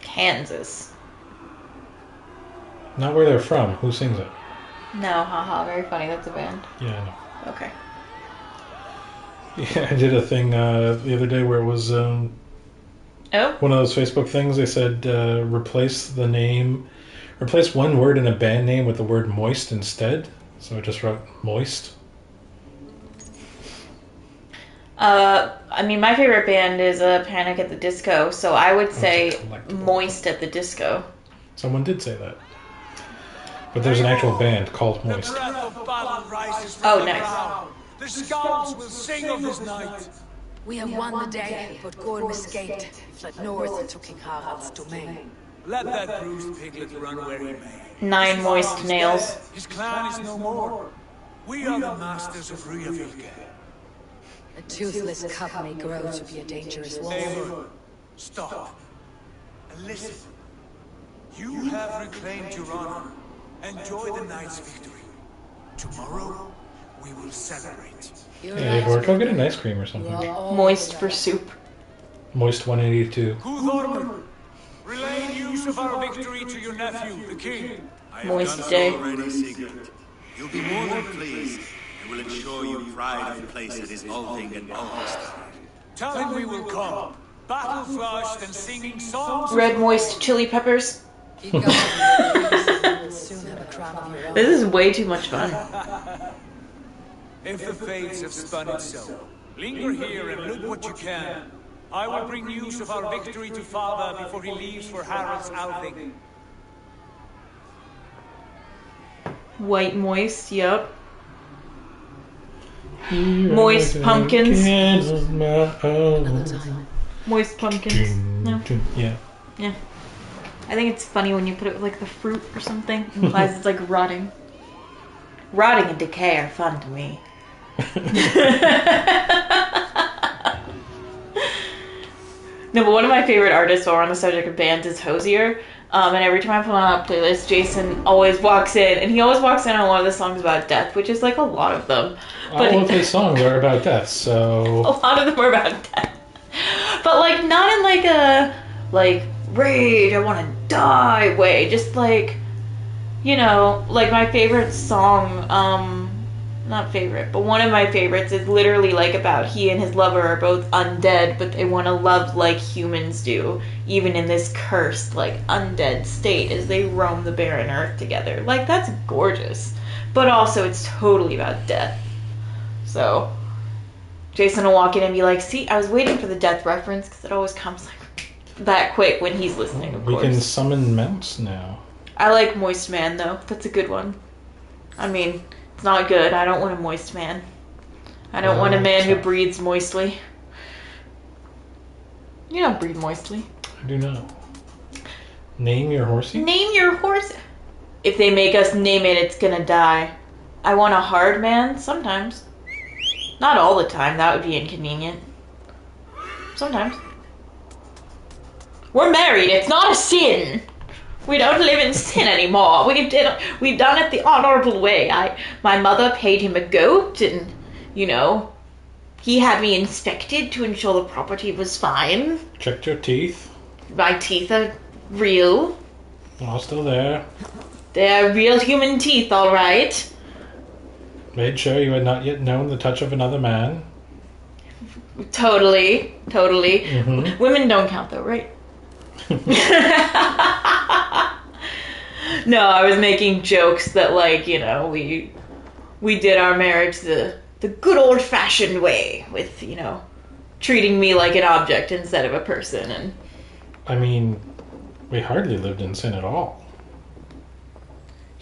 Kansas. Not where they're from. Who sings it? No, haha, very funny. That's a band. Yeah, I know. Okay. Yeah, I did a thing the other day where it was one of those Facebook things. They said replace one word in a band name with the word moist instead. So I just wrote moist. I mean, my favorite band is Panic at the Disco, so I would say Moist at the Disco. Someone did say that. But there's an actual band called Moist. Oh, nice. The scouts will sing of this night. We have won the day, but Gorm escaped, fled north and took King Harald's domain. Let that bruised piglet run where he may. 9 moist nails. His clan is no more. We are the masters of Riavilke. A toothless cub may grow to be a dangerous wolf. Eivor, stop. And listen. You have reclaimed your honor. Enjoy the night's victory. Tomorrow, we will celebrate. Hey, Eivor, go get an ice cream or something. Moist for soup. Moist 182. Guthorm, relay news of our victory to your nephew, the king. Moist day. Already, Sigurd. You'll be more than pleased, and will ensure you pride of place at his Alding and Almstad. Tell him we will come, battle flushed and singing songs. Red moist chili peppers. Keep going. You'll soon have a crown of your own. This is way too much fun. If the fates have spun it so, linger here and loot what you can. I will bring news of our victory to Father before he leaves for Harald's Althing. White moist, yep. Moist pumpkins. Moist pumpkins. No. Yeah. Yeah. I think it's funny when you put it with like the fruit or something. It implies it's like rotting. Rotting and decay are fun to me. No, but one of my favorite artists while we're on the subject of bands is Hosier. And every time I put on a playlist, Jason always walks in, and he always walks in on one of the songs about death, which is like a lot of them. But all of his songs are about death, so... A lot of them are about death. But like, not in like a, like, rage, I want to die way. Just like, you know, like my favorite song, not favorite, but one of my favorites is literally like about he and his lover are both undead, but they want to love like humans do, even in this cursed, like, undead state as they roam the barren earth together. Like, that's gorgeous. But also, it's totally about death. So, Jason will walk in and be like, see, I was waiting for the death reference, because it always comes like that quick when he's listening, of course. We can summon mounts now. I like Moist Man, though. That's a good one. I mean... It's not good. I don't want a moist man. I don't want a man who breathes moistly. You don't breathe moistly. I do not. Name your horsey? Name your horse. If they make us name it, it's gonna die. I want a hard man sometimes. Not all the time, that would be inconvenient. Sometimes. We're married, it's not a sin. We don't live in sin anymore. We've done it the honorable way. My mother paid him a goat, and, you know, he had me inspected to ensure the property was fine. Checked your teeth. My teeth are real. All still there. They're real human teeth, all right. Made sure you had not yet known the touch of another man. Totally. Mm-hmm. Women don't count, though, right? No, I was making jokes that, like, you know, we did our marriage the good old-fashioned way with, you know, treating me like an object instead of a person. And I mean, we hardly lived in sin at all.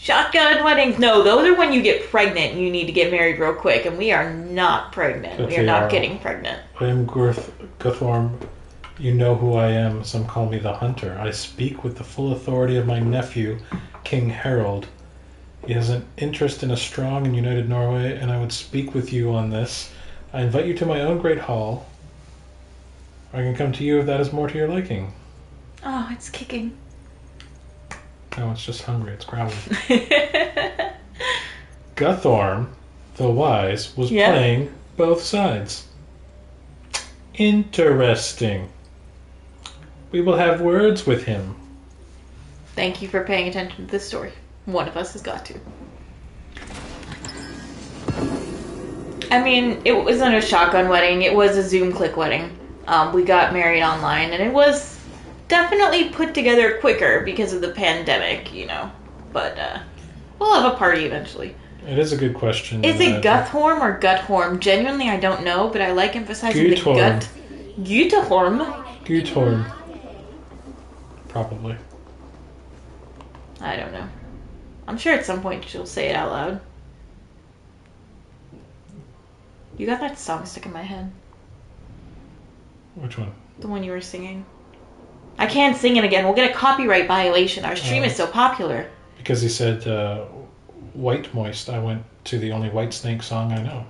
shotgun weddings, no, those are when you get pregnant and you need to get married real quick, and we are not pregnant. But we are not getting pregnant. I am Guthorm. You know who I am. Some call me the Hunter. I speak with the full authority of my nephew, King Harold. He has an interest in a strong and united Norway, and I would speak with you on this. I invite you to my own great hall. Or I can come to you if that is more to your liking. Oh, it's kicking. No, it's just hungry. It's growling. Guthorm, the Wise, was playing both sides. Interesting. We will have words with him. Thank you for paying attention to this story. One of us has got to. I mean, it wasn't a shotgun wedding. It was a Zoom click wedding. We got married online, and it was definitely put together quicker because of the pandemic, you know. But we'll have a party eventually. It is a good question. Is it Guthorm or Guthorm? Genuinely, I don't know, but I like emphasizing the gut. Guthorm. Guthorm. Probably. I don't know. I'm sure at some point she'll say it out loud. You got that song stuck in my head. Which one? The one you were singing. I can't sing it again. We'll get a copyright violation. Our stream is so popular. Because he said White Moist, I went to the only White Snake song I know.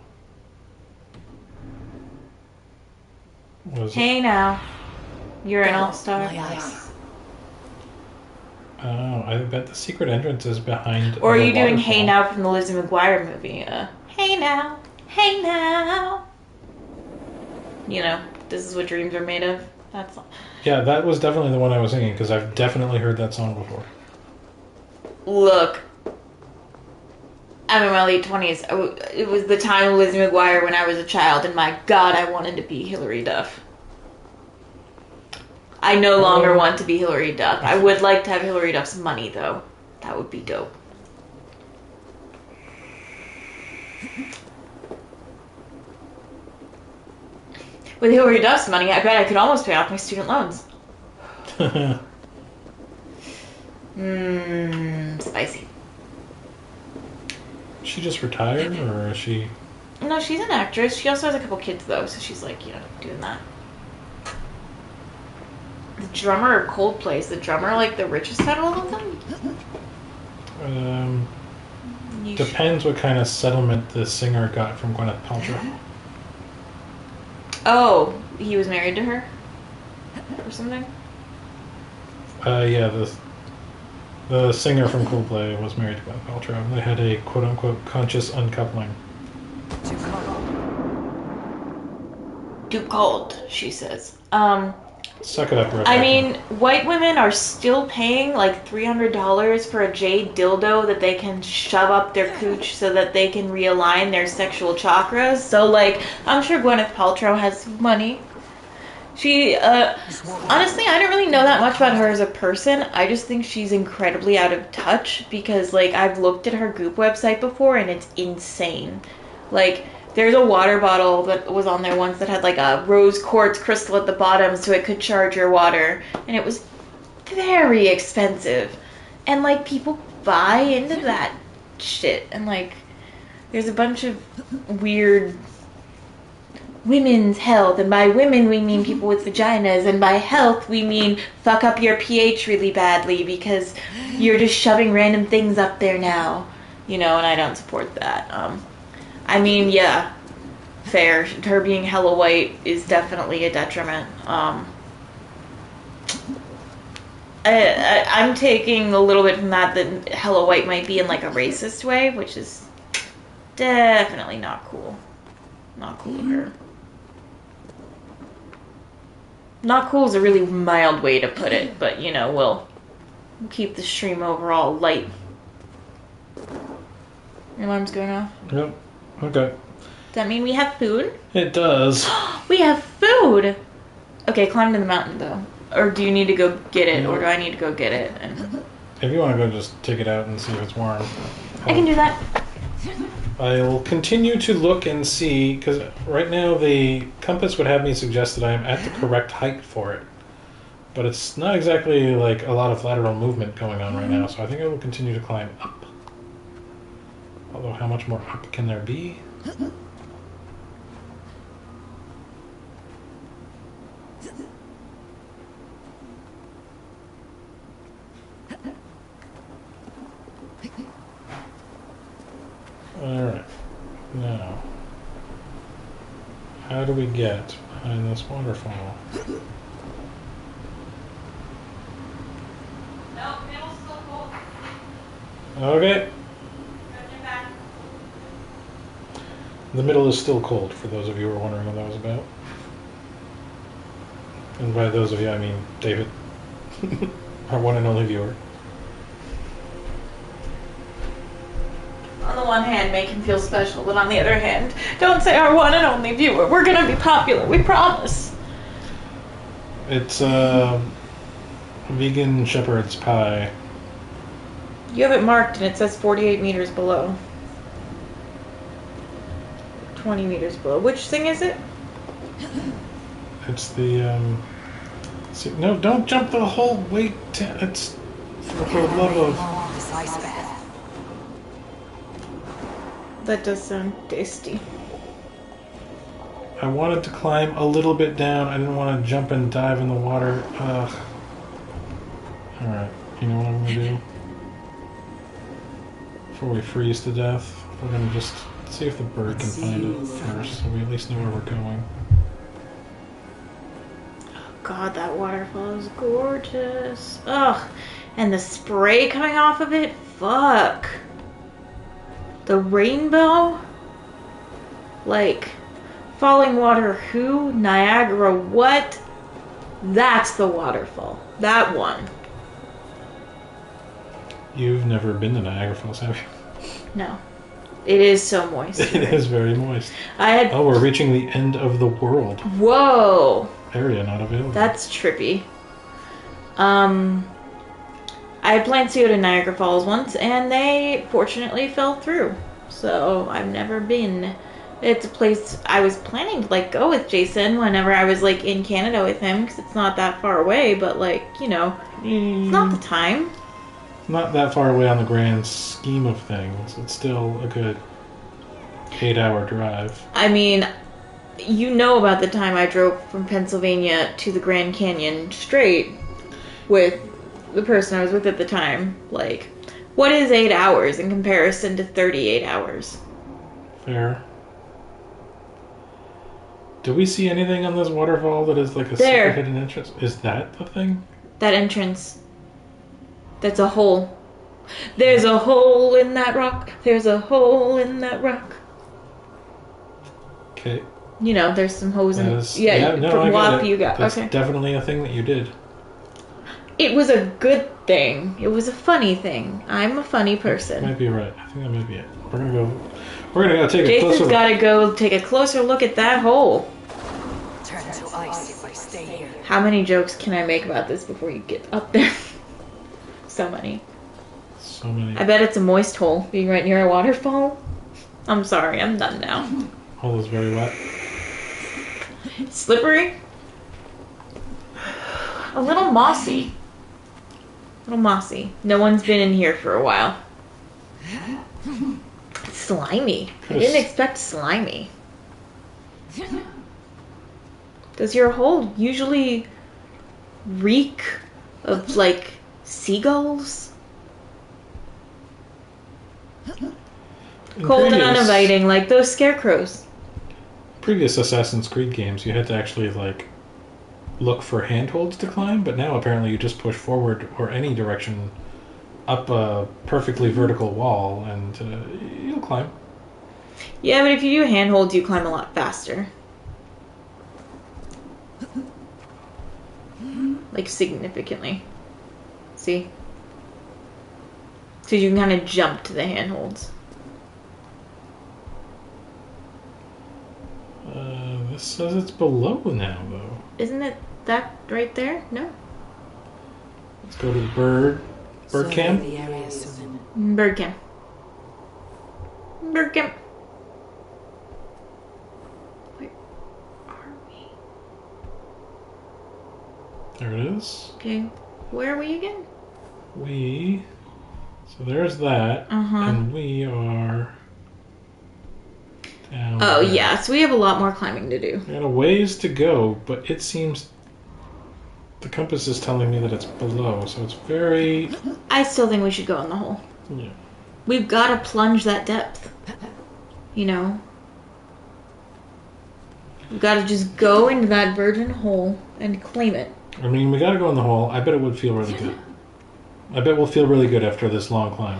Hey now. You're an all-star. Oh, I bet the secret entrance is behind. Or are you doing Hey Now from the Lizzie McGuire movie? Hey now, hey now. You know, this is what dreams are made of. That's all. Yeah, that was definitely the one I was singing, because I've definitely heard that song before. Look, I'm in my late 20s. It was the time of Lizzie McGuire when I was a child, and my God, I wanted to be Hilary Duff. I no longer want to be Hilary Duff. I would like to have Hilary Duff's money, though. That would be dope. With Hilary Duff's money, I bet I could almost pay off my student loans. Spicy. Is she just retired, or is she... No, she's an actress. She also has a couple kids, though, so she's, like, you know, doing that. The drummer of Coldplay, is the drummer, like, the richest out of all of them? Depends what kind of settlement the singer got from Gwyneth Paltrow. Oh, he was married to her? Or something? Yeah, the singer from Coldplay was married to Gwyneth Paltrow. They had a quote-unquote conscious uncoupling. Too cold, she says. Suck it up, Rebecca. I mean, white women are still paying like $300 for a jade dildo that they can shove up their cooch so that they can realign their sexual chakras. So, like, I'm sure Gwyneth Paltrow has money. She, honestly, I don't really know that much about her as a person. I just think she's incredibly out of touch because, like, I've looked at her Goop website before and it's insane. Like, there's a water bottle that was on there once that had like a rose quartz crystal at the bottom so it could charge your water. And it was very expensive. And like people buy into that shit. And like there's a bunch of weird women's health, and by women we mean people with vaginas, and by health we mean fuck up your pH really badly because you're just shoving random things up there now, you know, and I don't support that. I mean, yeah, fair. Her being hella white is definitely a detriment. I'm taking a little bit from that hella white might be in like a racist way, which is definitely not cool. Not cool of her. Not cool is a really mild way to put it, but you know, we'll keep the stream overall light. Your alarm's going off? Yep. Okay. Does that mean we have food? It does. We have food! Okay, climb to the mountain though. Or do you need to go get it, or do I need to go get it? And... If you want to go just take it out and see if it's warm. I can do that. I'll continue to look and see, because right now the compass would have me suggest that I am at the correct height for it. But it's not exactly like a lot of lateral movement going on right now, so I think I will continue to climb up. Although how much more up can there be? Alright, now, how do we get behind this waterfall? No, middle's still cold. Okay. The middle is still cold, for those of you who are wondering what that was about. And by those of you, I mean David, our one and only viewer. On the one hand, make him feel special, but on the other hand, don't say our one and only viewer. We're gonna be popular, we promise. It's vegan shepherd's pie. You have it marked and it says 48 meters below. 20 meters below. Which thing is it? It's the, see, no, don't jump the whole way down. It's for the love of... This ice bath. That does sound tasty. I wanted to climb a little bit down. I didn't want to jump and dive in the water. Ugh. Alright, you know what I'm going to do? Before we freeze to death, we're going to just see if the bird can find it first, so we at least know where we're going. God, that waterfall is gorgeous. Ugh. And the spray coming off of it? Fuck. The rainbow? Like, falling water who? Niagara what? That's the waterfall. That one. You've never been to Niagara Falls, have you? No. It is so moist. It is very moist. I had... Oh, we're reaching the end of the world. Whoa. Area not available. That's trippy. I had planned to go to Niagara Falls once, and they fortunately fell through. So I've never been. It's a place I was planning to like go with Jason whenever I was like in Canada with him, because it's not that far away. But like, you know, it's not the time. Not that far away on the grand scheme of things. It's still a good 8-hour drive. I mean, you know about the time I drove from Pennsylvania to the Grand Canyon straight with the person I was with at the time. Like, what is 8 hours in comparison to 38 hours? Fair. Do we see anything on this waterfall that is like a secret hidden entrance? Is that the thing? That entrance. That's a hole. There's a hole in that rock. There's a hole in that rock. Okay. You know, there's some holes in... Yeah, no, from I got WAP it. you got. That's okay. definitely a thing that you did. It was a good thing. It was a funny thing. I'm a funny person. Might be right. I think that might be it. We're gonna go take a closer look. Jason's gotta go take a closer look at that hole. Turn to ice if I stay here. How many jokes can I make about this before you get up there? So many. So many. I bet it's a moist hole, being right near a waterfall. I'm sorry, I'm done now. Hole is very wet. Slippery. A little mossy. A little mossy. No one's been in here for a while. Slimy. I didn't expect slimy. Does your hole usually reek of, like, seagulls? Cold and uninviting, like those scarecrows. Previous Assassin's Creed games, you had to actually, like, look for handholds to climb, but now apparently you just push forward or any direction up a perfectly vertical wall and you'll climb. Yeah, but if you do handholds, you climb a lot faster. Like, significantly. See? So you can kind of jump to the handholds. This says it's below now, though. Isn't it that right there? No. Let's go to the bird cam. The area soon. Bird cam. Bird cam. Where are we? There it is. Okay. Where are we again? So there's that. And we are down there. Yeah. So we have a lot more climbing to do. We got a ways to go, but it seems the compass is telling me that it's below, so it's very... I still think we should go in the hole. Yeah. We've got to plunge that depth. You know? We've got to just go into that virgin hole and claim it. I mean, we got to go in the hole. I bet it would feel really good. I bet we'll feel really good after this long climb.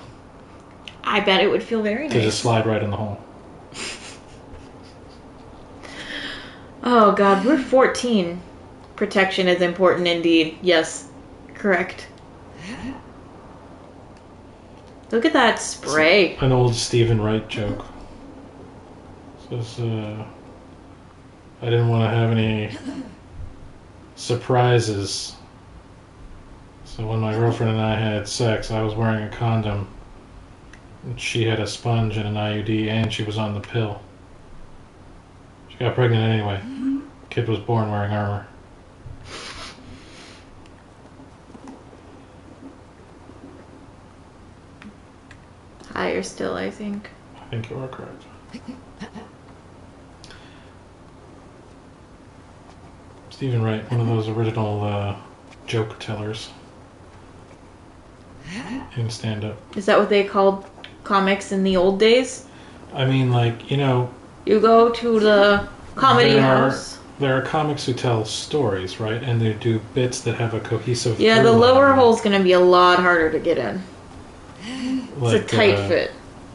I bet it would feel very nice. To just slide right in the hole. Oh, God. We're 14. Protection is important indeed. Yes. Correct. Look at that spray. An old Stephen Wright joke. Says, I didn't want to have any surprises. So when my girlfriend and I had sex, I was wearing a condom. And she had a sponge and an IUD, and she was on the pill. She got pregnant anyway. Kid was born wearing armor. Higher still, I think. I think you are correct. Stephen Wright, one of those original joke tellers in stand-up. Is that what they called comics in the old days? I mean, like, you know... You go to the comedy house. There are comics who tell stories, right? And they do bits that have a cohesive... Yeah, the lower hole's going to be a lot harder to get in. Like, it's a tight fit.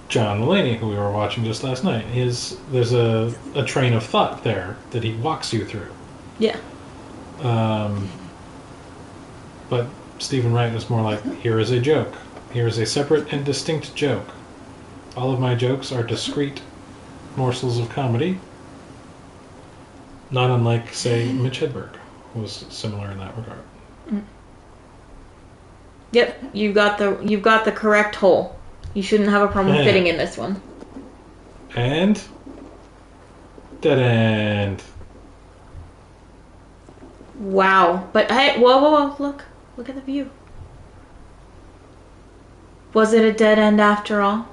John Mulaney, who we were watching just last night, there's a train of thought there that he walks you through. Yeah. But Stephen Wright was more like, here is a joke. Here is a separate and distinct joke. All of my jokes are discrete morsels of comedy. Not unlike, say, Mitch Hedberg was similar in that regard. Yep, you've got the correct hole. You shouldn't have a problem fitting in this one. And dead end. Wow. But hey, whoa, look at the view. Was it a dead end after all?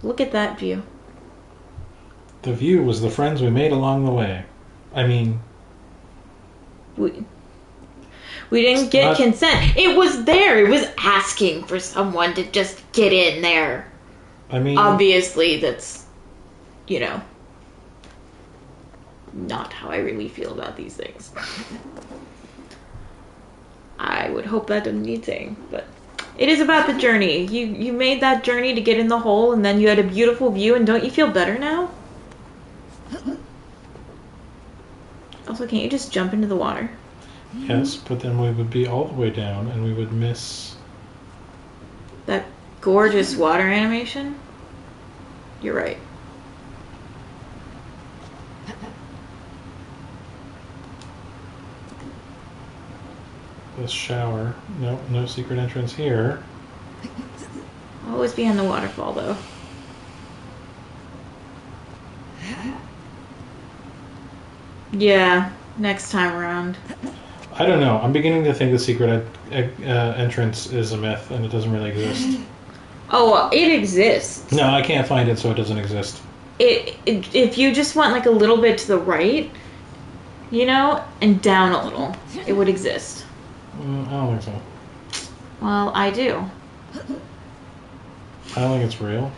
Look at that view. The view was the friends we made along the way. I mean... We didn't get consent. It was there. It was asking for someone to just get in there. I mean... Obviously, that's, you know, not how I really feel about these things. I would hope that doesn't need saying, but it is about the journey. You made that journey to get in the hole, and then you had a beautiful view, and don't you feel better now? Also, can't you just jump into the water? Yes, but then we would be all the way down, and we would miss... that gorgeous water animation? You're right. This shower. Nope, no secret entrance here. Always behind the waterfall, though. Yeah, next time around. I don't know. I'm beginning to think the secret entrance is a myth, and it doesn't really exist. Oh, it exists. No, I can't find it, so it doesn't exist. If you just went like a little bit to the right, You know, and down a little. It would exist. I don't think so. Well, I do. I don't think it's real.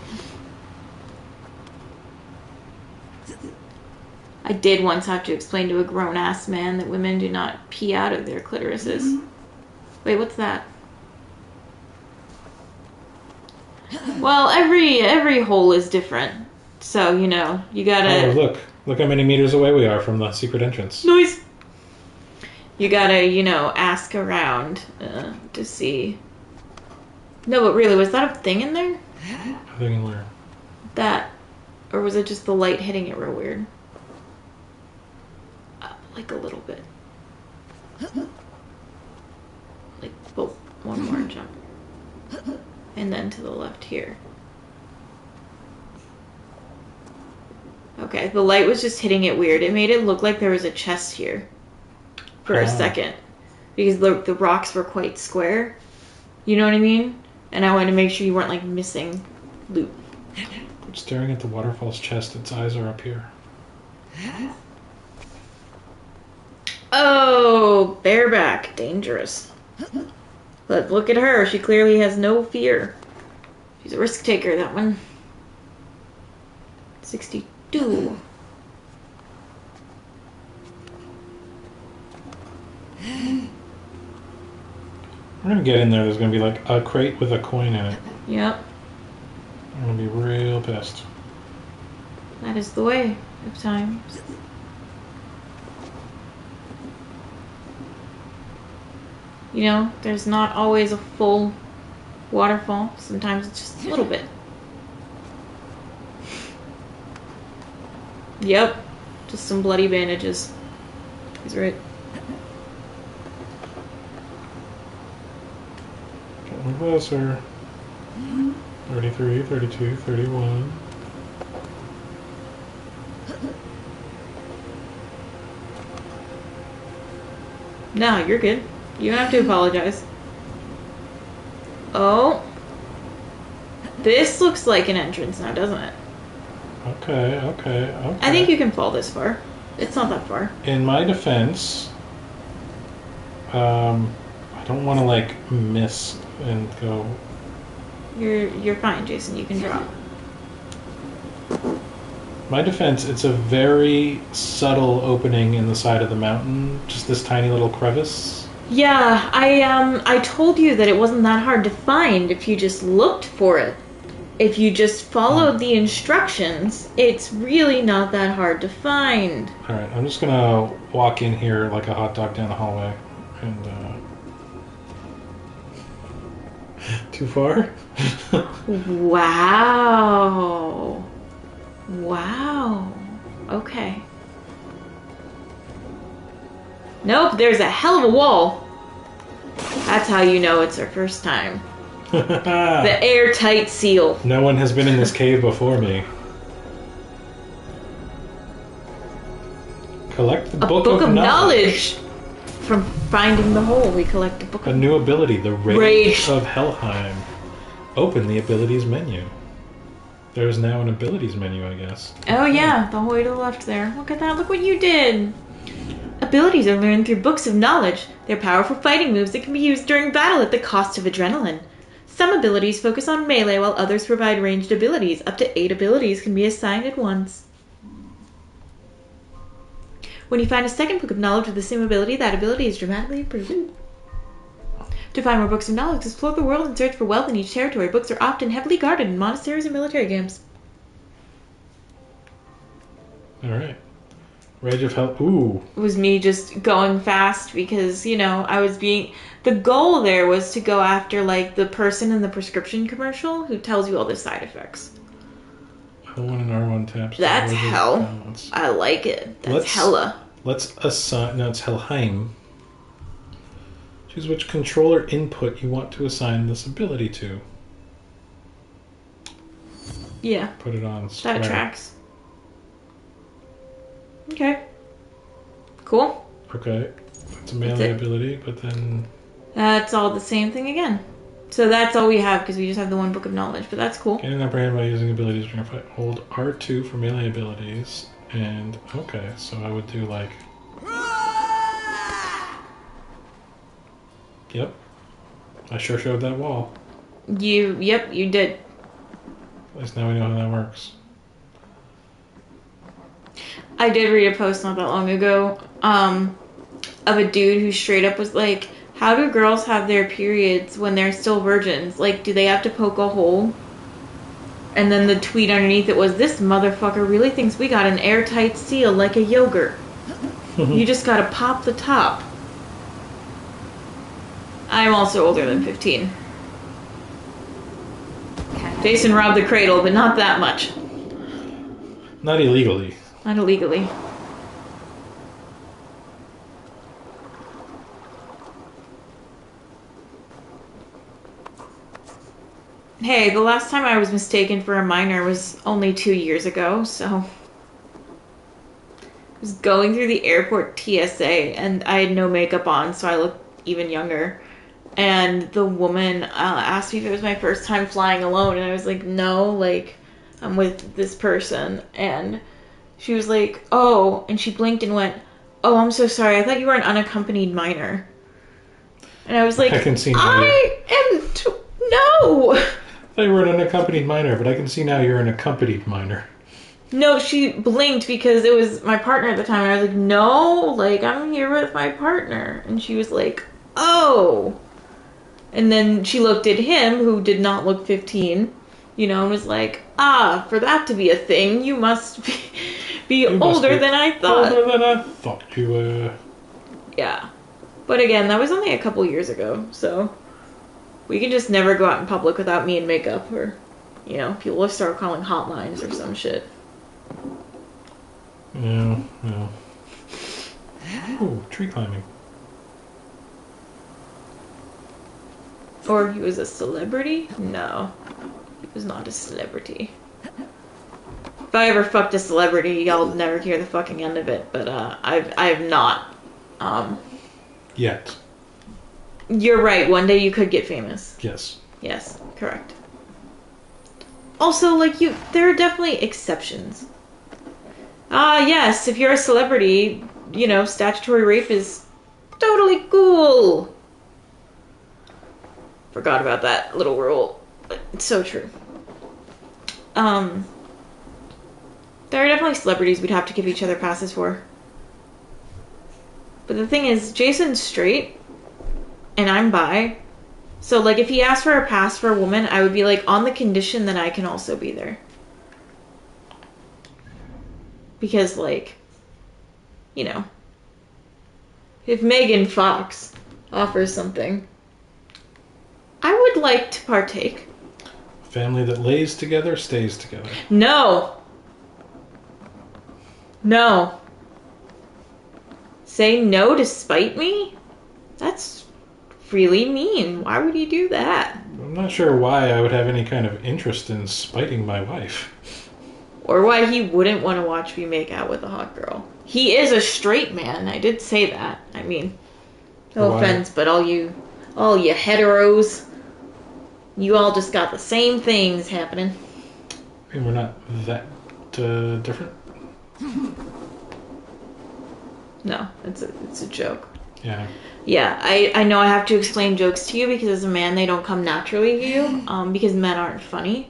I did once have to explain to a grown-ass man that women do not pee out of their clitorises. Wait, what's that? Well, every hole is different. So, you know, you gotta... Oh, look. Look how many meters away we are from the secret entrance. Noise! You gotta, you know, ask around to see. No, but really, was that a thing in there? A thing in where? That... Or was it just the light hitting it real weird? Like a little bit. Like, well, one more jump. And then to the left here. Okay, the light was just hitting it weird. It made it look like there was a chest here. For a second. Because the rocks were quite square. You know what I mean? And I wanted to make sure you weren't, like, missing loot. I'm staring at the waterfall's chest. Its eyes are up here. Oh, bareback. Dangerous. But look at her. She clearly has no fear. She's a risk taker, that one. 62. We're gonna get in there. There's gonna be like a crate with a coin in it. Yep. I'm gonna be real pissed. That is the way of times. You know, there's not always a full waterfall. Sometimes it's just a little bit. Yep. Just some bloody bandages. He's right. Getting closer. 33, 32, 31. No, you're good. You don't have to apologize. Oh. This looks like an entrance now, doesn't it? Okay. I think you can fall this far. It's not that far. In my defense, I don't want to like miss and go. You're fine, Jason. You can drop. My defense, it's a very subtle opening in the side of the mountain. Just this tiny little crevice. Yeah, I told you that it wasn't that hard to find if you just looked for it. If you just followed the instructions, it's really not that hard to find. Alright, I'm just gonna walk in here like a hot dog down the hallway. And, too far? Wow. Wow. Okay. Nope, there's a hell of a wall. That's how you know it's our first time. The airtight seal. No one has been in this cave before me. Collect the book of knowledge. From finding the hole, we collect a book of... A new ability, the Rage of Helheim. Open the abilities menu. There is now an abilities menu, I guess. Oh yeah, the way to the left there. Look at that, look what you did. Abilities are learned through books of knowledge. They're powerful fighting moves that can be used during battle at the cost of adrenaline. Some abilities focus on melee while others provide ranged abilities. Up to 8 abilities can be assigned at once. When you find a second book of knowledge with the same ability, that ability is dramatically improved. To find more books of knowledge, explore the world and search for wealth in each territory. Books are often heavily guarded in monasteries and military camps. Alright. Rage of Hell. Ooh. It was me just going fast because, you know, I was being... The goal there was to go after, like, the person in the prescription commercial who tells you all the side effects. L1 and R1 taps. That's hell. I like it. That's hella. Let's assign... No, it's Helheim. Choose which controller input you want to assign this ability to. Yeah. Put it on square. That tracks. Okay. Cool. Okay. That's a melee ability, but then... That's all the same thing again. So that's all we have, because we just have the one book of knowledge, but that's cool. Gain an upper hand by using abilities during a fight. Hold R2 for melee abilities, and... Okay, so I would do, like... Yep. I sure showed that wall. Yep, you did. At least now we know how that works. I did read a post not that long ago, of a dude who straight up was like, how do girls have their periods when they're still virgins? Like, do they have to poke a hole? And then the tweet underneath it was, this motherfucker really thinks we got an airtight seal like a yogurt. You just gotta pop the top. I'm also older than 15. Jason robbed the cradle, but not that much. Not illegally. Not illegally. Hey, the last time I was mistaken for a minor was only 2 years ago, so... I was going through the airport TSA, and I had no makeup on, so I looked even younger. And the woman asked me if it was my first time flying alone, and I was like, no, like, I'm with this person. And she was like, oh, and she blinked and went, oh, I'm so sorry, I thought you were an unaccompanied minor. And I was like, I can see now. No! I thought you were an unaccompanied minor, but I can see now you're an accompanied minor. No, she blinked because it was my partner at the time, and I was like, no, like, I'm here with my partner. And she was like, oh. And then she looked at him, who did not look 15, and was like, for that to be a thing, you must be older than I thought. Older than I thought you were. Yeah. But again, that was only a couple years ago, so we can just never go out in public without me in makeup, or, people will start calling hotlines or some shit. Yeah. Ooh, tree climbing. Or he was a celebrity? No. He was not a celebrity. If I ever fucked a celebrity, y'all never hear the fucking end of it, but I have not. Yet. You're right, one day you could get famous. Yes. Yes, correct. Also, there are definitely exceptions. Yes, if you're a celebrity, statutory rape is totally cool. Forgot about that little rule, but it's so true. There are definitely celebrities we'd have to give each other passes for. But the thing is, Jason's straight, and I'm bi. So, if he asked for a pass for a woman, I would be on the condition that I can also be there. Because, if Megan Fox offers something, I would like to partake. Family that lays together stays together. No. Say no to spite me? That's really mean. Why would you do that? I'm not sure why I would have any kind of interest in spiting my wife. Or why he wouldn't want to watch me make out with a hot girl. He is a straight man. I did say that. I mean, no offense, but all you heteros, you all just got the same things happening. I mean, we're not that different. No, it's a joke. Yeah. Yeah, I know I have to explain jokes to you because as a man they don't come naturally to you, because men aren't funny.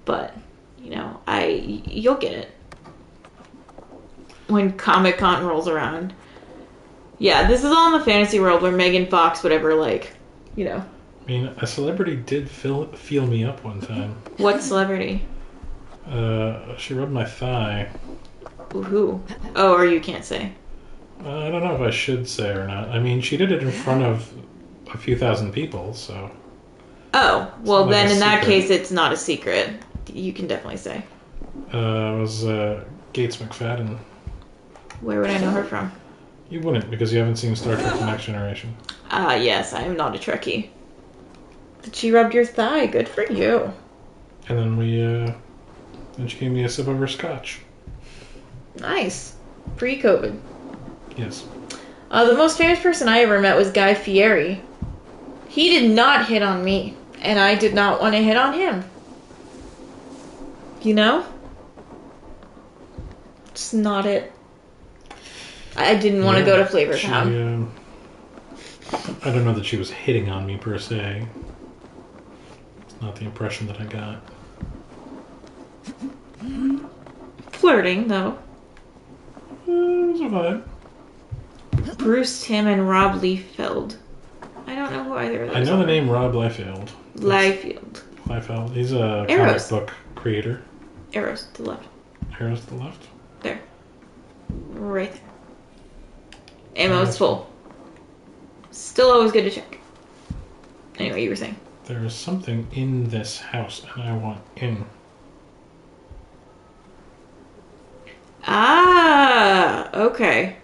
But, you'll get it. When Comic-Con rolls around. Yeah, this is all in the fantasy world where Megan Fox would ever, I mean, a celebrity did feel me up one time. What celebrity? She rubbed my thigh. Who? Oh, or you can't say. I don't know if I should say or not. I mean, she did it in front of a few thousand people, so... Oh, well then in that secret. case it's not a secret. You can definitely say. It was Gates McFadden. Where would I know her from? You wouldn't, because you haven't seen Star Trek The Next Generation. Yes, I am not a Trekkie. But she rubbed your thigh. Good for you. And then then she gave me a sip of her scotch. Nice. Pre-COVID. Yes. The most famous person I ever met was Guy Fieri. He did not hit on me, and I did not want to hit on him. Just not it. I didn't want to go to Flavor Town. I don't know that she was hitting on me per se. It's not the impression that I got. Flirting, though. It was a vibe. Bruce Timm and Rob Liefeld. I don't know who either of those I know are. the name Rob Liefeld. Liefeld. He's a Arrows. comic book creator. Arrows to the left. Arrows to the left? There. Right there. Ammo's full. Still always good to check. Anyway, you were saying. There is something in this house, and I want in. Ah, okay.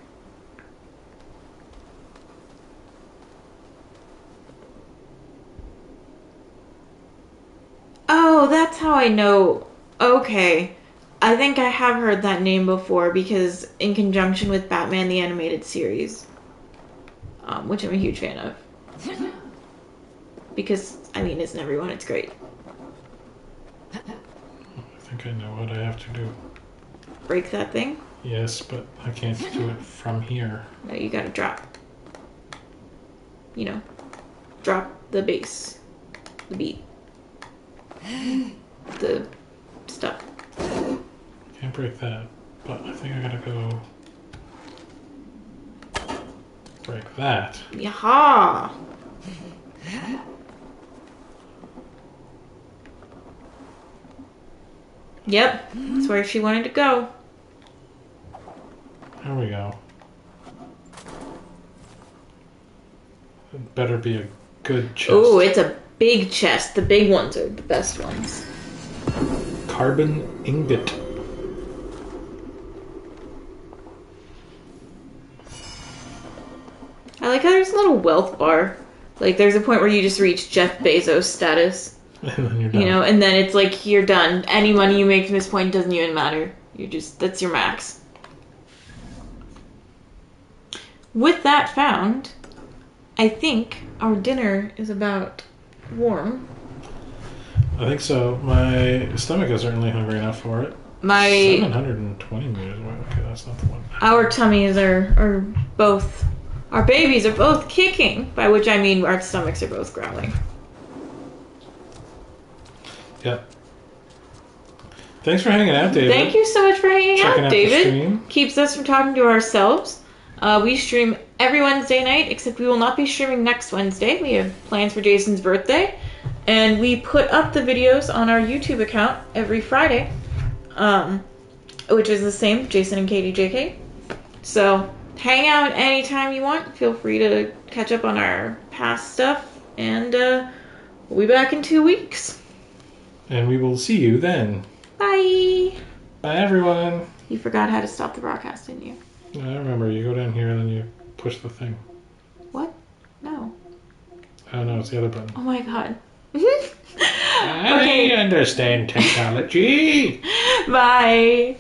Oh, that's how I know. Okay. I think I have heard that name before because in conjunction with Batman the Animated Series, which I'm a huge fan of. Because, I mean, isn't everyone? It's great. I think I know what I have to do. Break that thing? Yes, but I can't do it from here. No, you gotta drop. You know, drop the bass, the beat, the stuff. Can't break that, but I think I gotta go break that. Yaha! Yep, that's where she wanted to go. There we go. It better be a good chest. Ooh, it's a big chest. The big ones are the best ones. Carbon ingot. I like how there's a little wealth bar. Like, there's a point where you just reach Jeff Bezos status. And then you're done. You know, and then it's like, you're done. Any money you make from this point doesn't even matter. That's your max. With that found, I think our dinner is about warm. I think so. My stomach is certainly hungry enough for it. 720 meters away. Okay, that's not the one. Our tummies are both... Our babies are both kicking, by which I mean our stomachs are both growling. Yeah. Thanks for hanging out, David. Thank you so much for hanging Checking out, the David. stream. Keeps us from talking to ourselves. We stream every Wednesday night, except we will not be streaming next Wednesday. We have plans for Jason's birthday. And we put up the videos on our YouTube account every Friday, which is the same, Jason and Katie JK. So hang out anytime you want. Feel free to catch up on our past stuff. And we'll be back in 2 weeks. And we will see you then. Bye. Bye, everyone. You forgot how to stop the broadcast, didn't you? I remember. You go down here and then you push the thing. What? No. Oh, no, it's the other button. Oh my god. I understand technology. Bye.